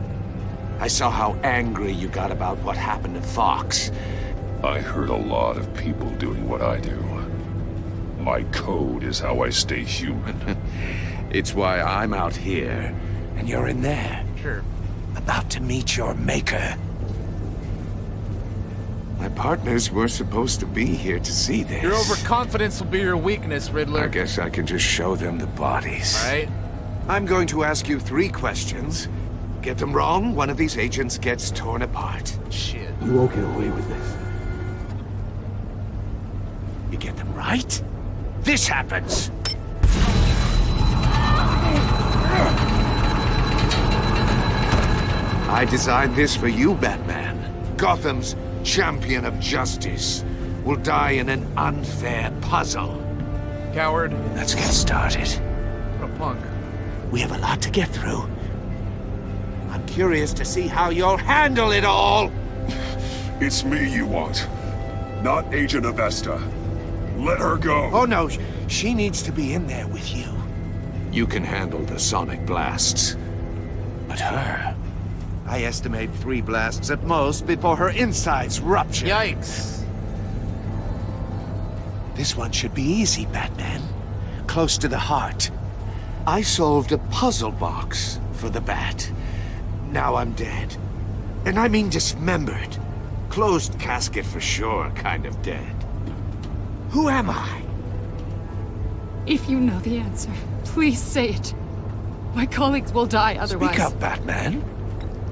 G: I saw how angry you got about what happened to Fox.
J: I heard a lot of people doing what I do. My code is how I stay human.
G: It's why I'm out here, and you're in there.
A: Sure.
G: About to meet your maker. My partners were supposed to be here to see this.
A: Your overconfidence will be your weakness, Riddler.
G: I guess I can just show them the bodies.
A: All right.
G: I'm going to ask you 3 questions. Get them wrong, one of these agents gets torn apart.
A: Shit.
H: You won't get away with this.
G: You get them right, this happens. I designed this for you, Batman. Gotham's champion of justice will die in an unfair puzzle.
A: Coward.
G: Let's get started.
A: What a punk.
G: We have a lot to get through. I'm curious to see how you'll handle it all.
J: It's me you want, not Agent Avesta. Let her go.
G: Oh no, she needs to be in there with you. You can handle the sonic blasts. But her, I estimate 3 blasts at most before her insides rupture.
A: Yikes.
G: This one should be easy, Batman. Close to the heart. I solved a puzzle box for the Bat. Now I'm dead. And I mean dismembered. Closed casket for sure, kind of dead. Who am I?
C: If you know the answer, please say it. My colleagues will die otherwise.
G: Speak up, Batman.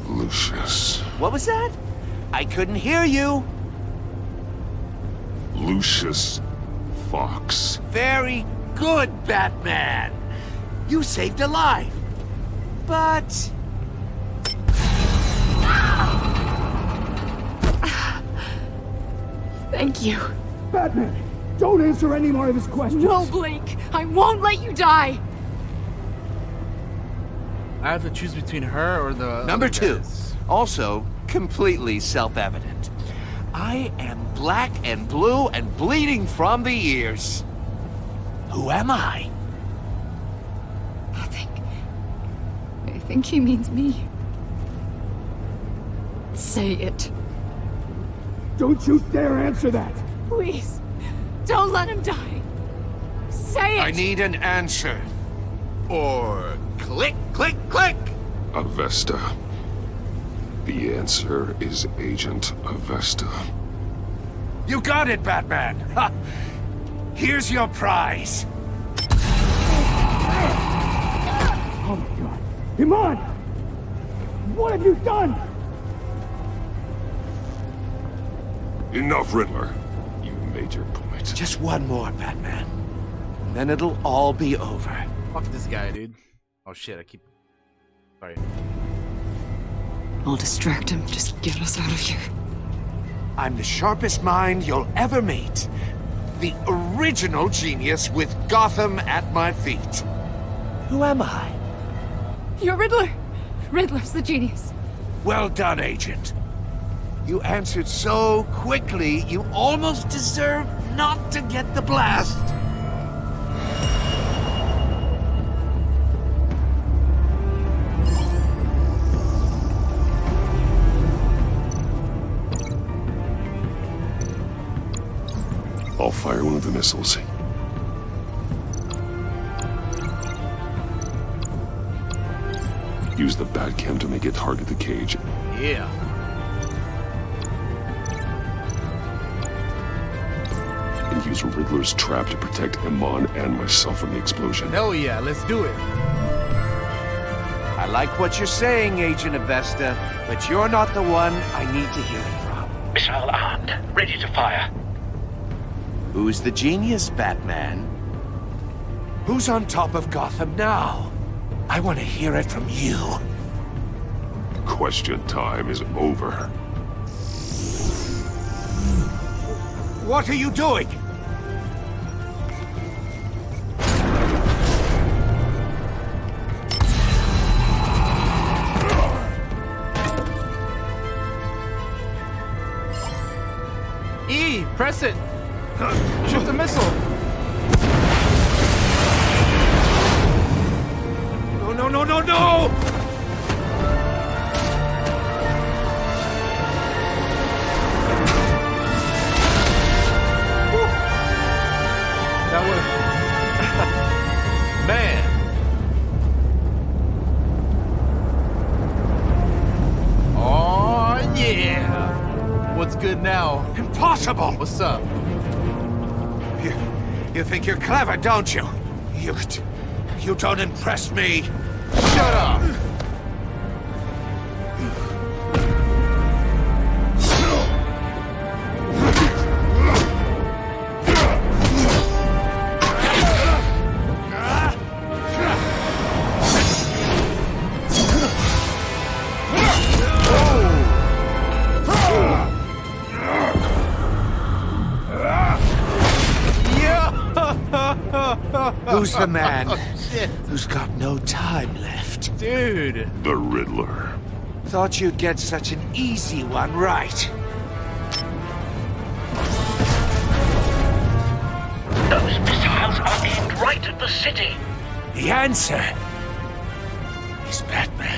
J: Lucius.
G: What was that? I couldn't hear you.
J: Lucius Fox.
G: Very good, Batman. You saved a life. But...
C: Thank you.
D: Batman, don't answer any more of his questions.
C: No, Blake. I won't let you die.
A: I have to choose between her or the
G: Number
A: other
G: 2.
A: guys.
G: Also, completely self-evident. I am black and blue and bleeding from the ears. Who am I?
C: I think he means me. Say it.
D: Don't you dare answer that.
C: Please. Don't let him die. Say it.
G: I need an answer. Or click, click, click.
J: Avesta. The answer is Agent Avesta.
G: You got it, Batman. Ha. Here's your prize.
D: Oh my God. Iman! What have you done?
J: Enough, Riddler. You made your point.
G: Just one more, Batman. And then it'll all be over.
A: Fuck this guy, dude. Oh shit, I keep... Sorry.
C: I'll distract him. Just get us out of here.
G: I'm the sharpest mind you'll ever meet. The original genius with Gotham at my feet. Who am I?
C: You're Riddler. Riddler's the genius.
G: Well done, Agent. You answered so quickly, you almost deserve not to get the blast.
J: I'll fire one of the missiles. Use the Batcam to make it target the cage.
A: Yeah.
J: And use Riddler's trap to protect Iman and myself from the explosion.
A: Hell yeah, let's do it.
G: I like what you're saying, Agent Avesta, but you're not the one I need to hear it from.
O: Missile armed, ready to fire.
G: Who's the genius, Batman? Who's on top of Gotham now? I want to hear it from you.
J: Question time is over.
G: What are you doing?
A: E, press it. Shoot the missile.
G: No, no, no, no, no!
A: That was... Man. Oh, yeah. what's good now?
G: Impossible!
A: What's up?
G: You think you're clever, don't you? You don't impress me.
A: Shut up!
G: Who's the man
A: Shit.
G: who's got no time left?
A: Dude.
J: The Riddler.
G: Thought you'd get such an easy one right.
O: Those missiles are aimed right at the city.
G: The answer is Batman.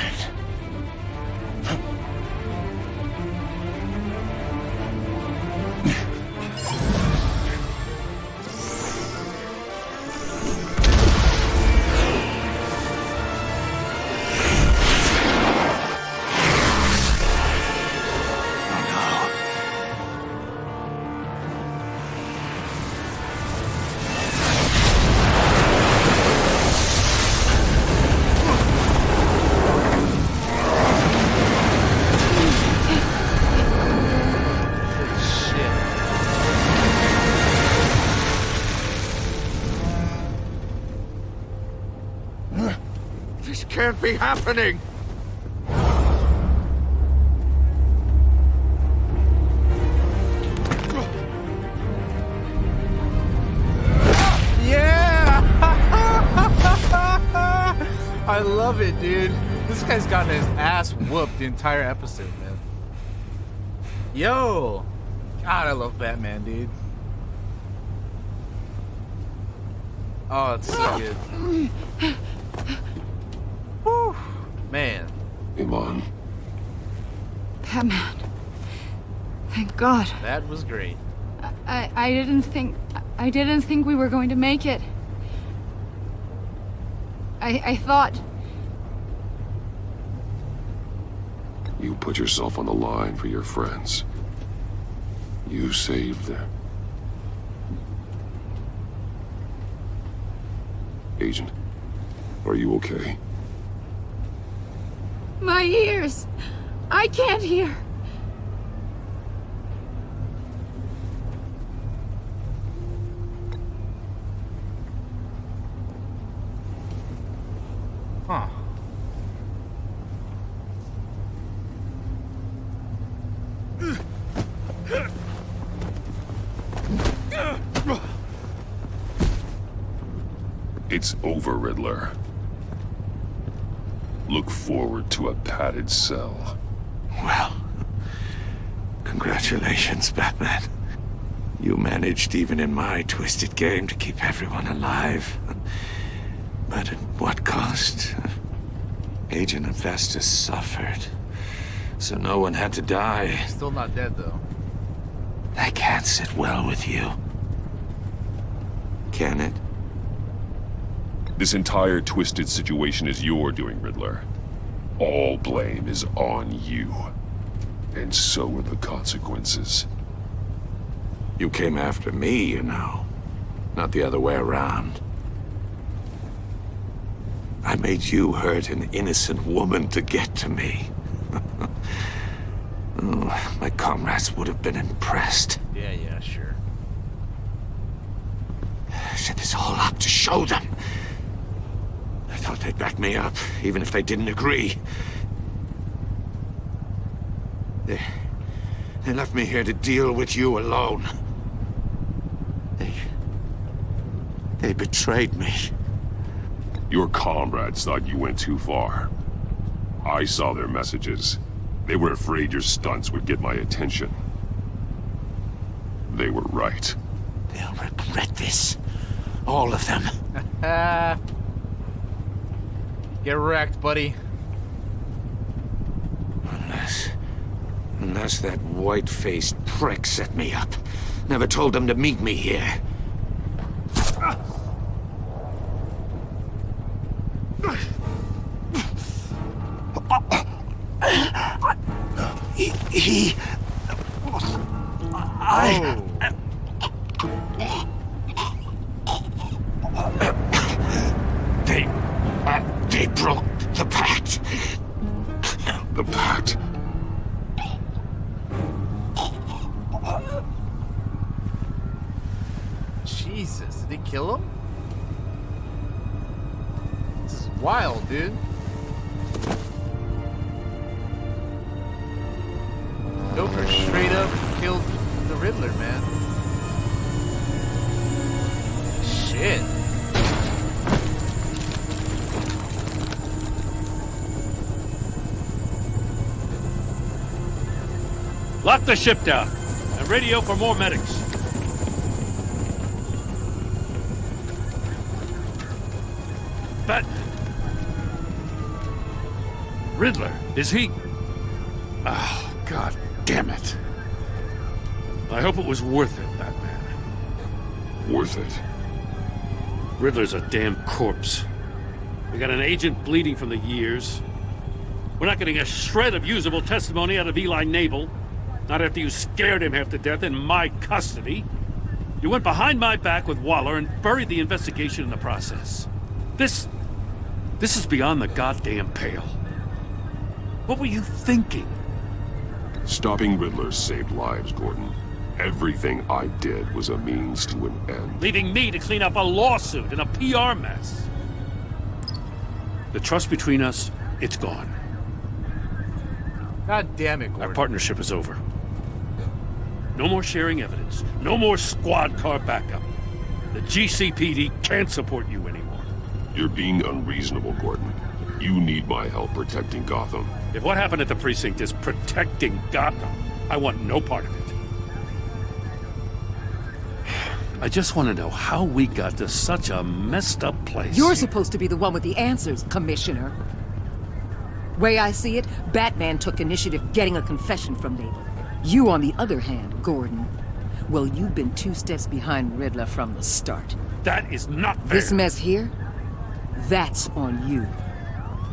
G: This can't be happening!
A: Yeah! I love it, dude. This guy's gotten his ass whooped the entire episode, man. Yo! God, I love Batman, dude. Oh, it's so good. Whew. Man.
J: Iman.
C: Batman. Thank God.
A: That was great.
C: I didn't think we were going to make it. I thought...
J: You put yourself on the line for your friends. You saved them. Agent, are you okay?
C: My ears! I can't hear!
A: Huh.
J: It's over, Riddler. Look forward to a padded cell.
G: Well, congratulations, Batman. You managed, even in my twisted game, to keep everyone alive. But at what cost? Agent Infestus suffered, so no one had to die.
A: Still not dead, though.
G: That can't sit well with you. Can it?
J: This entire twisted situation is your doing, Riddler. All blame is on you. And so are the consequences.
G: You came after me, you know. Not the other way around. I made you hurt an innocent woman to get to me. Oh, my comrades would have been impressed.
A: Yeah, sure.
G: I set this all up to show them. I thought they'd back me up, even if they didn't agree. They left me here to deal with you alone. They betrayed me.
J: Your comrades thought you went too far. I saw their messages. They were afraid your stunts would get my attention. They were right.
G: They'll regret this. All of them.
A: Get wrecked, buddy.
G: Unless that white-faced prick set me up. Never told them to meet me here. They broke the pact.
P: The pact?
A: Jesus, did they kill him? This is wild, dude. Joker straight up killed the Riddler, man. Shit.
I: Lock the ship down and radio for more medics. But Riddler, is he? Oh, God damn it. I hope it was worth it, Batman.
J: Worth it?
I: Riddler's a damn corpse. We got an agent bleeding from the years. We're not getting a shred of usable testimony out of Eli Nabel. Not after you scared him half to death in my custody. You went behind my back with Waller and buried the investigation in the process. This is beyond the goddamn pale. What were you thinking?
J: Stopping Riddler saved lives, Gordon. Everything I did was a means to an end.
I: Leaving me to clean up a lawsuit and a PR mess. The trust between us, it's gone.
A: God damn it, Gordon.
I: Our partnership is over. No more sharing evidence. No more squad car backup. The GCPD can't support you anymore.
J: You're being unreasonable, Gordon. You need my help protecting Gotham.
I: If what happened at the precinct is protecting Gotham, I want no part of it. I just want to know how we got to such a messed up place.
Q: You're supposed to be the one with the answers, Commissioner. Way I see it, Batman took initiative getting a confession from Nabel. You, on the other hand, Gordon, well, you've been 2 steps behind Riddler from the start.
I: That is not fair.
Q: This mess here, that's on you.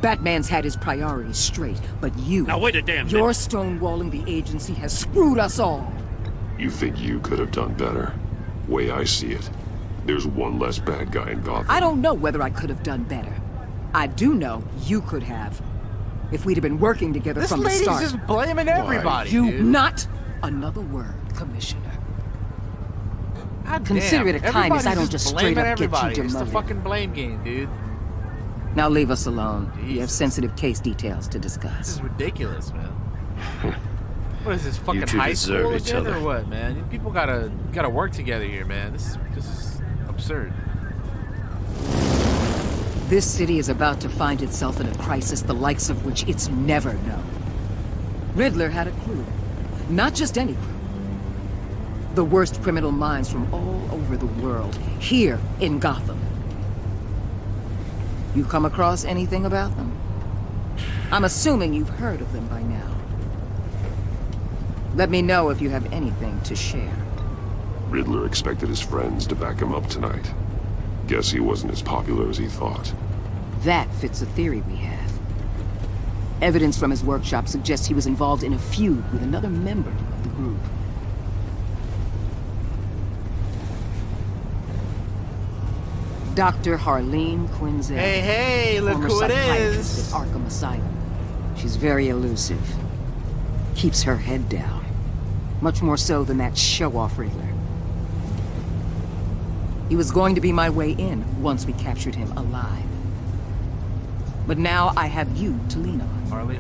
Q: Batman's had his priorities straight, but you...
I: Now wait a damn minute.
Q: Your stonewalling the agency has screwed us all.
J: You think you could have done better? Way I see it, there's one less bad guy in Gotham.
Q: I don't know whether I could have done better. I do know you could have. If we'd have been working together from the start.
A: This lady's just blaming everybody,
Q: You
A: dude.
Q: not another word, Commissioner.
A: God
Q: Consider
A: damn.
Q: it a kindness. I don't
A: Everybody's
Q: just
A: blaming
Q: straight up get you
A: everybody. It's the
Q: demoted.
A: fucking blame game, dude.
Q: Now leave us alone. We have
A: Jesus.
Q: sensitive case details to
A: This
Q: discuss.
A: is ridiculous, man. What is this, fucking
F: two
A: high
F: deserve
A: school
F: each
A: again,
F: other.
A: or what, man? People gotta work together here, man. This is absurd.
Q: This city is about to find itself in a crisis the likes of which it's never known. Riddler had a crew. Not just any crew. The worst criminal minds from all over the world, here in Gotham. You come across anything about them? I'm assuming you've heard of them by now. Let me know if you have anything to share.
J: Riddler expected his friends to back him up tonight. Guess he wasn't as popular as he thought.
Q: That fits a theory we have. Evidence from his workshop suggests he was involved in a feud with another member of the group. Dr. Harleen Quinzel.
A: Hey, look
Q: former
A: who it
Q: psychiatrist
A: is.
Q: at Arkham Asylum. She's very elusive. Keeps her head down. Much more so than that show-off Riddler. He was going to be my way in once we captured him alive. But now I have you to lean on.
A: Harley.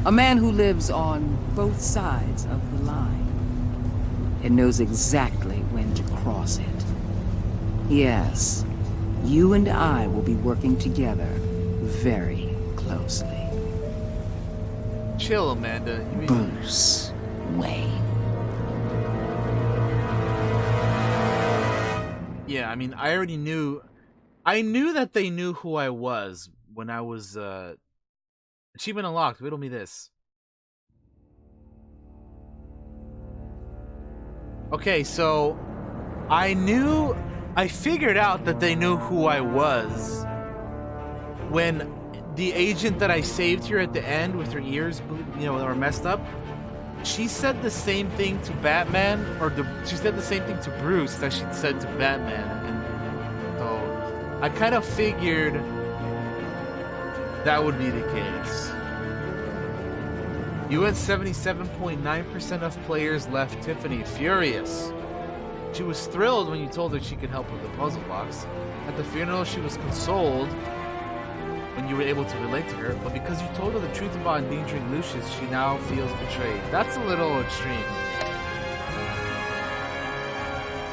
Q: A man who lives on both sides of the line. And knows exactly when to cross it. Yes, you and I will be working together very closely.
A: Chill, Amanda.
Q: Bruce Wayne.
A: Yeah, I mean, I already knew. I knew that they knew who I was when I was achievement unlocked. Riddle me this. Okay, so I figured out that they knew who I was when the agent that I saved here at the end with her ears, that were messed up, she said the same thing to Batman, or she said the same thing to Bruce that she said to Batman, and so I kind of figured that would be the case. UN 77.9% of players left Tiffany furious. She was thrilled when you told her she could help with the puzzle box. At the funeral, she was consoled when you were able to relate to her, but because you told her the truth about endangering Lucius, she now feels betrayed. That's a little extreme.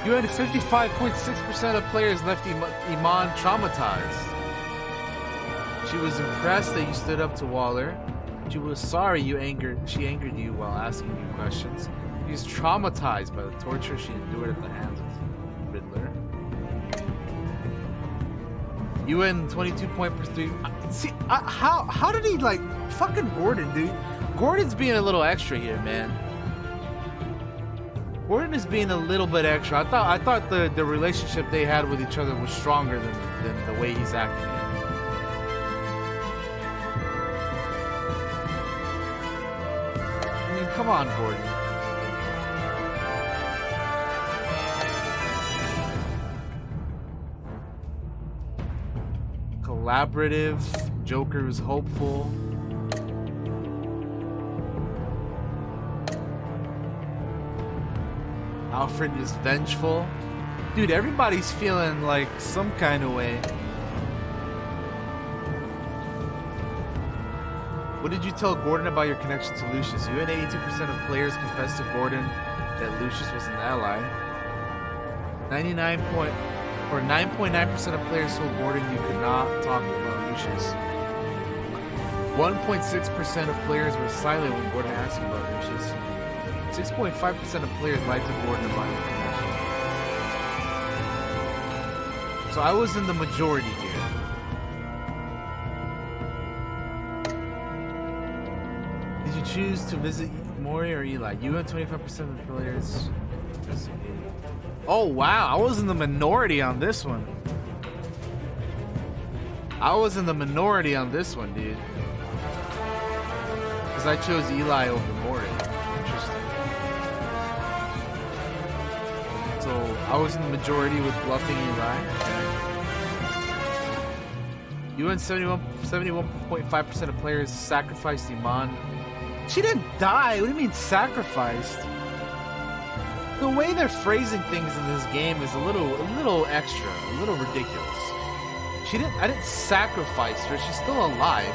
A: You had 55.6% of players left Iman traumatized. She was impressed that you stood up to Waller. She was sorry she angered you while asking you questions. She was traumatized by the torture she endured at the hands of Riddler. UN 22.3. See, how did he like fucking Gordon, dude? Gordon's being a little extra here, man. Gordon is being a little bit extra. I thought the relationship they had with each other was stronger than the way he's acting. I mean, come on, Gordon. Collaborative. Joker is hopeful. Alfred is vengeful. Dude, everybody's feeling like some kind of way. What did you tell Gordon about your connection to Lucius? You and 82% of players confessed to Gordon that Lucius was an ally. 9.9% of players told Gordon you could not talk about Lucius. 1.6% of players were silent when Gordon asked you about Lucius. 6.5% of players lied to Gordon about your connection. So I was in the majority here. Did you choose to visit Mori or Eli? You and 25% of the players investigated. Oh wow, I was in the minority on this one. I was in the minority on this one, dude. Because I chose Eli over Mori. Interesting. So I was in the majority with bluffing Eli. You and 71.5% of players sacrificed Iman. She didn't die. What do you mean sacrificed? The way they're phrasing things in this game is a little extra, a little ridiculous. I didn't sacrifice her. She's still alive.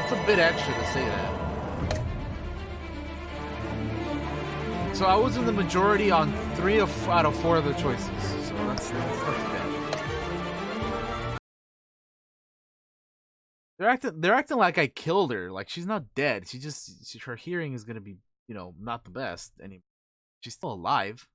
A: It's a bit extra to say that. So I was in the majority on 3 out of 4 of the choices. So that's not too bad. They're acting like I killed her. Like she's not dead. Her hearing is gonna be, not the best anymore. She's still alive.